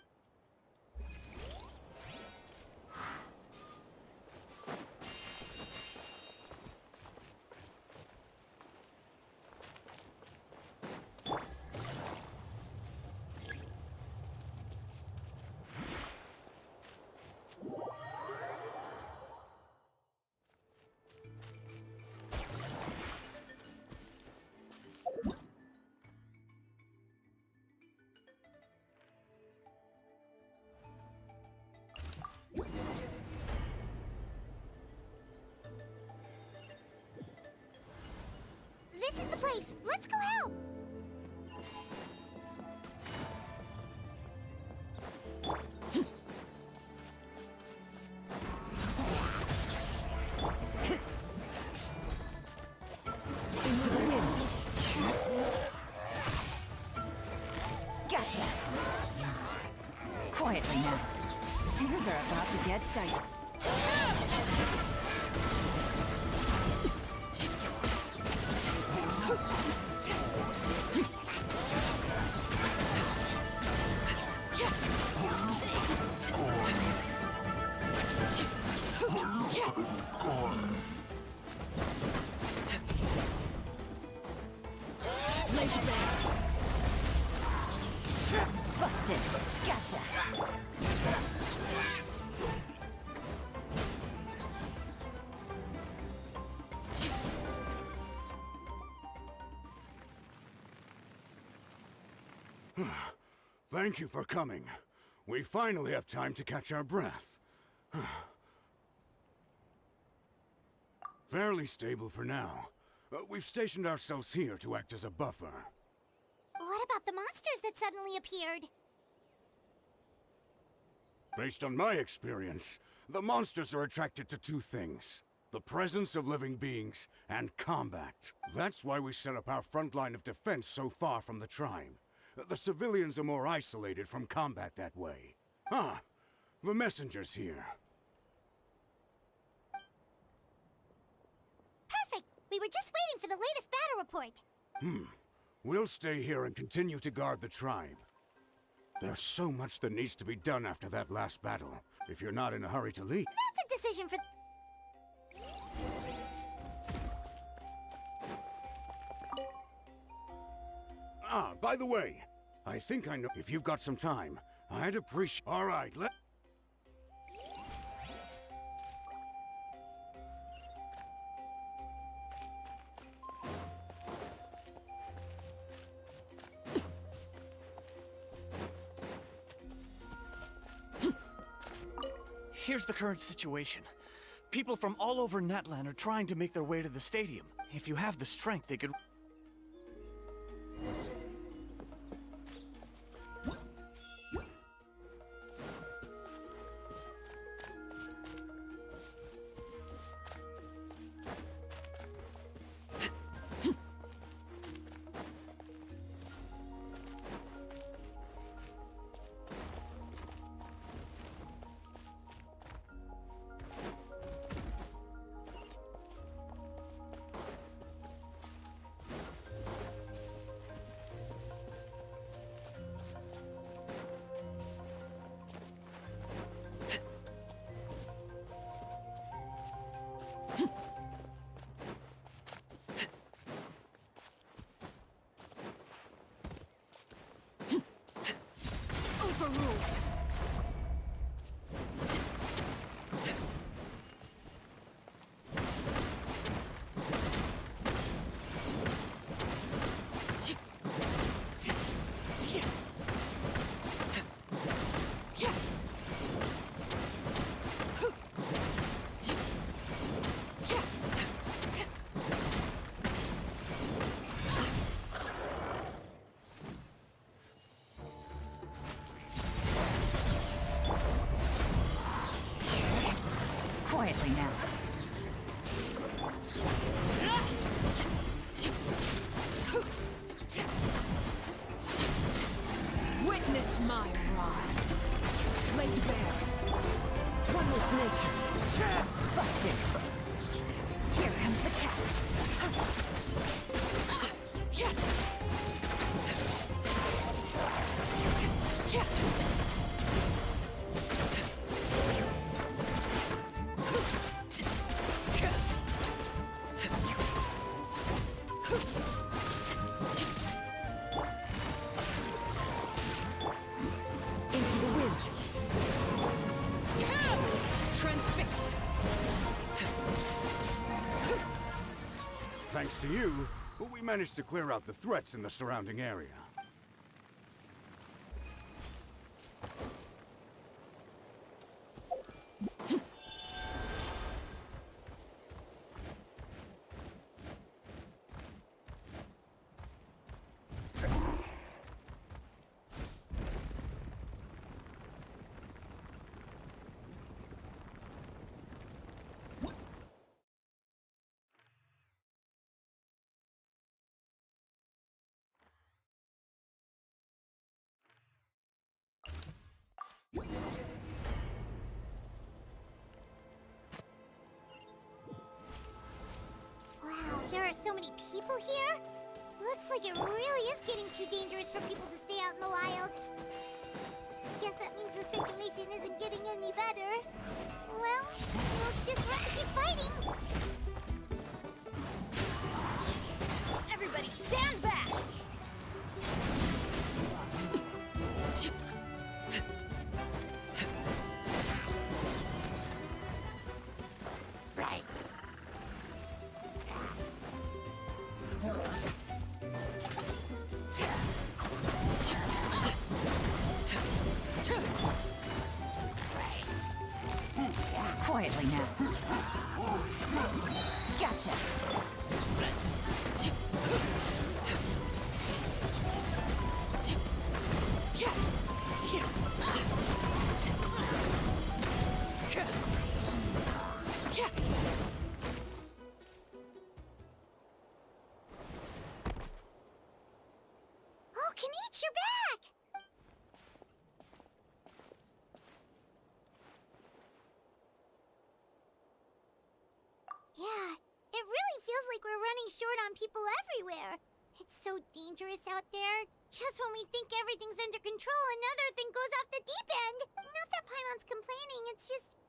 place. Let's go help. Into the wind. Gotcha. Quietly now. Things are about to get dicey. Busted. Gotcha. Thank you for coming. We finally have time to catch our breath. Fairly stable for now. We've stationed ourselves here to act as a buffer. What about the monsters that suddenly appeared? Based on my experience, the monsters are attracted to two things: the presence of living beings and combat. That's why we set up our front line of defense so far from the tribe. The civilians are more isolated from combat that way. Ah, the messenger's here. Perfect! We were just waiting for the latest battle report. We'll stay here and continue to guard the tribe. There's so much that needs to be done after that last battle, if you're not in a hurry to leave. That's a decision for... Ah, by the way, I think I know... If you've got some time, I'd appreciate... All right, let... Here's the current situation. People from all over Natlan are trying to make their way to the stadium. If you have the strength, they could... Quietly now. Witness my rise. Laid bare. One with nature. Busted. Here comes the catch. Into the wind. Transfixed. Thanks to you, we managed to clear out the threats in the surrounding area. many people here? Looks like it really is getting too dangerous for people to stay out in the wild. Guess that means the situation isn't getting any better. Well, we'll just have to keep fighting. Everybody stand back! Right. Quietly now. Gotcha. Oh, Kenichi, you're back! Yeah, it really feels like we're running short on people everywhere. It's so dangerous out there. Just when we think everything's under control, another thing goes off the deep end. Not that Paimon's complaining, it's just...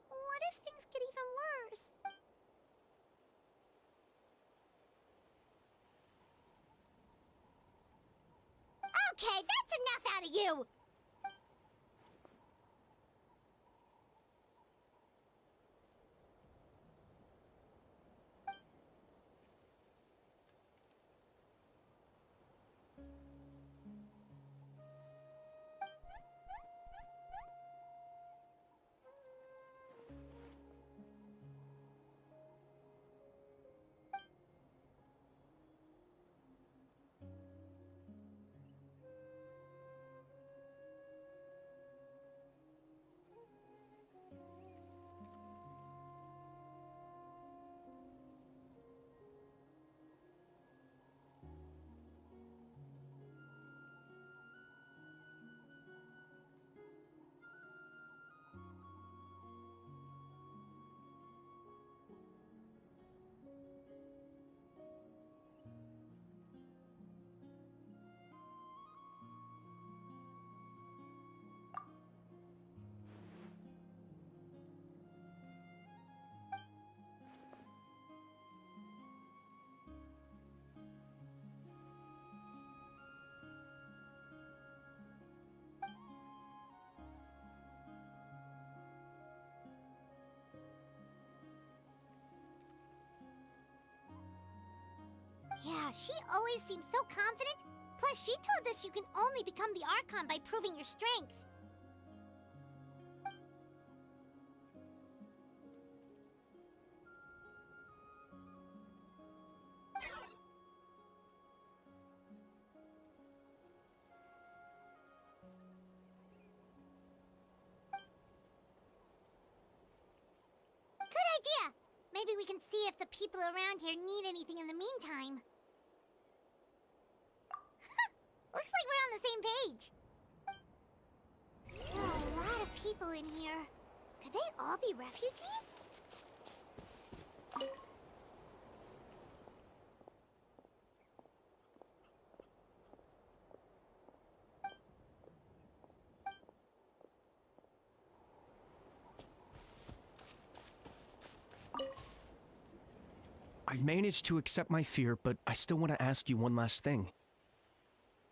What if things get even worse? Okay, that's enough out of you! Yeah, she always seems so confident. Plus, she told us you can only become the Archon by proving your strength. Good idea! Maybe we can see if the people around here need anything in the meantime. Looks like we're on the same page. There are a lot of people in here. Could they all be refugees? I managed to accept my fear, but I still want to ask you one last thing.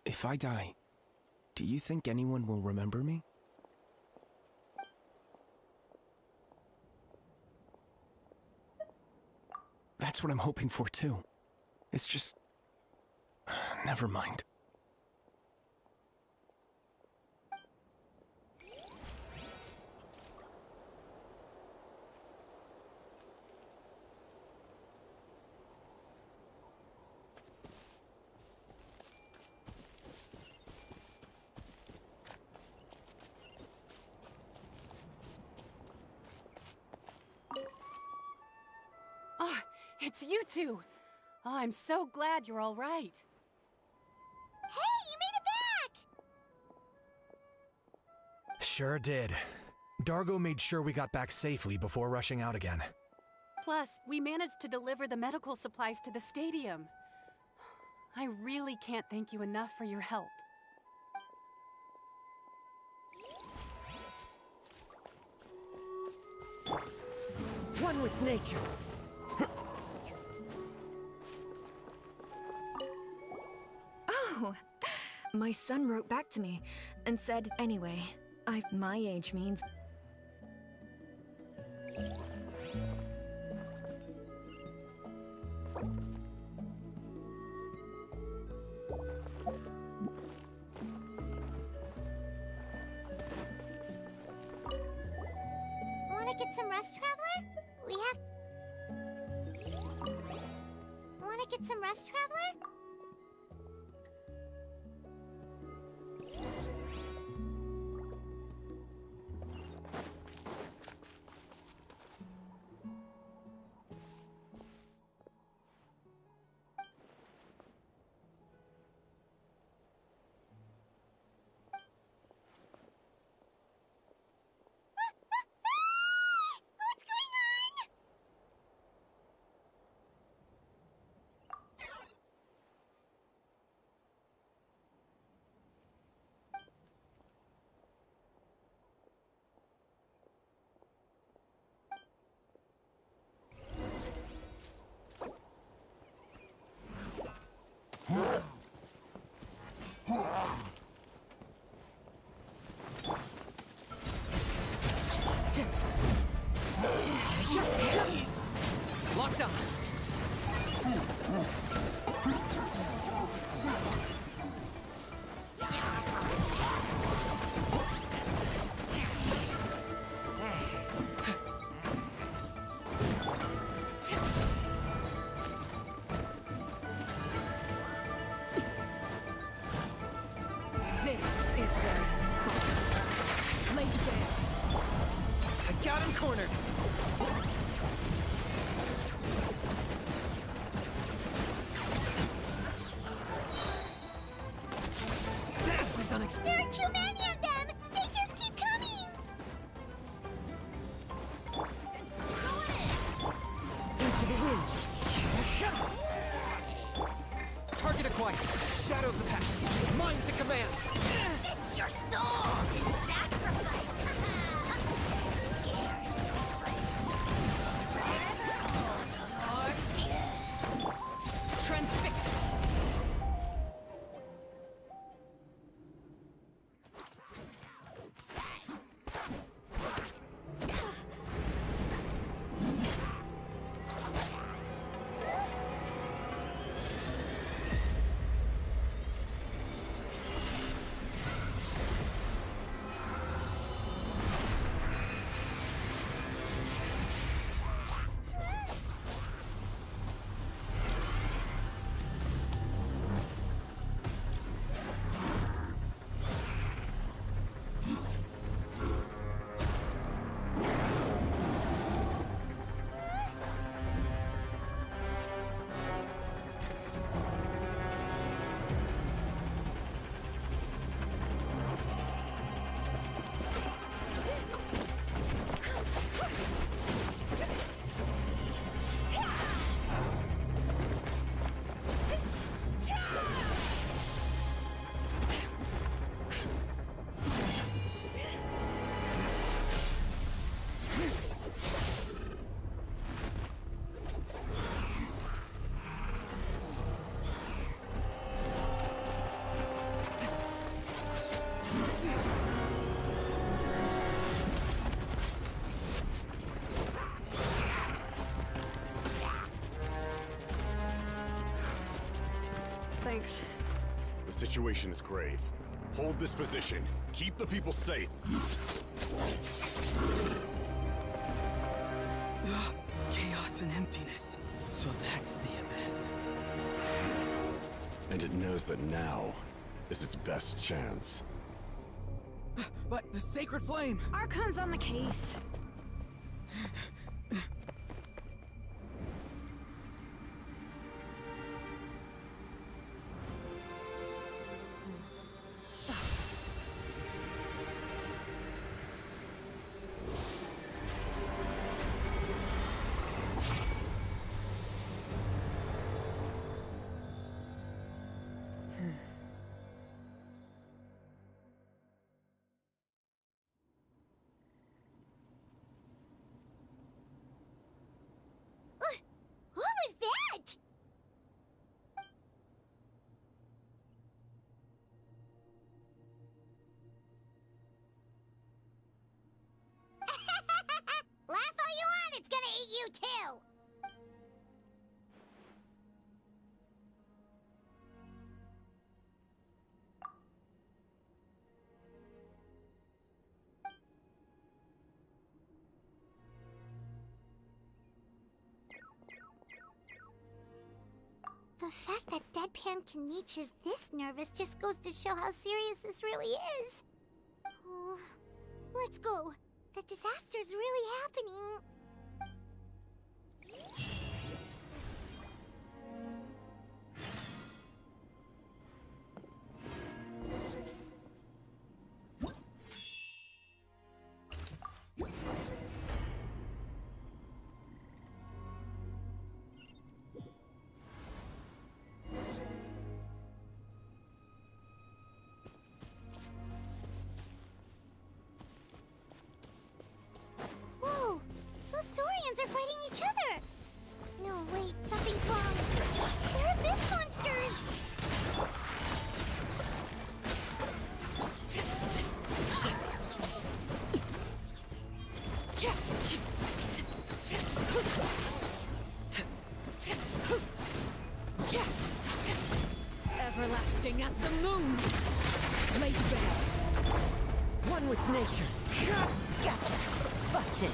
If I die, do you think anyone will remember me? That's what I'm hoping for too. It's just... never mind. Oh, it's you two! Oh, I'm so glad you're all right. Hey, you made it back! Sure did. Dargo made sure we got back safely before rushing out again. Plus, we managed to deliver the medical supplies to the stadium. I really can't thank you enough for your help. One with nature. Oh, my son wrote back to me and said, anyway, my age means... Wanna get some rest, Traveler? We have... Wanna get some rest, Traveler? What's going on? Locked on. This is very fun. Laid bare. I got him cornered. That was unexpected. There are too many of them! They just keep coming! Into the wind. Target acquired. Shadow of the past. Mind to command. It's your soul! Sacrifice! Transfixed. Thanks. The situation is grave. Hold this position. Keep the people safe. Chaos and emptiness. So that's the abyss. And it knows that now is its best chance. But the sacred flame! Archon's on the case. The fact that Deadpan Kenichi is this nervous just goes to show how serious this really is. Oh, let's go. The disaster's really happening. Whoa! Those Saurians are fighting each other! No, wait, something's wrong. They're abyss monsters! Everlasting as the moon! Laid bare. One with nature. Gotcha! Busted!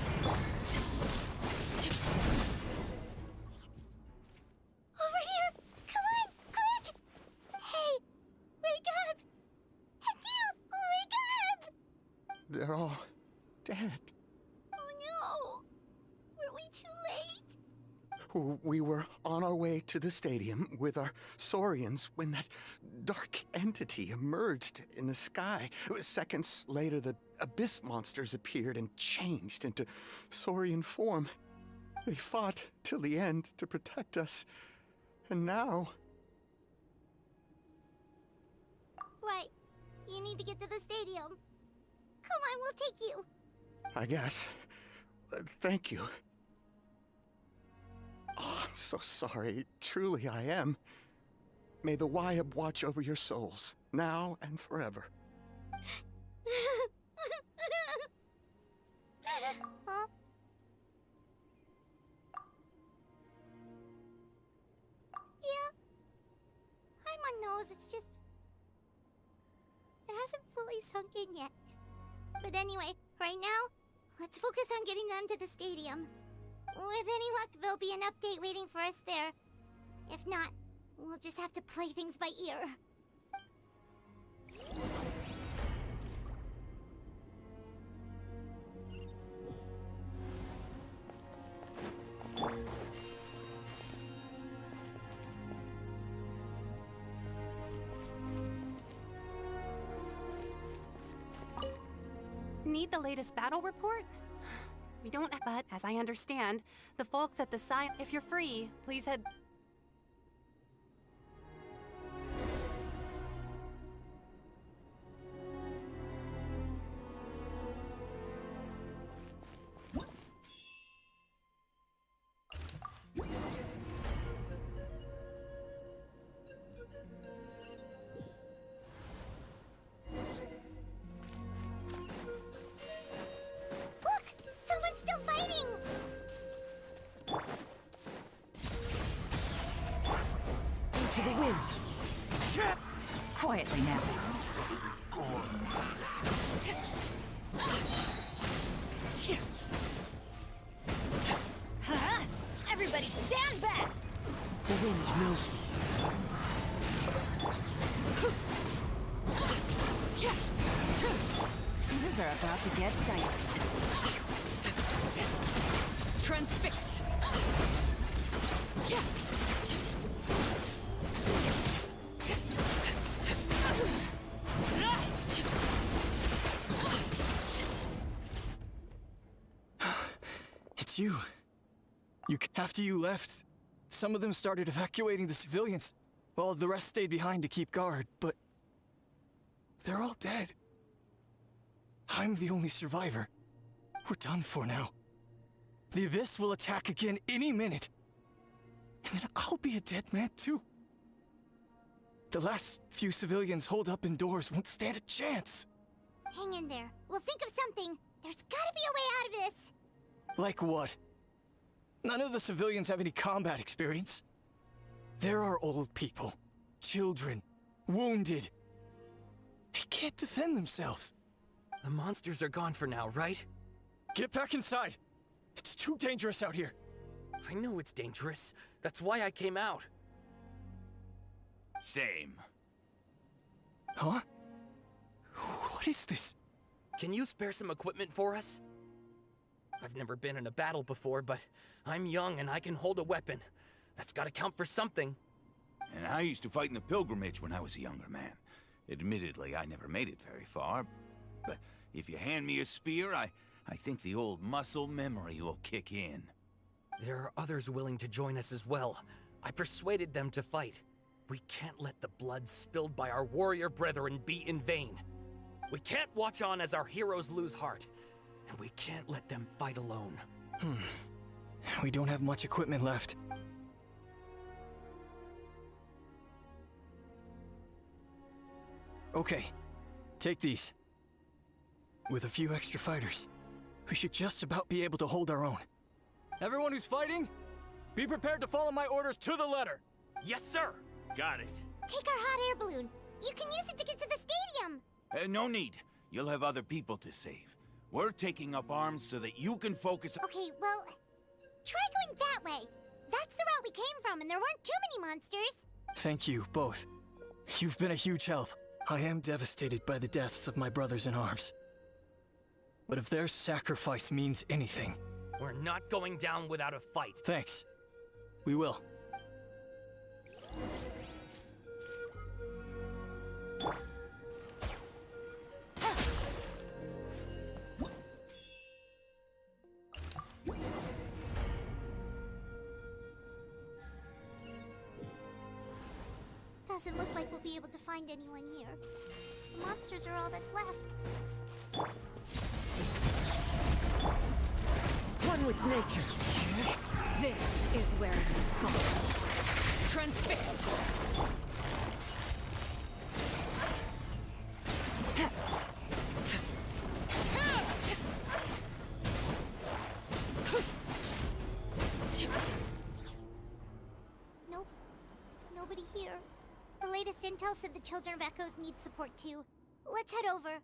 Over here! Come on, quick! Hey, wake up! And you, wake up! They're all dead. Oh no! Were we too late? We were on our way to the stadium with our Saurians when that dark entity emerged in the sky. Seconds later, the abyss monsters appeared and changed into Saurian form. They fought till the end to protect us. And now... Right. You need to get to the stadium. Come on, we'll take you. I guess. Thank you. Oh, I'm so sorry. Truly, I am. May the Wyab watch over your souls, now and forever. Huh? Yeah. Hi, my nose. It's just... It hasn't fully sunk in yet. But anyway, right now, let's focus on getting them to the stadium. With any luck, there'll be an update waiting for us there. If not, we'll just have to play things by ear. Need the latest battle report? We don't, but as I understand, the folks at the site, if you're free, please head... Someone's still fighting! Into the wind! Quietly now. Huh? Everybody stand back! The wind knows me. Things are about to get dicey. Transfixed! It's you. After you left, some of them started evacuating the civilians, while the rest stayed behind to keep guard, but... they're all dead. I'm the only survivor. We're done for now. The Abyss will attack again any minute. And then I'll be a dead man too. The last few civilians holed up indoors won't stand a chance. Hang in there. We'll think of something. There's gotta be a way out of this. Like what? None of the civilians have any combat experience. There are old people, children, wounded. They can't defend themselves. The monsters are gone for now, right? Get back inside! It's too dangerous out here. I know it's dangerous. That's why I came out. Same. Huh? What is this? Can you spare some equipment for us? I've never been in a battle before, but I'm young and I can hold a weapon. That's gotta count for something. And I used to fight in the pilgrimage when I was a younger man. Admittedly, I never made it very far. But if you hand me a spear, I think the old muscle memory will kick in. There are others willing to join us as well. I persuaded them to fight. We can't let the blood spilled by our warrior brethren be in vain. We can't watch on as our heroes lose heart. And we can't let them fight alone. We don't have much equipment left. Okay, take these. With a few extra fighters, we should just about be able to hold our own. Everyone who's fighting, be prepared to follow my orders to the letter. Yes, sir. Got it. Take our hot air balloon. You can use it to get to the stadium. No need. You'll have other people to save. We're taking up arms so that you can focus on— Okay, well, try going that way. That's the route we came from, and there weren't too many monsters. Thank you, both. You've been a huge help. I am devastated by the deaths of my brothers in arms. But if their sacrifice means anything... We're not going down without a fight. Thanks. We will. Doesn't look like we'll be able to find anyone here. The monsters are all that's left. One with nature. This is where you fall. Transfixed. Nope. Nobody here. The latest intel said the Children of Echoes need support too. Let's head over.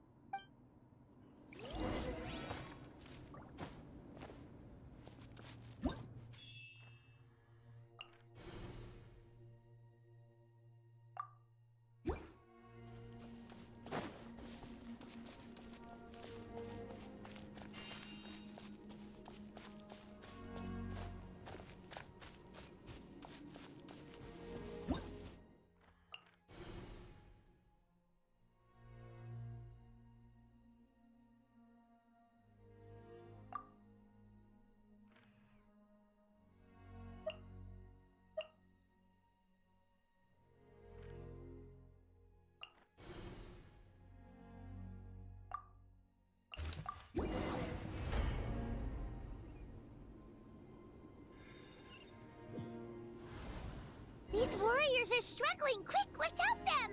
These warriors are struggling! Quick, let's help them!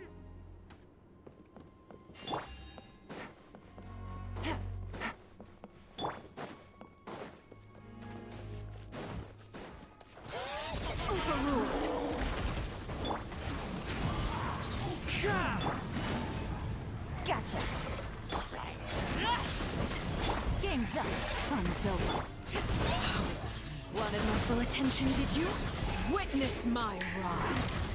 Overruled. Gotcha. Game's up. Fun's over. Wanted my full attention, did you? Witness my rise.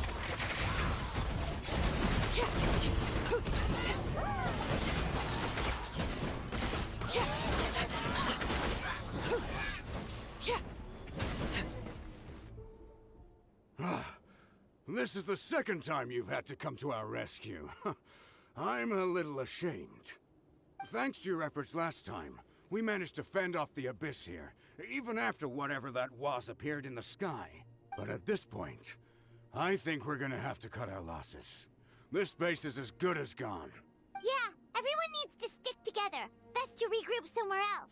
This is the second time you've had to come to our rescue. I'm a little ashamed. Thanks to your efforts last time, we managed to fend off the abyss here, even after whatever that was appeared in the sky. But at this point, I think we're gonna have to cut our losses. This base is as good as gone. Yeah, everyone needs to stick together. Best to regroup somewhere else.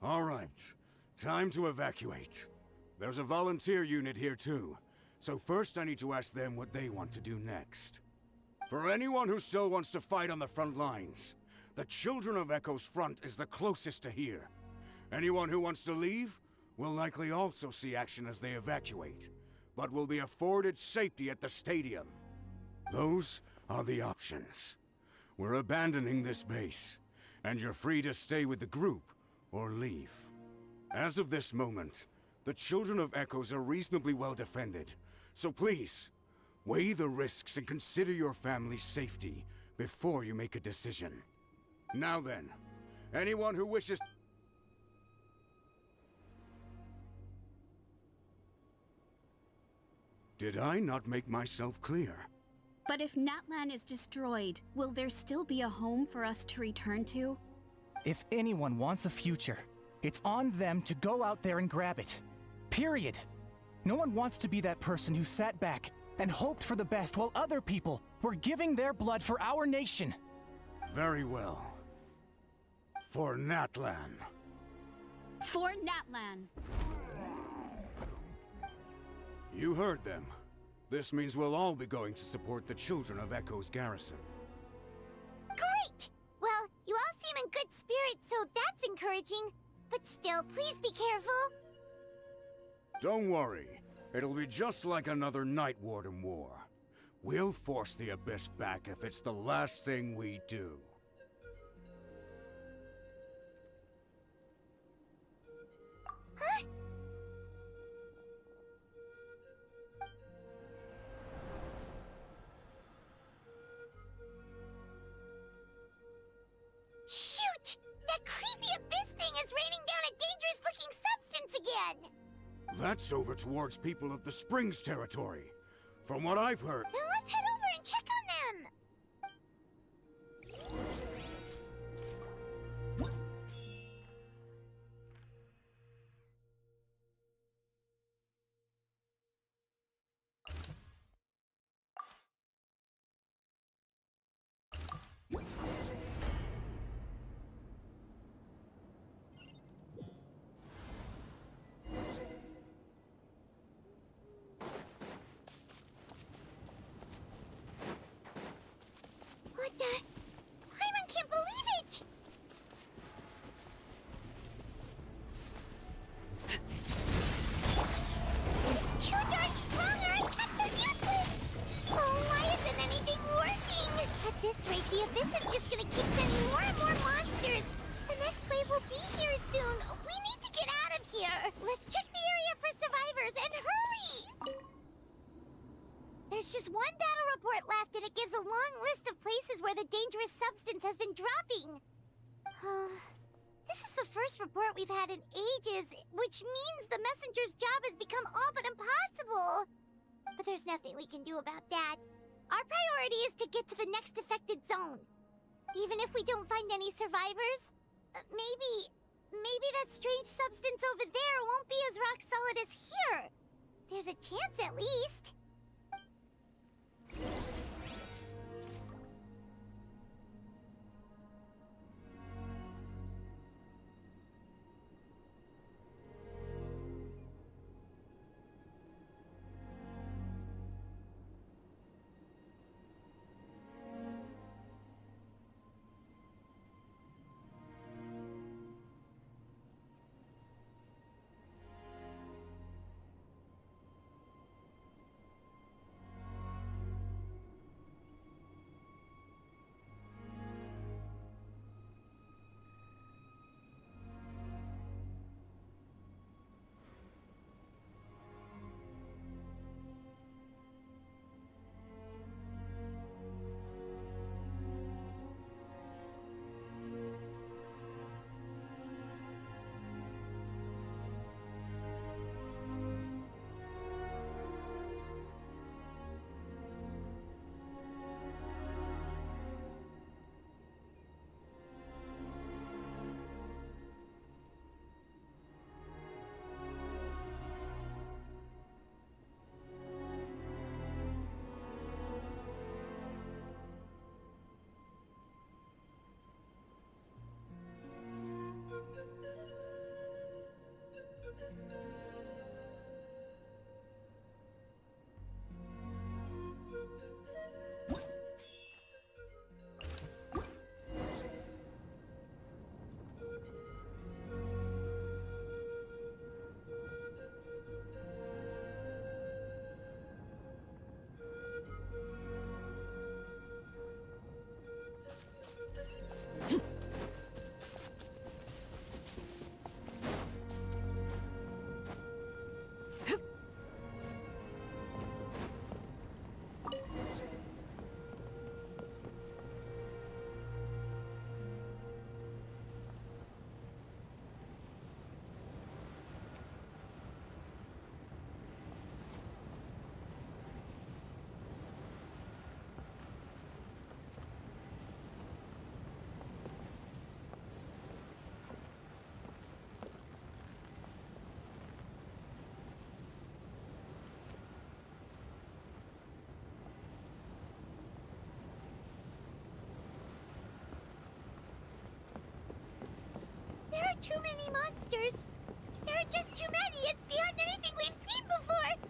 All right, time to evacuate. There's a volunteer unit here too, so first I need to ask them what they want to do next. For anyone who still wants to fight on the front lines, the Children of Echo's front is the closest to here. Anyone who wants to leave will likely also see action as they evacuate, but will be afforded safety at the stadium. Those are the options. We're abandoning this base, and you're free to stay with the group or leave. As of this moment, The Children of Echoes are reasonably well defended, so please, weigh the risks and consider your family's safety before you make a decision. Now then, anyone who wishes... Did I not make myself clear? But if Natlan is destroyed, will there still be a home for us to return to? If anyone wants a future, it's on them to go out there and grab it. Period. No one wants to be that person who sat back and hoped for the best while other people were giving their blood for our nation. Very well. For Natlan. For Natlan. You heard them. This means we'll all be going to support the Children of Echo's garrison. Great! Well, you all seem in good spirits, so that's encouraging. But still, please be careful. Don't worry. It'll be just like another Night Warden war. We'll force the Abyss back if it's the last thing we do. Huh? Shoot! That creepy Abyss thing is raining down a dangerous-looking substance again! That's over towards people of the Springs territory. From what I've heard... Then let's head over and check on them! What the? Hyman can't believe it! It's too darn strong, our attacks are useless! Oh, why isn't anything working? At this rate, the Abyss is just gonna keep sending more and more monsters! The next wave will be here soon! We need to get out of here! Let's check the area for survivors, and hurry! There's just one battle report left, and it gives a long list of places where the dangerous substance has been dropping. This is the first report we've had in ages, which means the messenger's job has become all but impossible. But there's nothing we can do about that. Our priority is to get to the next affected zone. Even if we don't find any survivors, maybe that strange substance over there won't be as rock solid as here. There's a chance at least. are too many monsters. There are just too many. It's beyond anything we've seen before.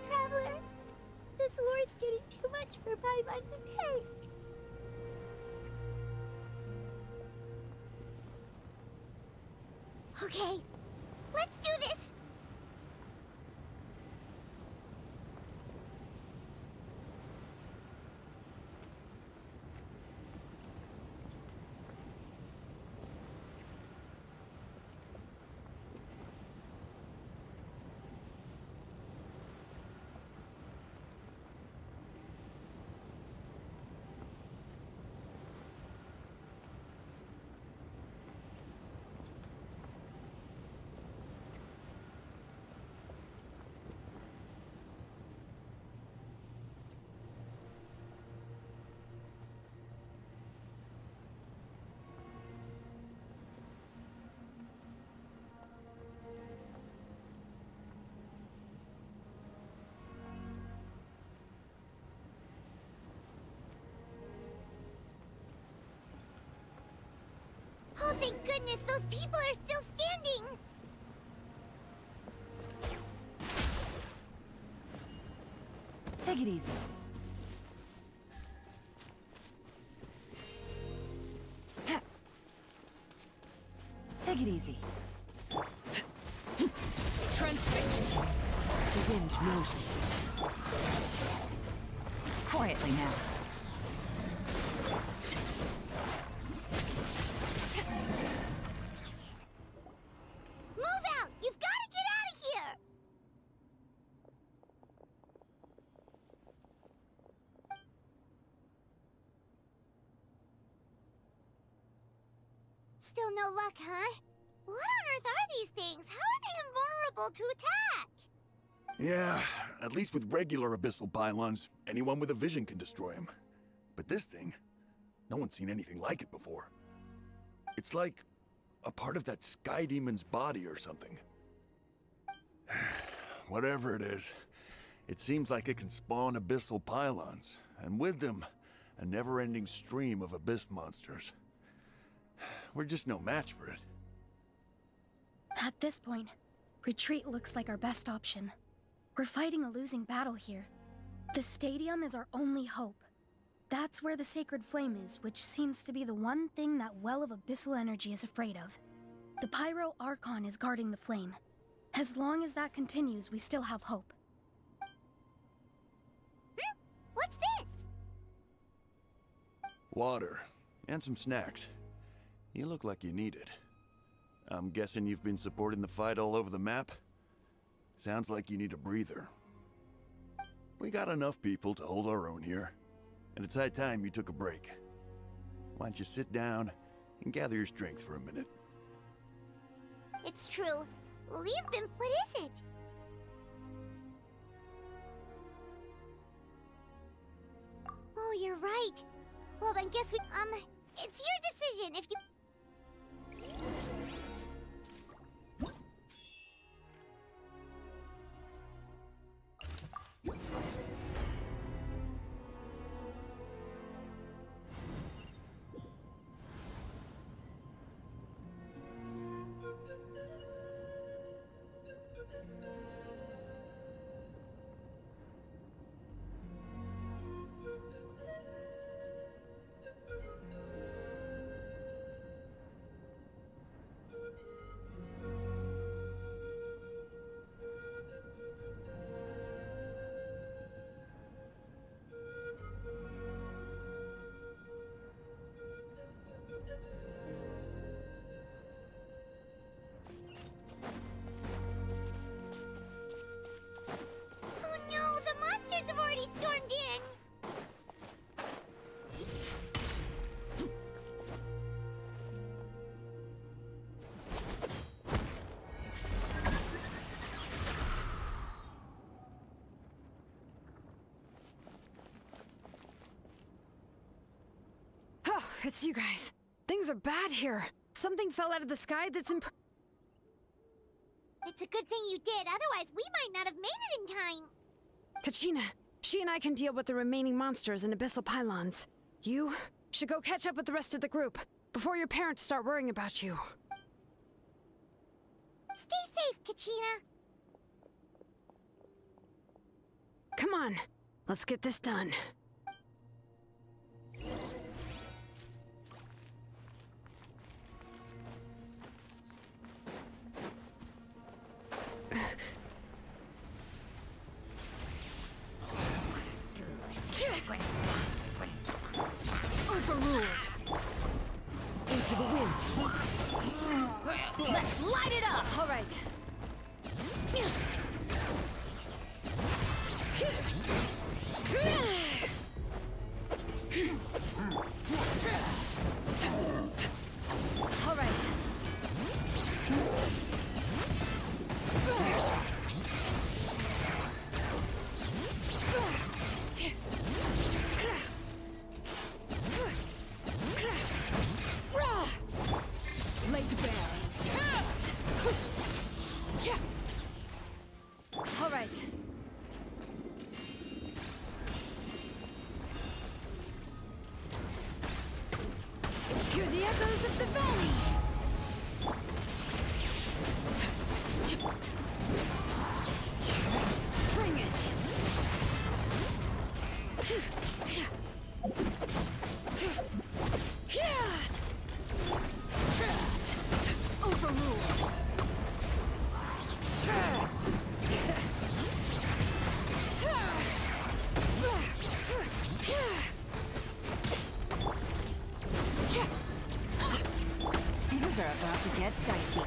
Traveler, this war's getting too much for Paimon to take. Okay, let's do this! Oh, thank goodness, those people are still standing! Take it easy. Take it easy. Transfixed. The wind knows me. Quietly now. Move out! You've got to get out of here! Still no luck, huh? What on earth are these things? How are they invulnerable to attack? Yeah, at least with regular abyssal pylons, anyone with a vision can destroy them. But this thing, no one's seen anything like it before. It's like a part of that sky demon's body or something. Whatever it is, it seems like it can spawn abyssal pylons, and with them, a never-ending stream of abyss monsters. We're just no match for it. At this point, retreat looks like our best option. We're fighting a losing battle here. The stadium is our only hope. That's where the sacred flame is, which seems to be the one thing that well of abyssal energy is afraid of. The Pyro Archon is guarding the flame. As long as that continues, we still have hope. What's this? Water. And some snacks. You look like you need it. I'm guessing you've been supporting the fight all over the map? Sounds like you need a breather. We got enough people to hold our own here, and it's high time you took a break. Why don't you sit down and gather your strength for a minute? It's true. We've been... What is it? Oh, you're right. Well, then guess we... It's your decision if you... Have already stormed in. Oh, it's you guys. Things are bad here. Something fell out of the sky that's It's a good thing you did, otherwise we might not have made it in time. Kachina, she and I can deal with the remaining monsters and abyssal pylons. You should go catch up with the rest of the group before your parents start worrying about you. Stay safe, Kachina. Come on, let's get this done. Overruled. Into the wind. Let's light it up! All right. All right. Laid bare. All right. Hear the echoes of the valley. Bring it. Overruled. Things are about to get dicey.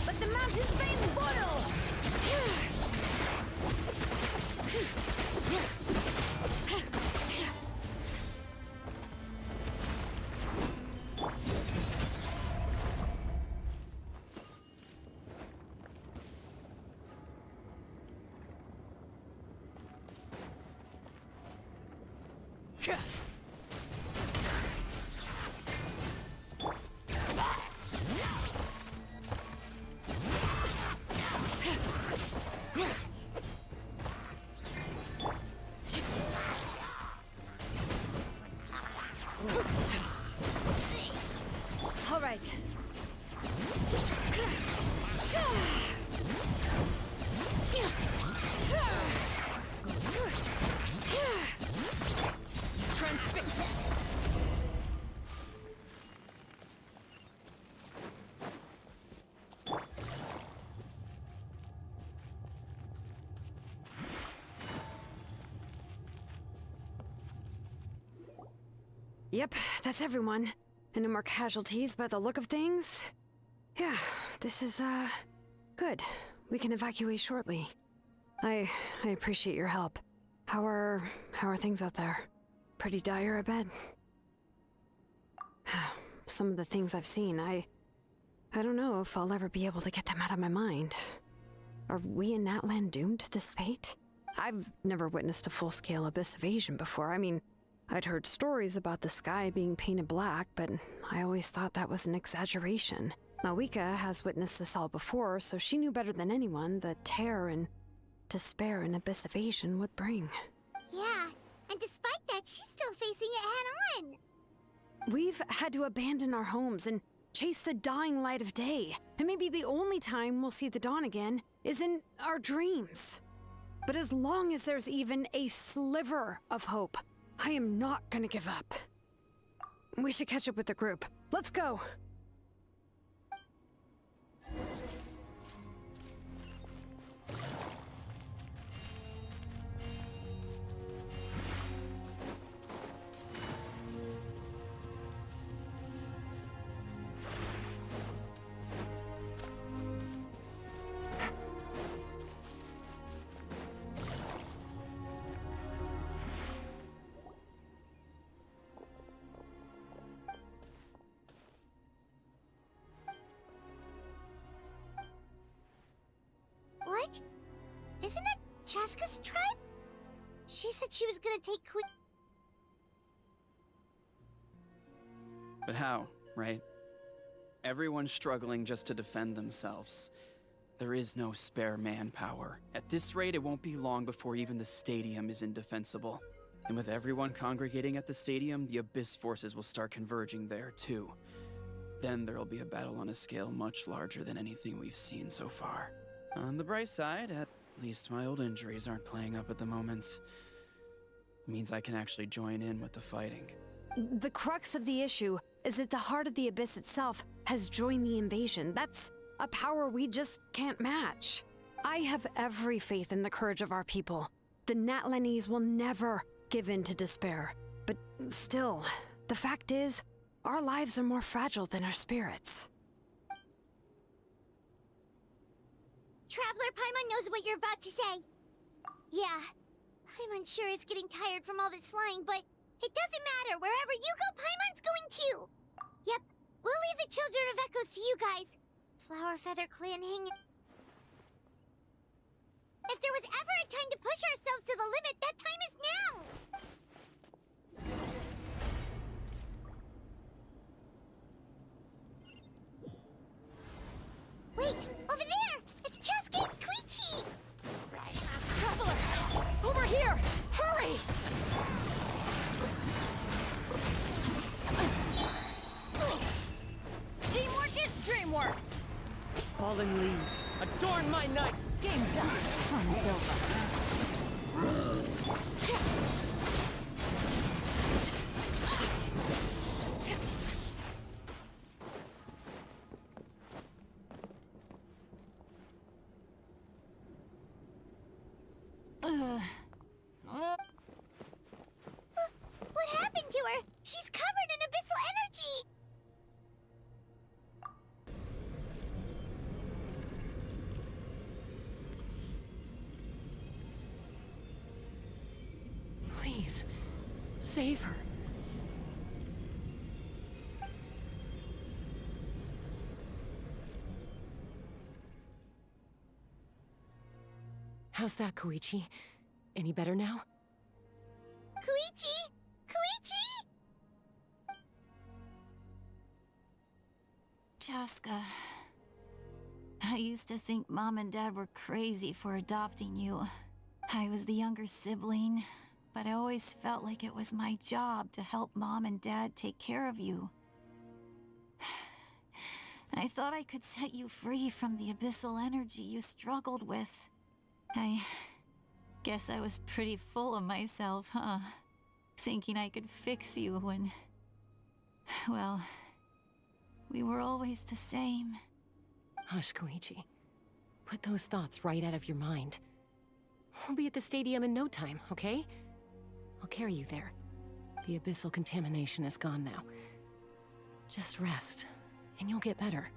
Let the mountain's veins boil! All right. Yep, that's everyone. And no more casualties by the look of things. Yeah, this is, good. We can evacuate shortly. I appreciate your help. How are things out there? Pretty dire, I bet. Some of the things I've seen, I don't know if I'll ever be able to get them out of my mind. Are we in Natlan doomed to this fate? I've never witnessed a full-scale abyss invasion before. I mean, I'd heard stories about the sky being painted black, but I always thought that was an exaggeration. Malika has witnessed this all before, so she knew better than anyone the terror and despair an abyss invasion would bring. Yeah, and despite that, she's still facing it head-on. We've had to abandon our homes and chase the dying light of day. And maybe the only time we'll see the dawn again is in our dreams. But as long as there's even a sliver of hope, I am not gonna give up. We should catch up with the group. Let's go! What? Isn't that Chaska's tribe? She said she was gonna take But how, right? Everyone's struggling just to defend themselves. There is no spare manpower. At this rate, it won't be long before even the stadium is indefensible. And with everyone congregating at the stadium, the Abyss forces will start converging there too. Then there'll be a battle on a scale much larger than anything we've seen so far. On the bright side, at least my old injuries aren't playing up at the moment. It means I can actually join in with the fighting. The crux of the issue is that the heart of the Abyss itself has joined the invasion. That's a power we just can't match. I have every faith in the courage of our people. The Natlanese will never give in to despair. But still, the fact is, our lives are more fragile than our spirits. Traveler Paimon knows what you're about to say. Yeah, Paimon's sure is getting tired from all this flying, but it doesn't matter. Wherever you go, Paimon's going too. Yep, we'll leave the Children of Echoes to you guys. Flower Feather Clan hang... If there was ever a time to push ourselves to the limit, that time is now! Wait, over there! It's Chaska and Koichi! Traveler! Over here! Hurry! Teamwork is dreamwork! Fallen leaves, adorn my night! Game's up. Fun's over. What happened to her? She's covered in abyssal energy! Please, save her. How's that, Koichi? Any better now? Koichi! Koichi! Chaska, I used to think Mom and Dad were crazy for adopting you. I was the younger sibling, but I always felt like it was my job to help Mom and Dad take care of you. I thought I could set you free from the abyssal energy you struggled with. I guess I was pretty full of myself, huh? Thinking I could fix you when... well, we were always the same. Hush, Koichi. Put those thoughts right out of your mind. We'll be at the stadium in no time, okay? I'll carry you there. The abyssal contamination is gone now. Just rest, and you'll get better.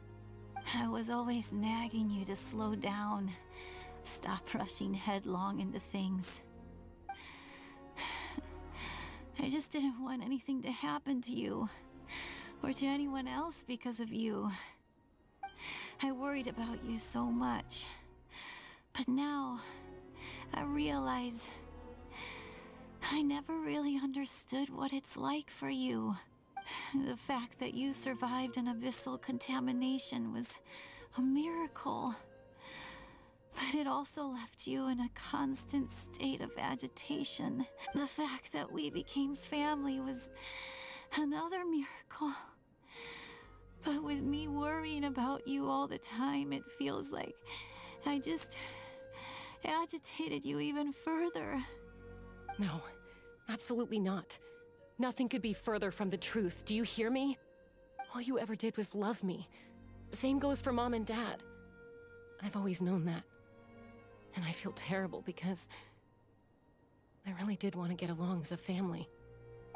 I was always nagging you to slow down. Stop rushing headlong into things. I just didn't want anything to happen to you, or to anyone else because of you. I worried about you so much. But now, I realize I never really understood what it's like for you. The fact that you survived an abyssal contamination was a miracle. But it also left you in a constant state of agitation. The fact that we became family was another miracle. But with me worrying about you all the time, it feels like I just agitated you even further. No, absolutely not. Nothing could be further from the truth. Do you hear me? All you ever did was love me. Same goes for Mom and Dad. I've always known that. And I feel terrible because I really did want to get along as a family.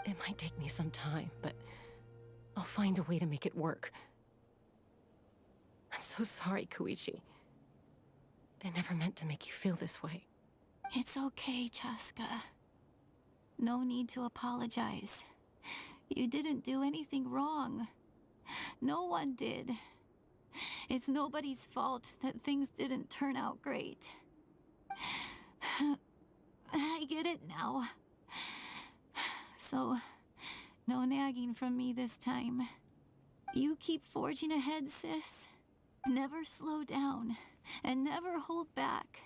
It might take me some time, but I'll find a way to make it work. I'm so sorry, Koichi. I never meant to make you feel this way. It's okay, Chaska. No need to apologize. You didn't do anything wrong. No one did. It's nobody's fault that things didn't turn out great. I get it now. So, no nagging from me this time. You keep forging ahead, sis. Never slow down, and never hold back.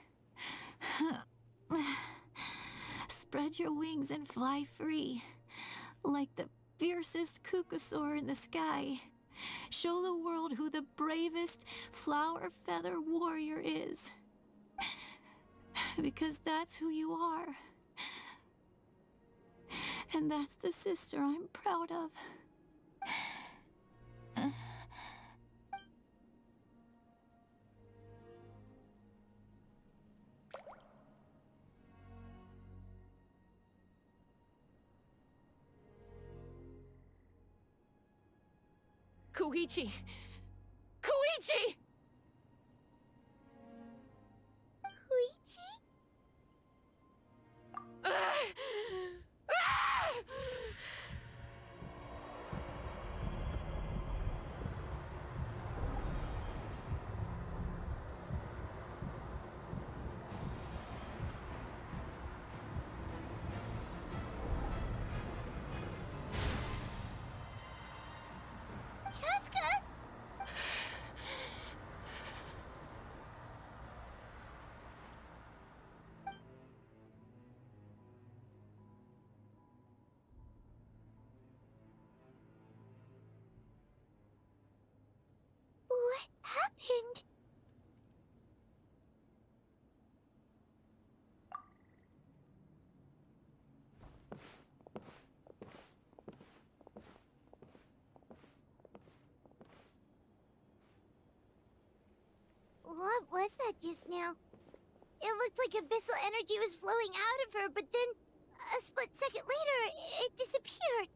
Spread your wings and fly free, like the fiercest kukasaur in the sky. Show the world who the bravest flower feather warrior is. Because that's who you are. And that's the sister I'm proud of. Koichi! Koichi! Koichi? Chaska? What happened? What was that just now? It looked like abyssal energy was flowing out of her, but then, a split second later, it disappeared.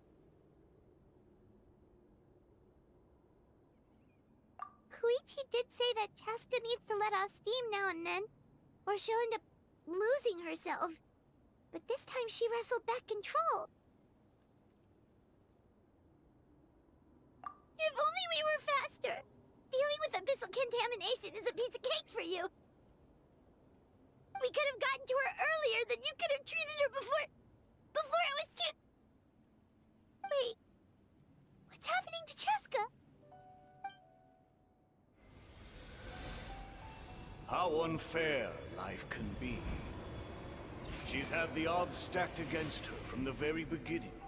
Koichi did say that Chaska needs to let off steam now and then, or she'll end up losing herself. But this time she wrestled back control. If only we were faster! Dealing with abyssal contamination is a piece of cake for you. We could have gotten to her earlier, then you could have treated her before it was too... Wait, what's happening to Chaska? How unfair life can be. She's had the odds stacked against her from the very beginning,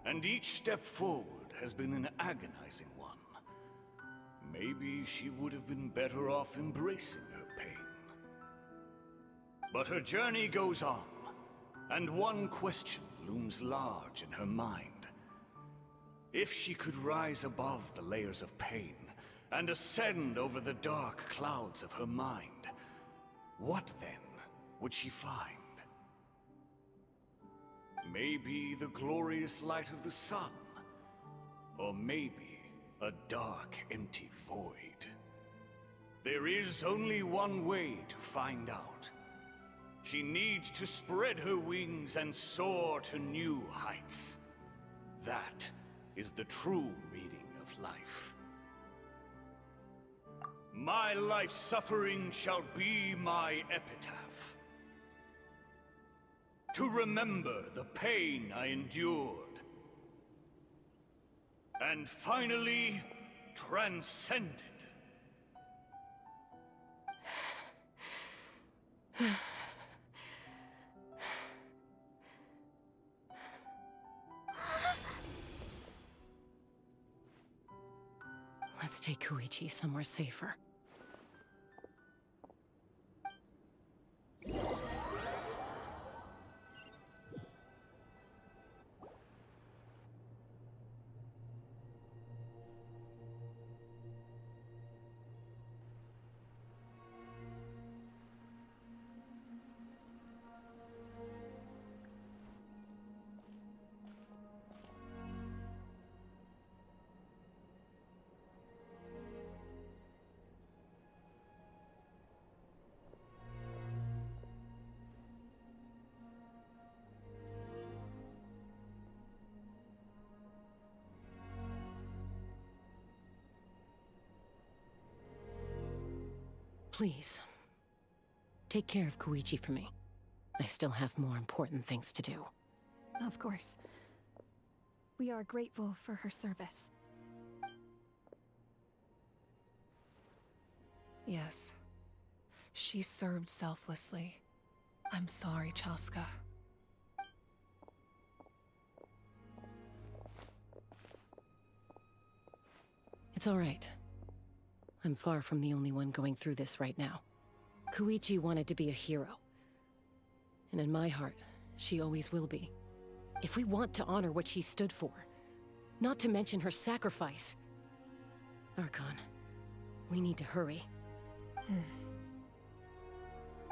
and each step forward has been an agonizing one. Maybe she would have been better off embracing her pain. But her journey goes on, and one question looms large in her mind. If she could rise above the layers of pain and ascend over the dark clouds of her mind, what then would she find? Maybe the glorious light of the sun. Or maybe a dark, empty void. There is only one way to find out. She needs to spread her wings and soar to new heights. That is the true meaning of life. My life's suffering shall be my epitaph. To remember the pain I endured. And finally, transcended. Let's take Koichi somewhere safer. Please, take care of Koichi for me. I still have more important things to do. Of course. We are grateful for her service. Yes. She served selflessly. I'm sorry, Chaska. It's all right. I'm far from the only one going through this right now. Koichi wanted to be a hero. And in my heart, she always will be. If we want to honor what she stood for, not to mention her sacrifice. Archon, we need to hurry.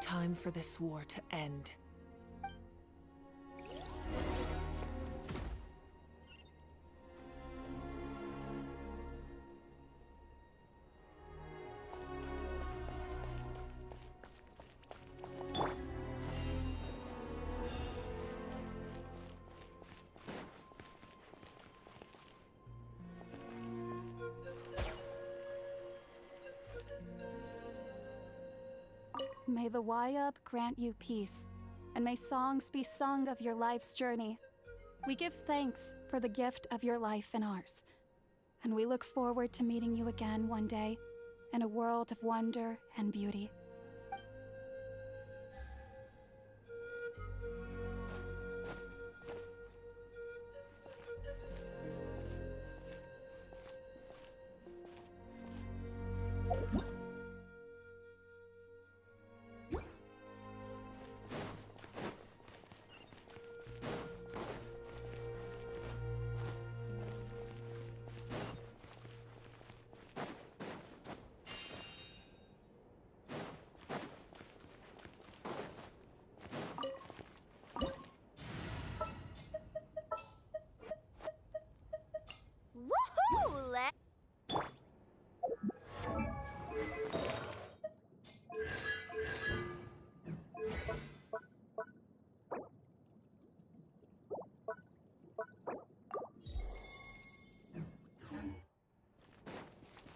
Time for this war to end. May the Wayub grant you peace, and may songs be sung of your life's journey. We give thanks for the gift of your life and ours, and we look forward to meeting you again one day in a world of wonder and beauty. Woohoo!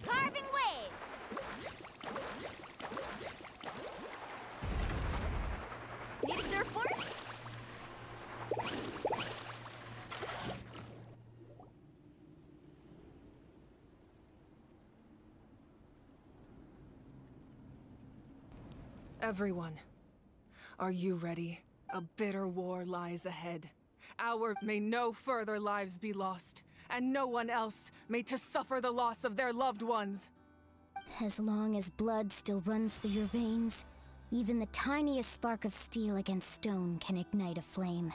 Carving waves! Need a surfboard? Everyone, are you ready? A bitter war lies ahead. May no further lives be lost, and no one else may to suffer the loss of their loved ones. As long as blood still runs through your veins, even the tiniest spark of steel against stone can ignite a flame.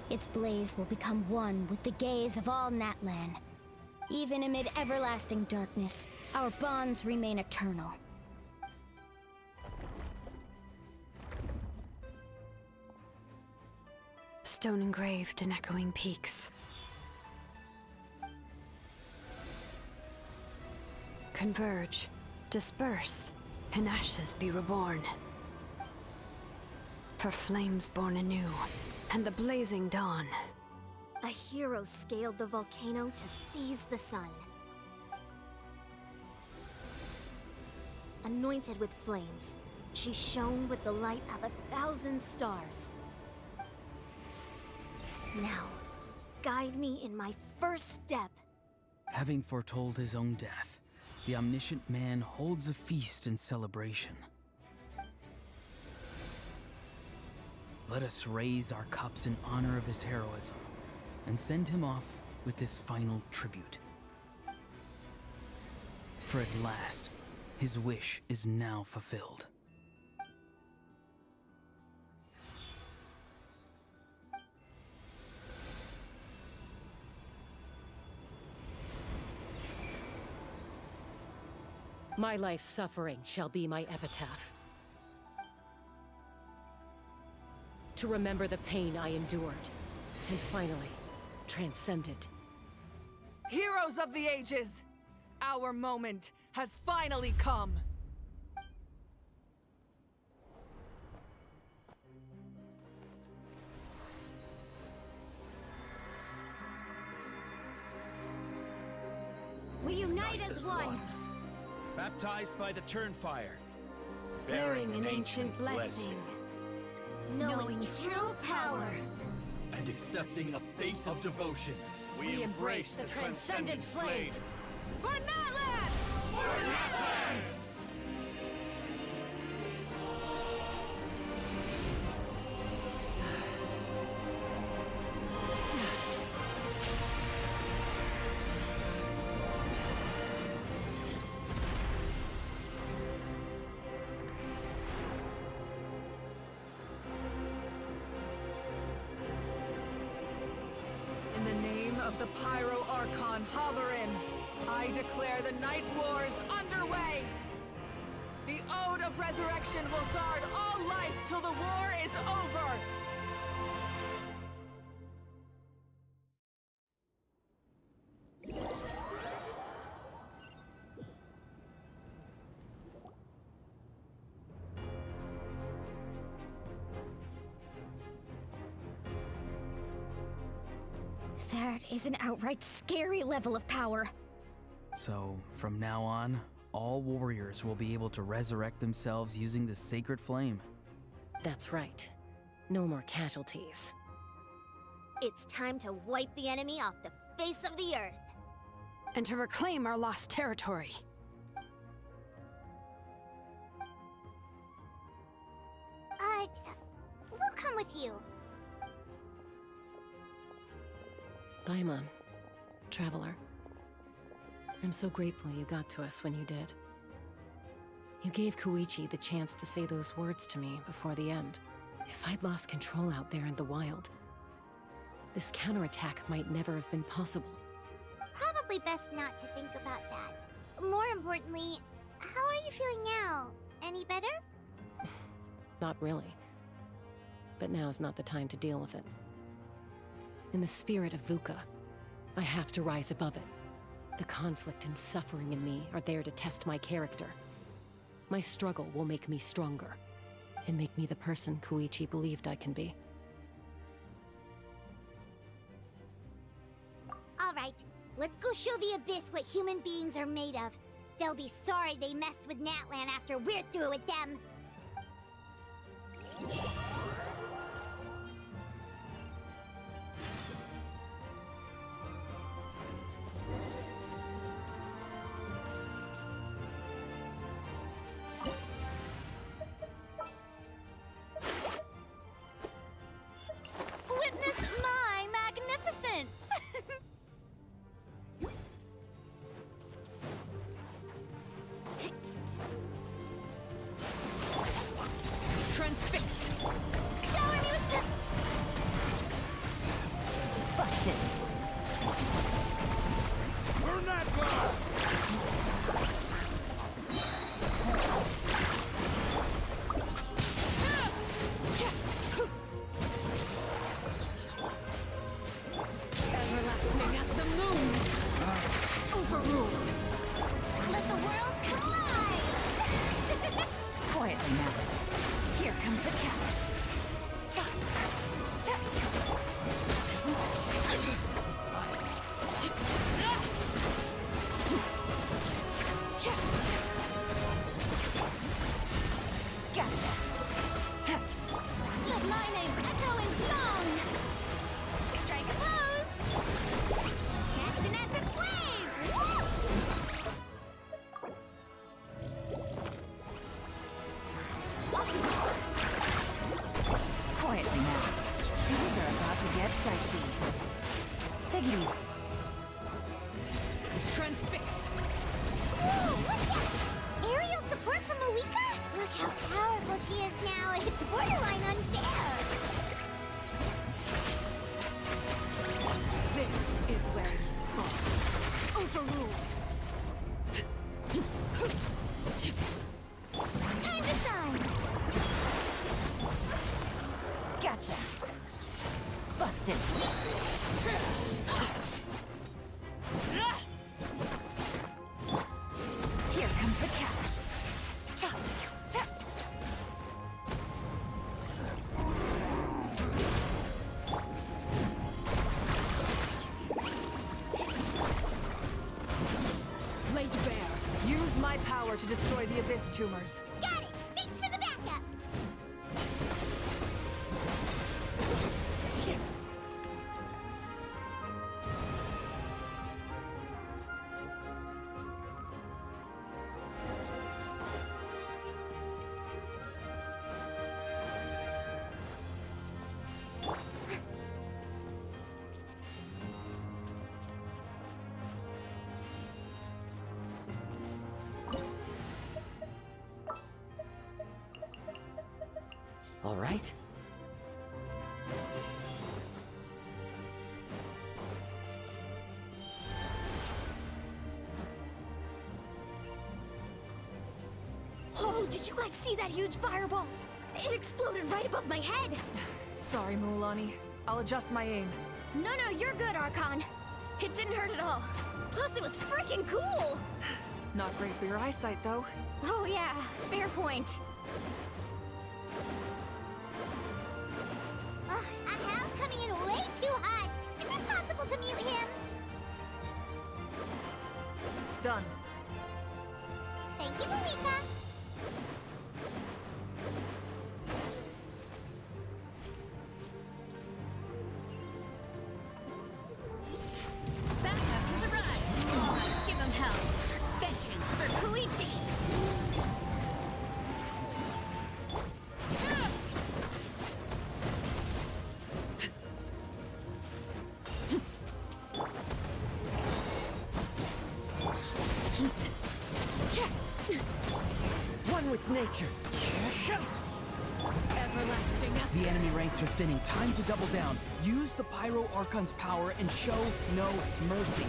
Its blaze will become one with the gaze of all Natlan. Even amid everlasting darkness, our bonds remain eternal. stone engraved in echoing peaks. Converge, disperse, in ashes be reborn. For flames born anew, and the blazing dawn. A hero scaled the volcano to seize the sun. Anointed with flames, she shone with the light of 1,000 stars. Now, guide me in my first step. Having foretold his own death, the omniscient man holds a feast in celebration. Let us raise our cups in honor of his heroism, and send him off with this final tribute. For at last, his wish is now fulfilled. My life's suffering shall be my epitaph. To remember the pain I endured, and finally, transcend it. Heroes of the ages! Our moment has finally come! We unite as one! Baptized by the Turnfire, Bearing an ancient blessing. Knowing true power. and accepting a fate of devotion, we embrace the transcendent flame. For Natlan! For Natlan! In the name of the Pyro Archon Halloran, I declare the Night Wars underway! The Ode of Resurrection will guard all life till the war is over! That is an outright scary level of power. So, from now on, all warriors will be able to resurrect themselves using the sacred flame. That's right. No more casualties. It's time to wipe the enemy off the face of the earth. And to reclaim our lost territory. We'll come with you. Paimon, traveler. I'm so grateful you got to us when you did. You gave Koichi the chance to say those words to me before the end. If I'd lost control out there in the wild, this counterattack might never have been possible. Probably best not to think about that. More importantly, how are you feeling now? Any better? Not really. But now's not the time to deal with it. In the spirit of VUCA, I have to rise above it. The conflict and suffering in me are there to test my character. My struggle will make me stronger, and make me the person Koichi believed I can be. Alright, let's go show the Abyss what human beings are made of. They'll be sorry they messed with Natlan after we're through with them. Witness my magnificence! Transfixed! Shower me with Busted! For Natlan! to get dicey. Take it easy. Transfixed. Whoa, look at aerial support from Moika? Look how powerful she is now. It's borderline unfair. This is where you fall. Overruled. Time to shine. Gotcha. Busted. Here comes the cash. Chop. Zap. Laid bare. Use my power to destroy the Abyss tumors. Got it. Thanks for the backup. All right. Oh, did you guys see that huge fireball? It exploded right above my head. Sorry, Mulan. I'll adjust my aim. No, you're good, Archon. It didn't hurt at all. Plus, it was freaking cool. Not great for your eyesight, though. Oh yeah, fair point. Ugh, Ahal's coming in way too hot. Is it possible to mute him? Done. Thank you, Moika. Backup has arrived. Give them hell. Vengeance for Koichi. One with nature. Everlasting. The enemy ranks are thinning. Time to double down. Use the Pyro Archon's power and show no mercy.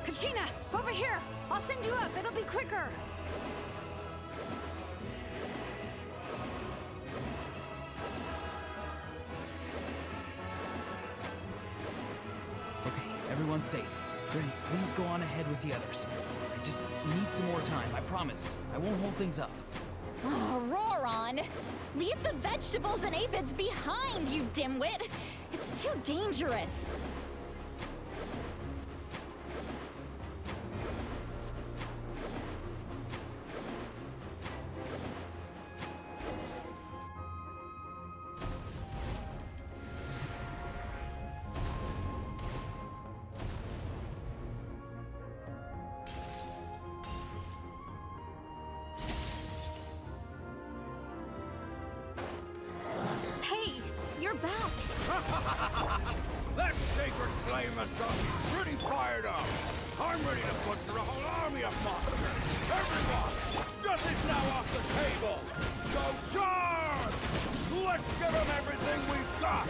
Kachina, over here! I'll send you up, it'll be quicker! Okay, everyone's safe. Granny, please go on ahead with the others. I just need some more time, I promise. I won't hold things up. Oh, Roron! Leave the vegetables and aphids behind, you dimwit! It's too dangerous! Hey, you're back. That sacred flame has got me pretty fired up. I'm ready to butcher a whole army of monsters. Everyone, justice now off the table. So charge! Let's give them everything we've got.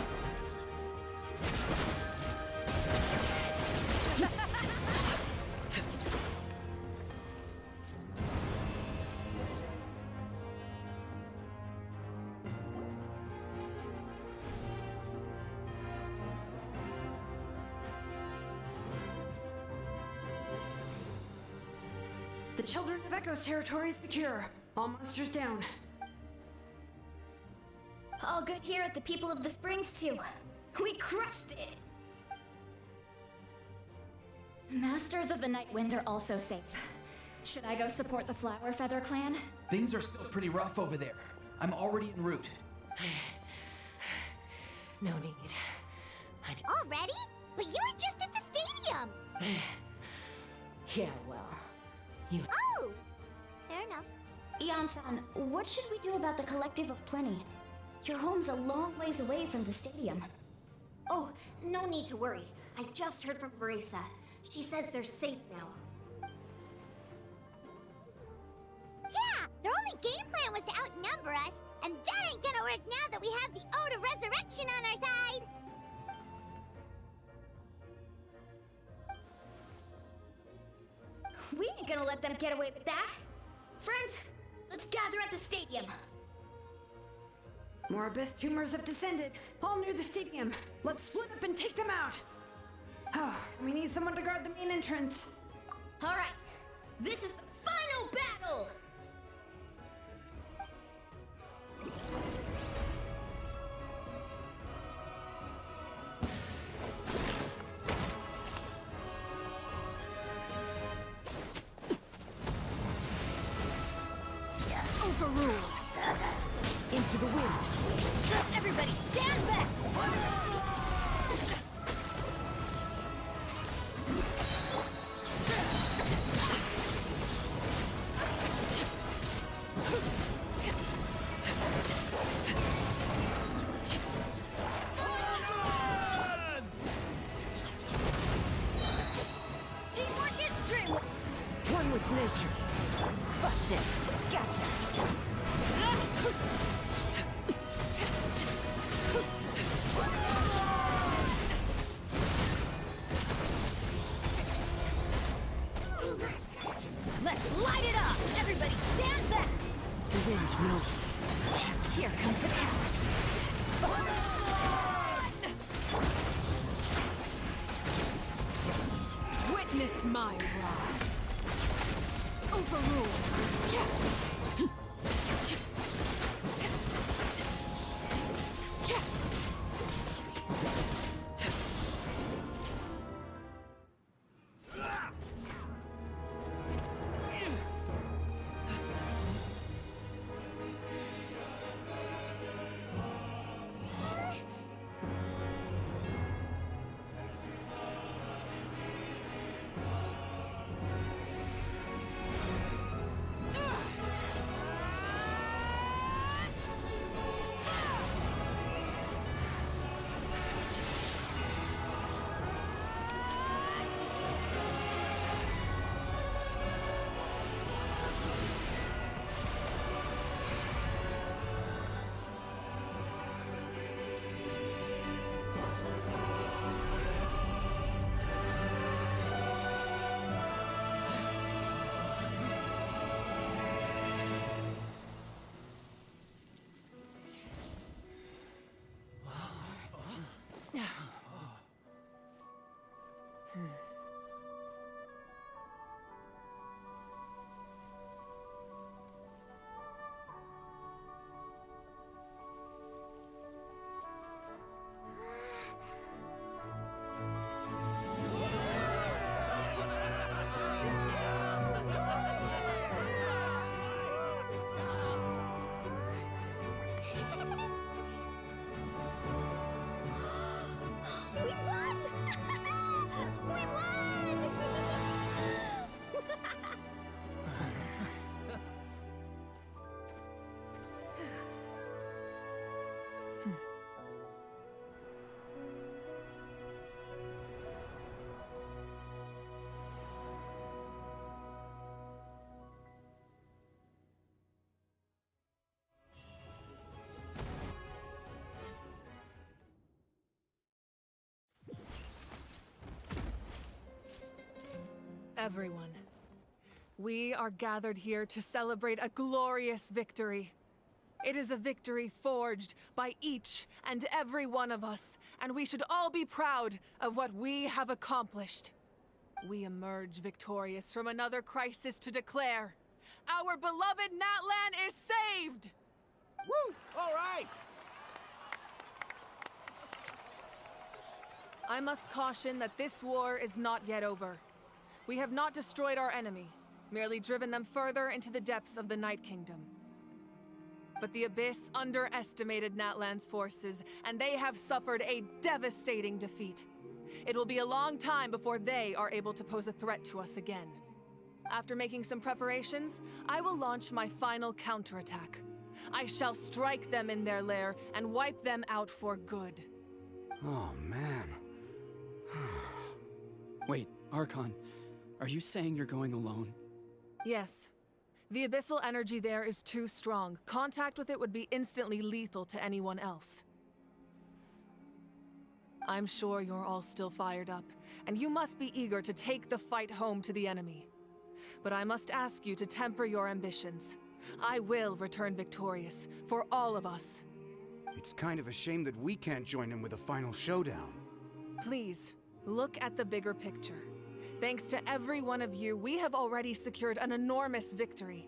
The Children of Echo's territory is secure. All monsters down. I'll good here at the People of the Springs, too. We crushed it! Masters of the Nightwind are also safe. Should I go support the Flower Feather clan? Things are still pretty rough over there. I'm already en route. No need. Already? But you were just at the stadium! Yeah, well, you... Oh! Fair enough. Ian-san, what should we do about the Collective of Plenty? Your home's a long ways away from the stadium. Oh, no need to worry. I just heard from Verisa. She says they're safe now. Yeah! Their only game plan was to outnumber us, and that ain't gonna work now that we have the Ode of Resurrection on our side! We ain't gonna let them get away with that! Friends, let's gather at the stadium! More abyss tumors have descended, all near the stadium. Let's split up and take them out. Oh, we need someone to guard the main entrance. Alright, this is the final battle! Overruled! Into the wind! Everybody stand back! Teamwork is dreamwork! One with nature. Busted! Gotcha! Let's light it up! Everybody stand back! The wind knows me. Here comes the catch. Witness my rise. Overruled. Everyone, we are gathered here to celebrate a glorious victory. It is a victory forged by each and every one of us, and we should all be proud of what we have accomplished. We emerge victorious from another crisis to declare, our beloved Natlan is saved! Woo! All right! I must caution that this war is not yet over. We have not destroyed our enemy, merely driven them further into the depths of the Night Kingdom. But the Abyss underestimated Natlan's forces, and they have suffered a devastating defeat. It will be a long time before they are able to pose a threat to us again. After making some preparations, I will launch my final counterattack. I shall strike them in their lair and wipe them out for good. Oh, man. Wait, Archon, are you saying you're going alone? Yes. The abyssal energy there is too strong. Contact with it would be instantly lethal to anyone else. I'm sure you're all still fired up, and you must be eager to take the fight home to the enemy. But I must ask you to temper your ambitions. I will return victorious, for all of us. It's kind of a shame that we can't join in with a final showdown. Please, look at the bigger picture. Thanks to every one of you, we have already secured an enormous victory.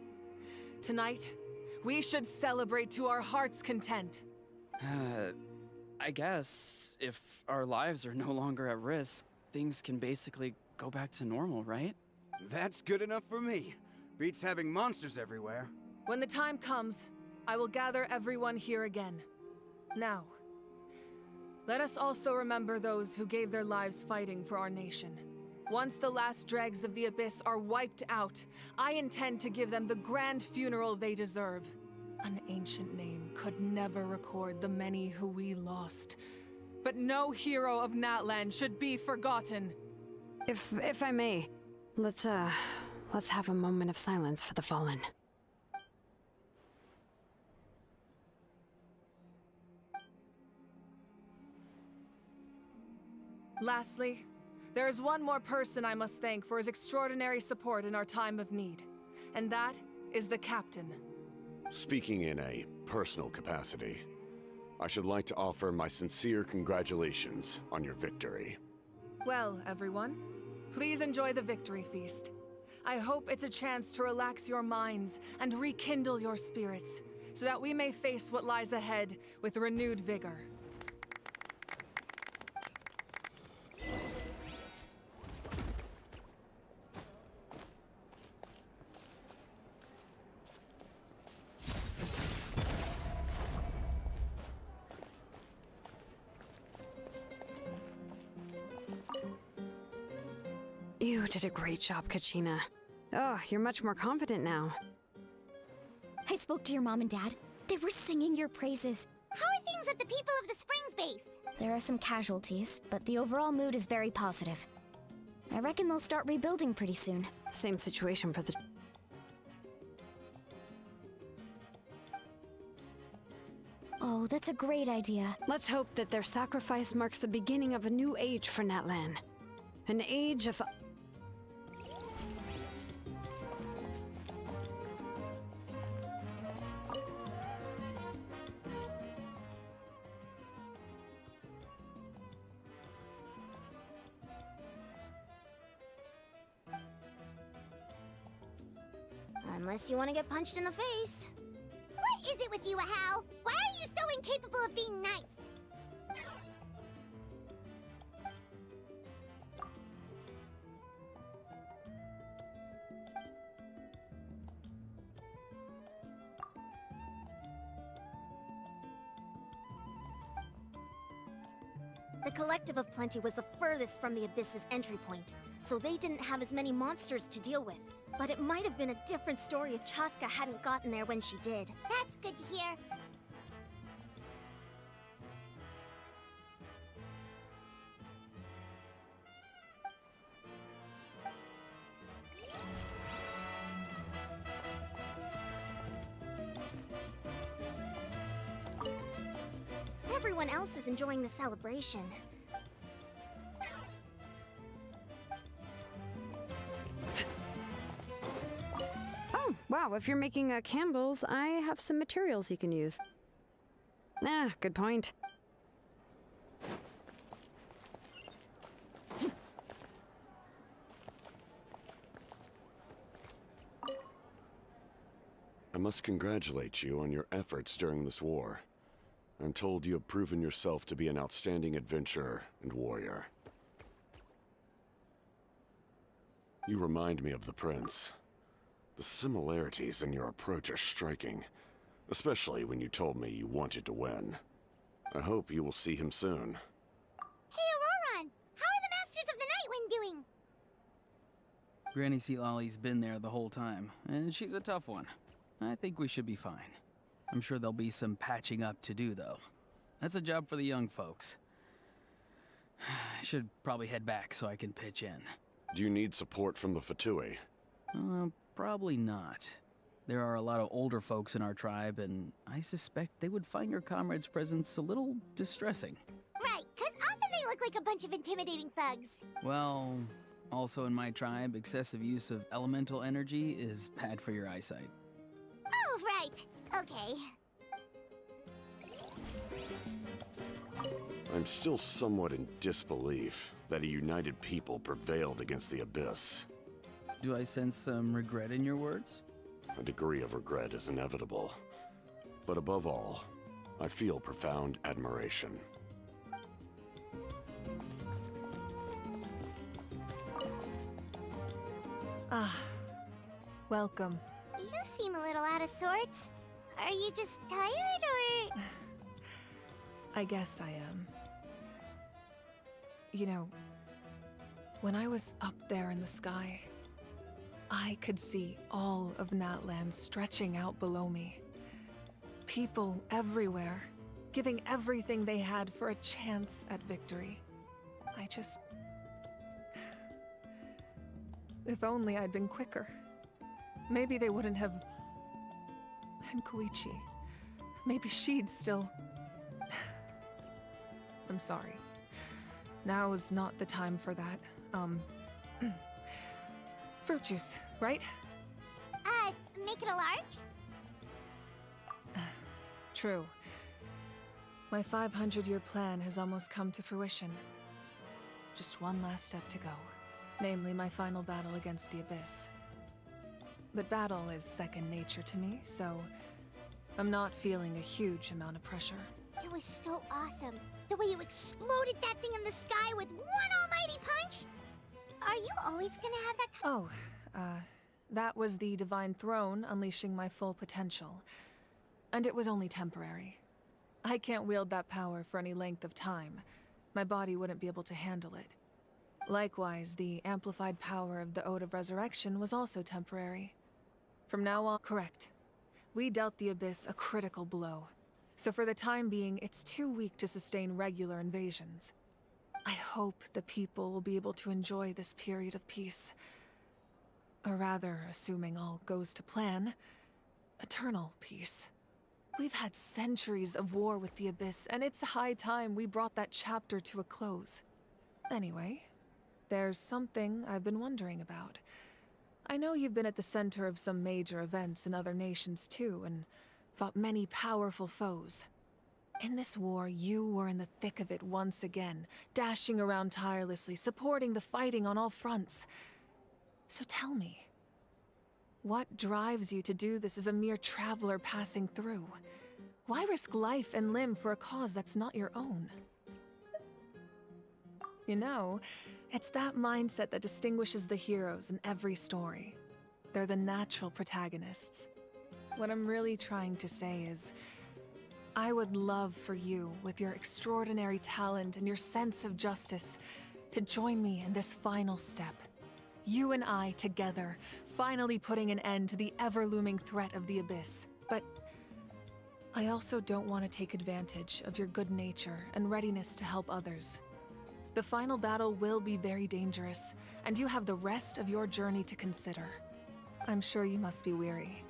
Tonight, we should celebrate to our heart's content. I guess if our lives are no longer at risk, things can basically go back to normal, right? That's good enough for me. Beats having monsters everywhere. When the time comes, I will gather everyone here again. Now, let us also remember those who gave their lives fighting for our nation. Once the last dregs of the Abyss are wiped out, I intend to give them the grand funeral they deserve. An ancient name could never record the many who we lost. But no hero of Natlan should be forgotten. If I may, let's have a moment of silence for the fallen. Lastly, there is one more person I must thank for his extraordinary support in our time of need, and that is the Captain. Speaking in a personal capacity, I should like to offer my sincere congratulations on your victory. Well, everyone, please enjoy the victory feast. I hope it's a chance to relax your minds and rekindle your spirits, so that we may face what lies ahead with renewed vigor. You did a great job, Kachina. Oh, you're much more confident now. I spoke to your mom and dad. They were singing your praises. How are things at the people of the Springs base? There are some casualties, but the overall mood is very positive. I reckon they'll start rebuilding pretty soon. Same situation for the... Oh, that's a great idea. Let's hope that their sacrifice marks the beginning of a new age for Natlan. An age of... Unless you want to get punched in the face. What is it with you, Ahau? Why are you so incapable of being nice? The Collective of Plenty was the furthest from the Abyss's entry point, so they didn't have as many monsters to deal with. But it might have been a different story if Chaska hadn't gotten there when she did. That's good to hear. Everyone else is enjoying the celebration. Oh, wow, if you're making candles, I have some materials you can use. Ah, good point. I must congratulate you on your efforts during this war. I'm told you have proven yourself to be an outstanding adventurer and warrior. You remind me of the Prince. The similarities in your approach are striking, especially when you told me you wanted to win. I hope you will see him soon. Hey, Auroron! How are the Masters of the Nightwind doing? Granny Sealolly's been there the whole time, and she's a tough one. I think we should be fine. I'm sure there'll be some patching up to do, though. That's a job for the young folks. I should probably head back so I can pitch in. Do you need support from the Fatui? Probably not. There are a lot of older folks in our tribe, and I suspect they would find your comrade's presence a little distressing. Right, 'cause often they look like a bunch of intimidating thugs. Well, also in my tribe, excessive use of elemental energy is bad for your eyesight. Oh, right. Okay. I'm still somewhat in disbelief that a united people prevailed against the Abyss. Do I sense some regret in your words? A degree of regret is inevitable. But above all, I feel profound admiration. Ah, welcome. You seem a little out of sorts. Are you just tired, or...? I guess I am. You know, when I was up there in the sky, I could see all of Natlan stretching out below me. People everywhere, giving everything they had for a chance at victory. I just... If only I'd been quicker. Maybe they wouldn't have... And Koichi. Maybe she'd still... I'm sorry. Now is not the time for that. Fruit juice, right? Make it a large? True. My 500-year plan has almost come to fruition. Just one last step to go. Namely, my final battle against the Abyss. But battle is second nature to me, so I'm not feeling a huge amount of pressure. It was so awesome. The way you exploded that thing in the sky with one almighty punch! Are you always gonna have that That was the Divine Throne unleashing my full potential. And it was only temporary. I can't wield that power for any length of time. My body wouldn't be able to handle it. Likewise, the amplified power of the Ode of Resurrection was also temporary. From now on, correct. We dealt the Abyss a critical blow. So for the time being, it's too weak to sustain regular invasions. I hope the people will be able to enjoy this period of peace. Or rather, assuming all goes to plan, eternal peace. We've had centuries of war with the Abyss, and it's high time we brought that chapter to a close. Anyway, there's something I've been wondering about. I know you've been at the center of some major events in other nations too, and fought many powerful foes. In this war, you were in the thick of it once again, dashing around tirelessly, supporting the fighting on all fronts. So tell me, what drives you to do this as a mere traveler passing through? Why risk life and limb for a cause that's not your own? You know, it's that mindset that distinguishes the heroes in every story. They're the natural protagonists. What I'm really trying to say is, I would love for you, with your extraordinary talent and your sense of justice, to join me in this final step. You and I together, finally putting an end to the ever-looming threat of the Abyss. But I also don't want to take advantage of your good nature and readiness to help others. The final battle will be very dangerous, and you have the rest of your journey to consider. I'm sure you must be weary.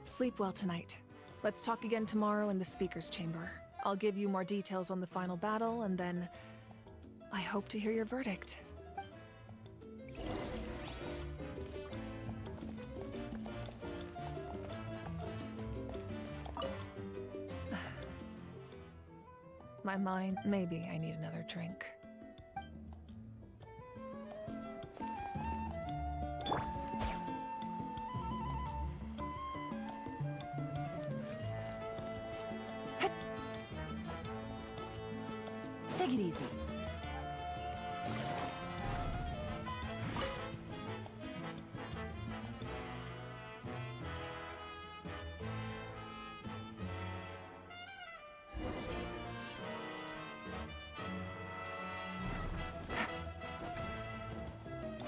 Sleep well tonight. Let's talk again tomorrow in the speaker's chamber. I'll give you more details on the final battle, and then I hope to hear your verdict. My mind, maybe I need another drink. Take it easy.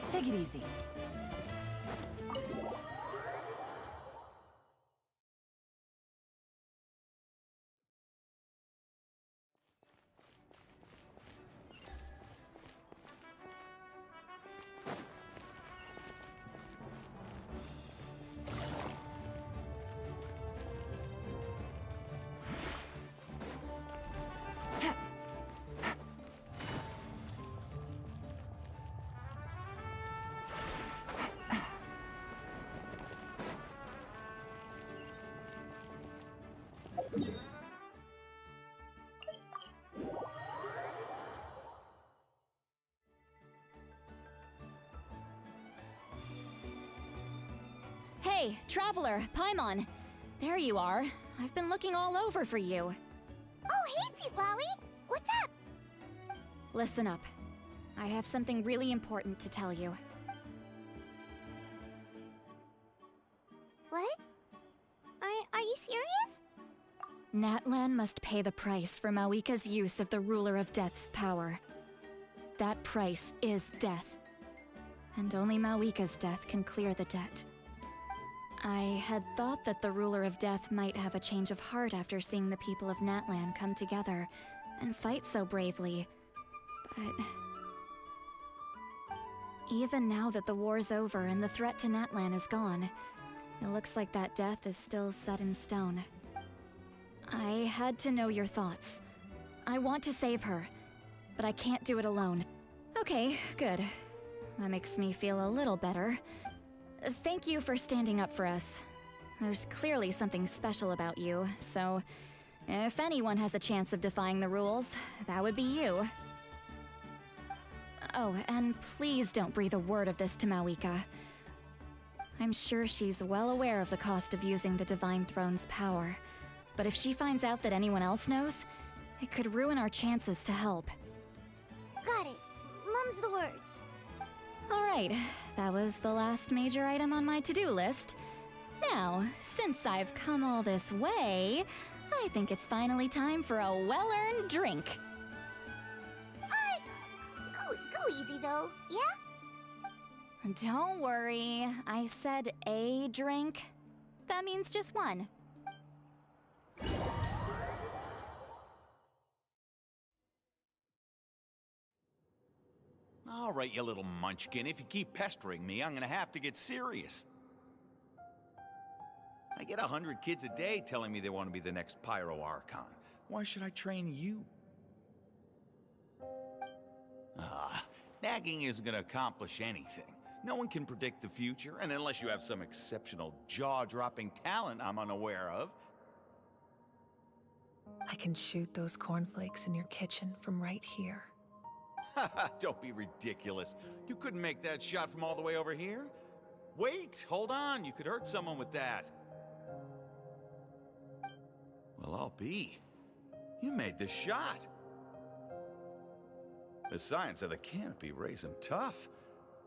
Take it easy. Hey, Traveler, Paimon. There you are. I've been looking all over for you. Oh, hey, Seatlawi! What's up? Listen up. I have something really important to tell you. What? Are you serious? Natlan must pay the price for Mawika's use of the Ruler of Death's power. That price is death. And only Mawika's death can clear the debt. I had thought that the Ruler of Death might have a change of heart after seeing the people of Natlan come together and fight so bravely, but... even now that the war's over and the threat to Natlan is gone, it looks like that death is still set in stone. I had to know your thoughts. I want to save her, but I can't do it alone. Okay, good. That makes me feel a little better. Thank you for standing up for us. There's clearly something special about you, so if anyone has a chance of defying the rules, that would be you. Oh, and please don't breathe a word of this to Mawika. I'm sure she's well aware of the cost of using the Divine Throne's power, but if she finds out that anyone else knows, it could ruin our chances to help. Got it. Mum's the word. Alright, that was the last major item on my to-do list. Now, since I've come all this way, I think it's finally time for a well-earned drink. Go easy though, yeah? Don't worry, I said a drink. That means just one. All right, you little munchkin. If you keep pestering me, I'm gonna have to get serious. I get 100 kids a day telling me they want to be the next Pyro Archon. Why should I train you? Nagging isn't gonna accomplish anything. No one can predict the future, and unless you have some exceptional jaw-dropping talent I'm unaware of. I can shoot those cornflakes in your kitchen from right here. Don't be ridiculous. You couldn't make that shot from all the way over here? Wait, hold on. You could hurt someone with that. Well, I'll be. You made the shot. The science of the canopy raised him tough.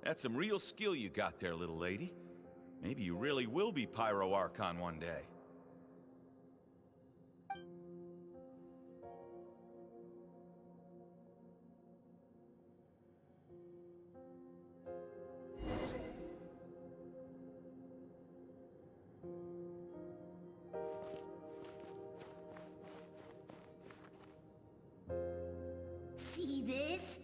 That's some real skill you got there, little lady. Maybe you really will be Pyro Archon one day. See this?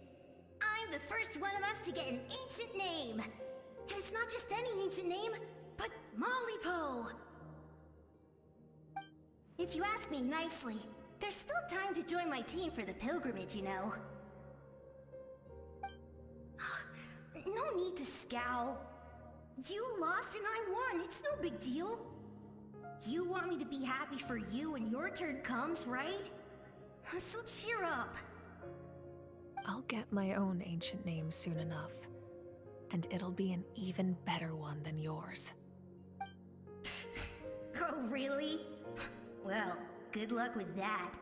I'm the first one of us to get an ancient name. And it's not just any ancient name, but Mollypo. If you ask me nicely, there's still time to join my team for the pilgrimage, you know. No need to scowl. You lost and I won, it's no big deal. You want me to be happy for you when your turn comes, right? So cheer up. I'll get my own ancient name soon enough, and it'll be an even better one than yours. Oh, really? Well, good luck with that.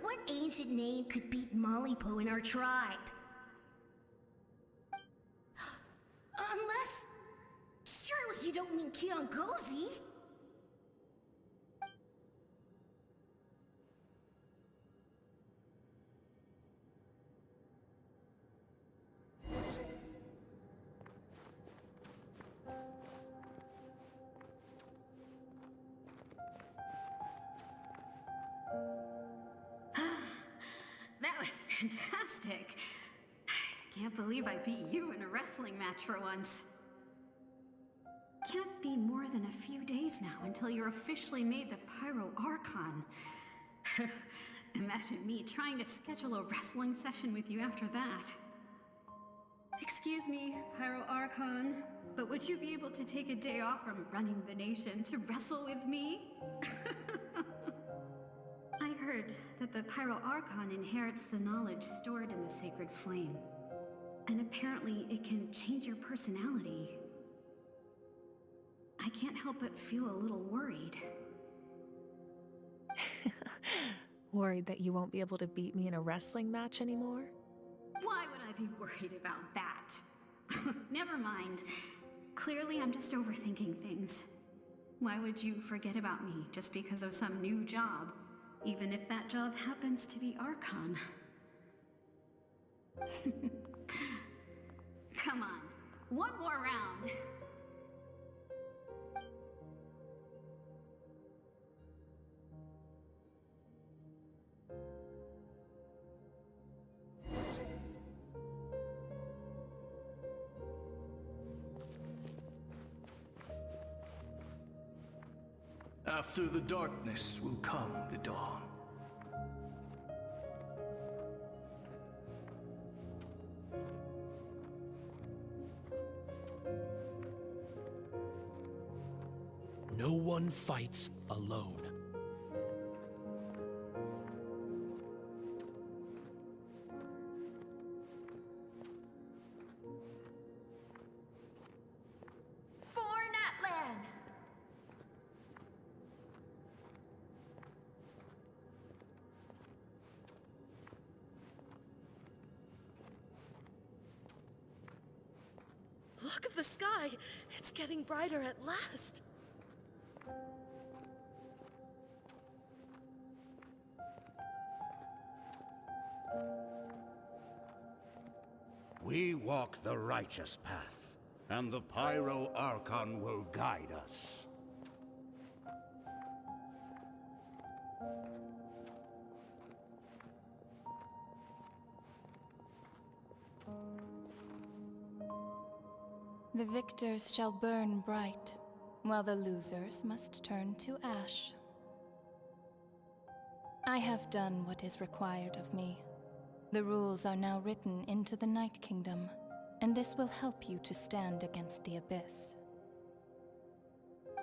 What ancient name could beat Malipo in our tribe? Unless... Surely you don't mean Kiangozi? That was fantastic. Can't believe I beat you in a wrestling match for once. Can't be more than a few days now until you're officially made the Pyro Archon. Imagine me trying to schedule a wrestling session with you after that. Excuse me, Pyro Archon, but would you be able to take a day off from running the nation to wrestle with me? I heard that the Pyro Archon inherits the knowledge stored in the Sacred Flame. And apparently it can change your personality. I can't help but feel a little worried. Worried that you won't be able to beat me in a wrestling match anymore? Why would I be worried about that? Never mind. Clearly I'm just overthinking things. Why would you forget about me just because of some new job? Even if that job happens to be Archon. Come on, one more round. After the darkness will come the dawn. No one fights alone. For Natlan! Look at the sky! It's getting brighter at last! We walk the righteous path, and the Pyro Archon will guide us. The victors shall burn bright, while the losers must turn to ash. I have done what is required of me. The rules are now written into the Night Kingdom, and this will help you to stand against the Abyss.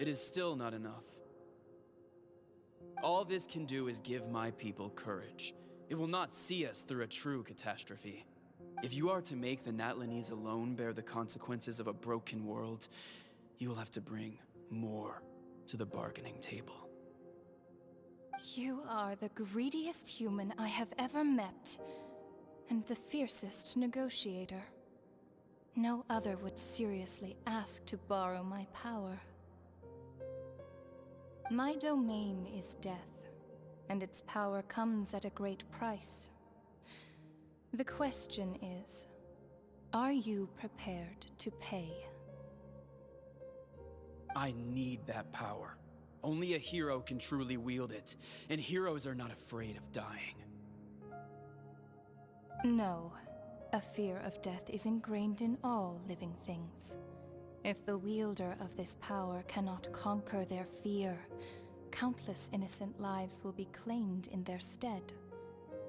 It is still not enough. All this can do is give my people courage. It will not see us through a true catastrophe. If you are to make the Natlanese alone bear the consequences of a broken world, you will have to bring more to the bargaining table. You are the greediest human I have ever met, and the fiercest negotiator. No other would seriously ask to borrow my power. My domain is death, and its power comes at a great price. The question is, are you prepared to pay? I need that power. Only a hero can truly wield it, and heroes are not afraid of dying. No, a fear of death is ingrained in all living things. If the wielder of this power cannot conquer their fear, countless innocent lives will be claimed in their stead.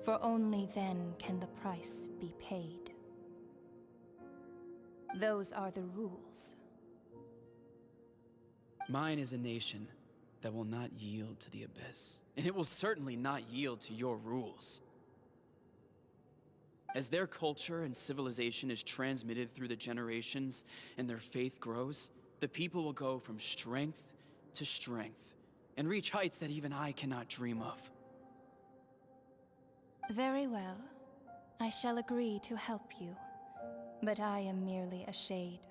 For only then can the price be paid. Those are the rules. Mine is a nation that will not yield to the Abyss, and it will certainly not yield to your rules. As their culture and civilization is transmitted through the generations and their faith grows, the people will go from strength to strength and reach heights that even I cannot dream of. Very well. I shall agree to help you. But I am merely a shade,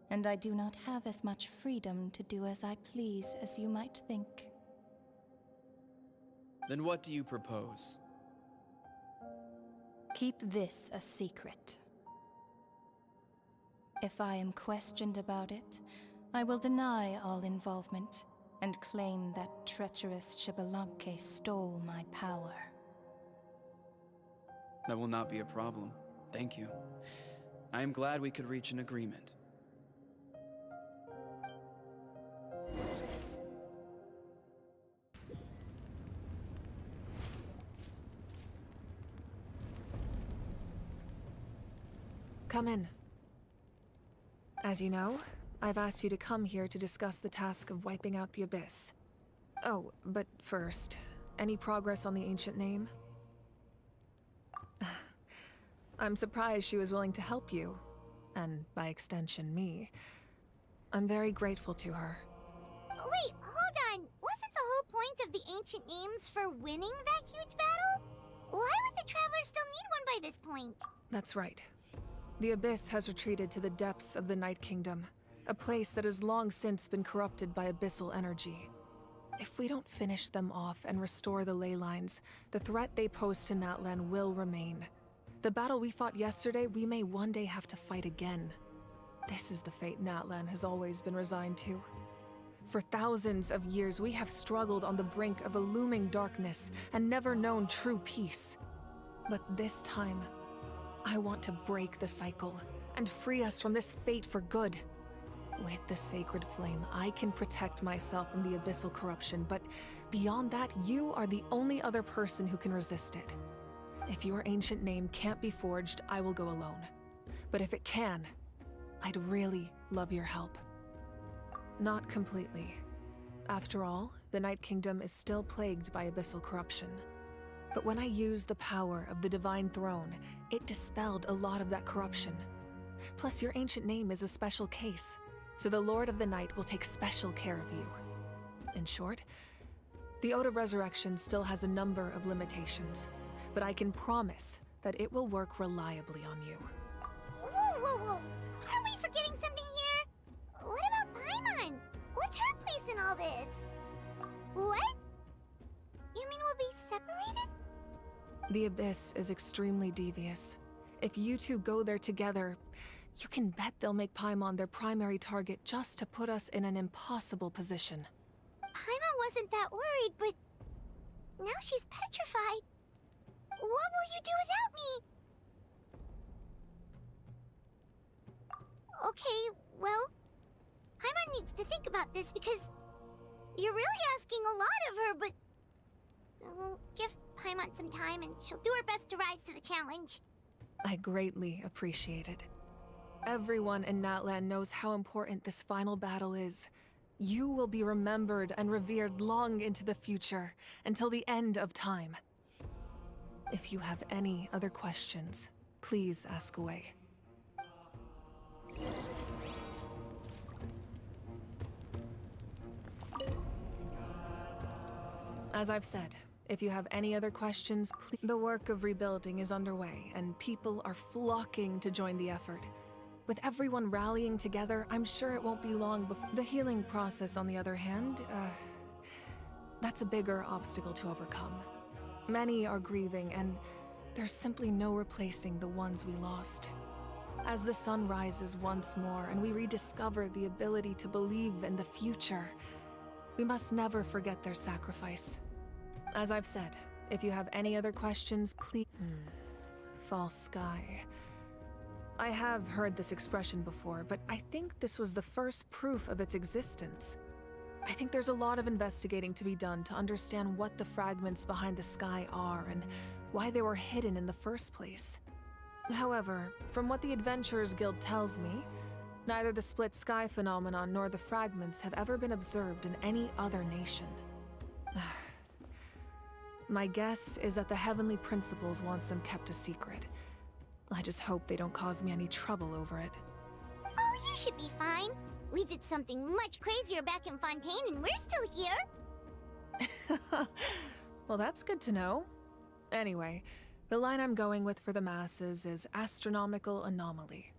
and I do not have as much freedom to do as I please as you might think. Then what do you propose? Keep this a secret. If I am questioned about it, I will deny all involvement and claim that treacherous Chibalanque stole my power. That will not be a problem. Thank you. I am glad we could reach an agreement. Come in. As you know, I've asked you to come here to discuss the task of wiping out the Abyss. Oh, but first, any progress on the ancient name? I'm surprised she was willing to help you, and by extension, me. I'm very grateful to her. Wait, hold on. Wasn't the whole point of the ancient names for winning that huge battle? Why would the Travelers still need one by this point? That's right. The Abyss has retreated to the depths of the Night Kingdom, a place that has long since been corrupted by abyssal energy. If we don't finish them off and restore the ley lines, the threat they pose to Natlan will remain. The battle we fought yesterday, we may one day have to fight again. This is the fate Natlan has always been resigned to. For thousands of years, we have struggled on the brink of a looming darkness and never known true peace. But this time, I want to break the cycle and free us from this fate for good. With the sacred flame, I can protect myself from the abyssal corruption, but beyond that, you are the only other person who can resist it. If your ancient name can't be forged, I will go alone. But if it can, I'd really love your help. Not completely. After all, the Night Kingdom is still plagued by abyssal corruption. But when I used the power of the Divine Throne, it dispelled a lot of that corruption. Plus, your ancient name is a special case, so the Lord of the Night will take special care of you. In short, the Ode of Resurrection still has a number of limitations, but I can promise that it will work reliably on you. Whoa, whoa, whoa! Are we forgetting something here? What about Paimon? What's her place in all this? What? You mean we'll be separated? The Abyss is extremely devious. If you two go there together, you can bet they'll make Paimon their primary target just to put us in an impossible position. Paimon wasn't that worried, but now she's petrified. What will you do without me? Okay, well, Paimon needs to think about this because you're really asking a lot of her, but we'll give Paimon some time and she'll do her best to rise to the challenge. I greatly appreciate it. Everyone in Natlan knows how important this final battle is. You will be remembered and revered long into the future, until the end of time. If you have any other questions, please ask away. As I've said, if you have any other questions, please. The work of rebuilding is underway, and people are flocking to join the effort. With everyone rallying together, I'm sure it won't be long before. The healing process, on the other hand, that's a bigger obstacle to overcome. Many are grieving, and there's simply no replacing the ones we lost. As the sun rises once more and we rediscover the ability to believe in the future, we must never forget their sacrifice. As I've said, if you have any other questions, please. False sky. I have heard this expression before, but I think this was the first proof of its existence. I think there's a lot of investigating to be done to understand what the fragments behind the sky are and why they were hidden in the first place. However, from what the Adventurers Guild tells me, neither the split sky phenomenon nor the fragments have ever been observed in any other nation. My guess is that the Heavenly Principles wants them kept a secret. I just hope they don't cause me any trouble over it. Oh, you should be fine. We did something much crazier back in Fontaine and we're still here. Well, that's good to know. Anyway, The line I'm going with for the masses is astronomical anomaly,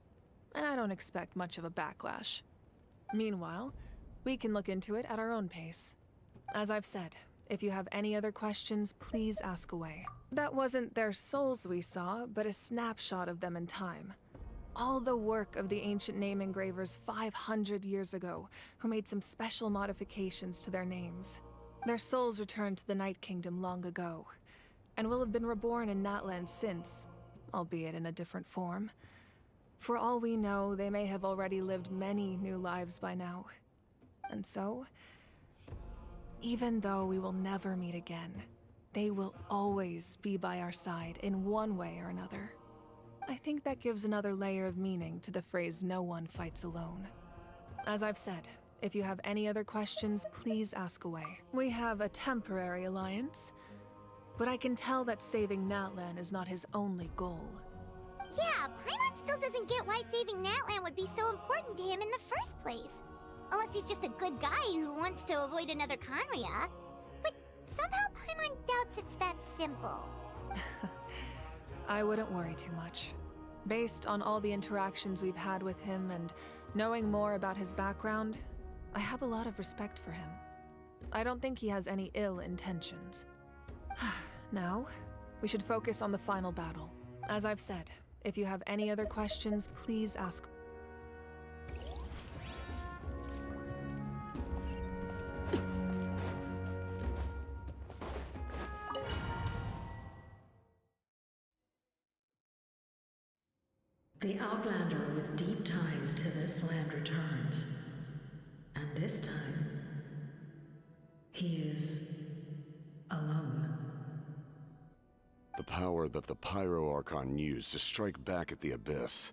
and I don't expect much of a backlash. Meanwhile, we can look into it at our own pace. As I've said, if you have any other questions, please ask away. That wasn't their souls we saw, but a snapshot of them in time. All the work of the ancient name engravers 500 years ago, who made some special modifications to their names. Their souls returned to the Night Kingdom long ago, and will have been reborn in Natlan since, albeit in a different form. For all we know, they may have already lived many new lives by now. And so, even though we will never meet again, they will always be by our side in one way or another. I think that gives another layer of meaning to the phrase "no one fights alone." As I've said, if you have any other questions, please ask away. We have a temporary alliance, but I can tell that saving Natlan is not his only goal. Yeah, Paimon still doesn't get why saving Natlan would be so important to him in the first place. Unless he's just a good guy who wants to avoid another Conria. But somehow Paimon doubts it's that simple. I wouldn't worry too much. Based on all the interactions we've had with him and knowing more about his background, I have a lot of respect for him. I don't think he has any ill intentions. Now, we should focus on the final battle. As I've said, if you have any other questions, please ask. The Outlander with deep ties to this land returns. And this time, he is alone. The power that the Pyro Archon used to strike back at the Abyss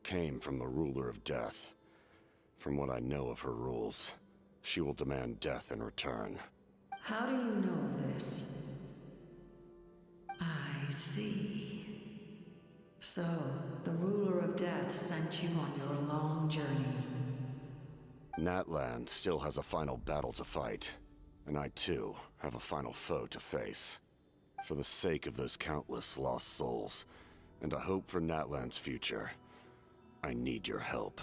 came from the Ruler of Death. From what I know of her rules, she will demand death in return. How do you know this? I see. So, the Ruler of Death sent you on your long journey. Natlan still has a final battle to fight, and I too have a final foe to face. For the sake of those countless lost souls, and a hope for Natlan's future, I need your help.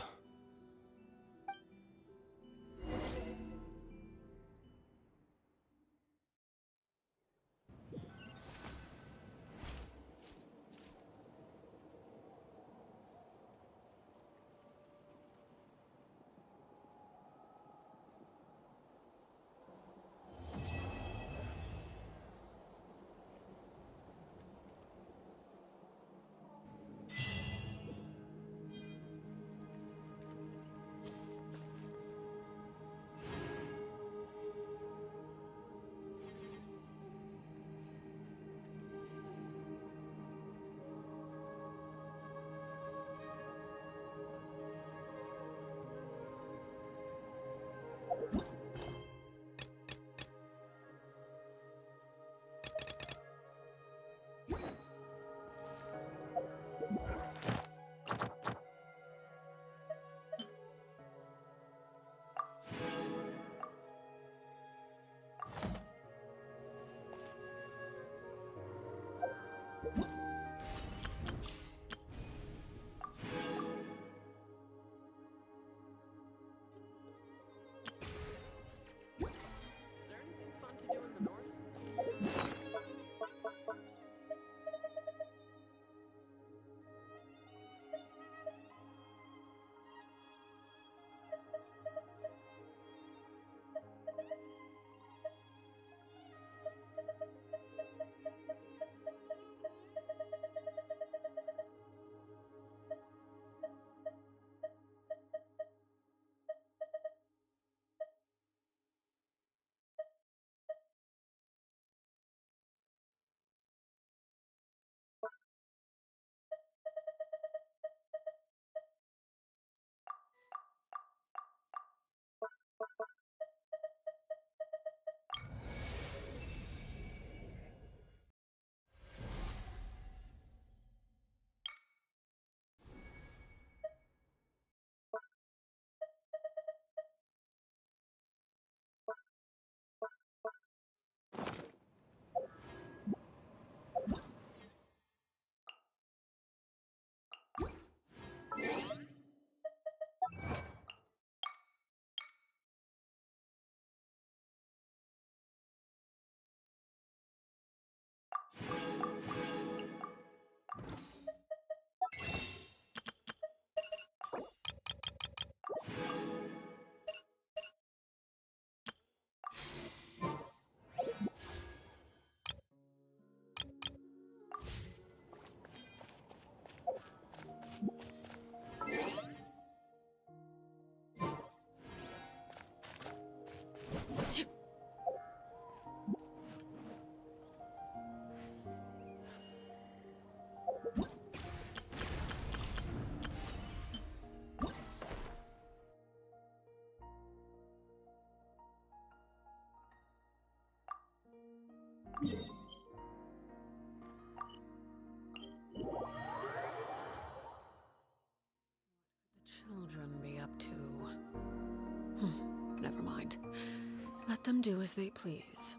Let them do as they please.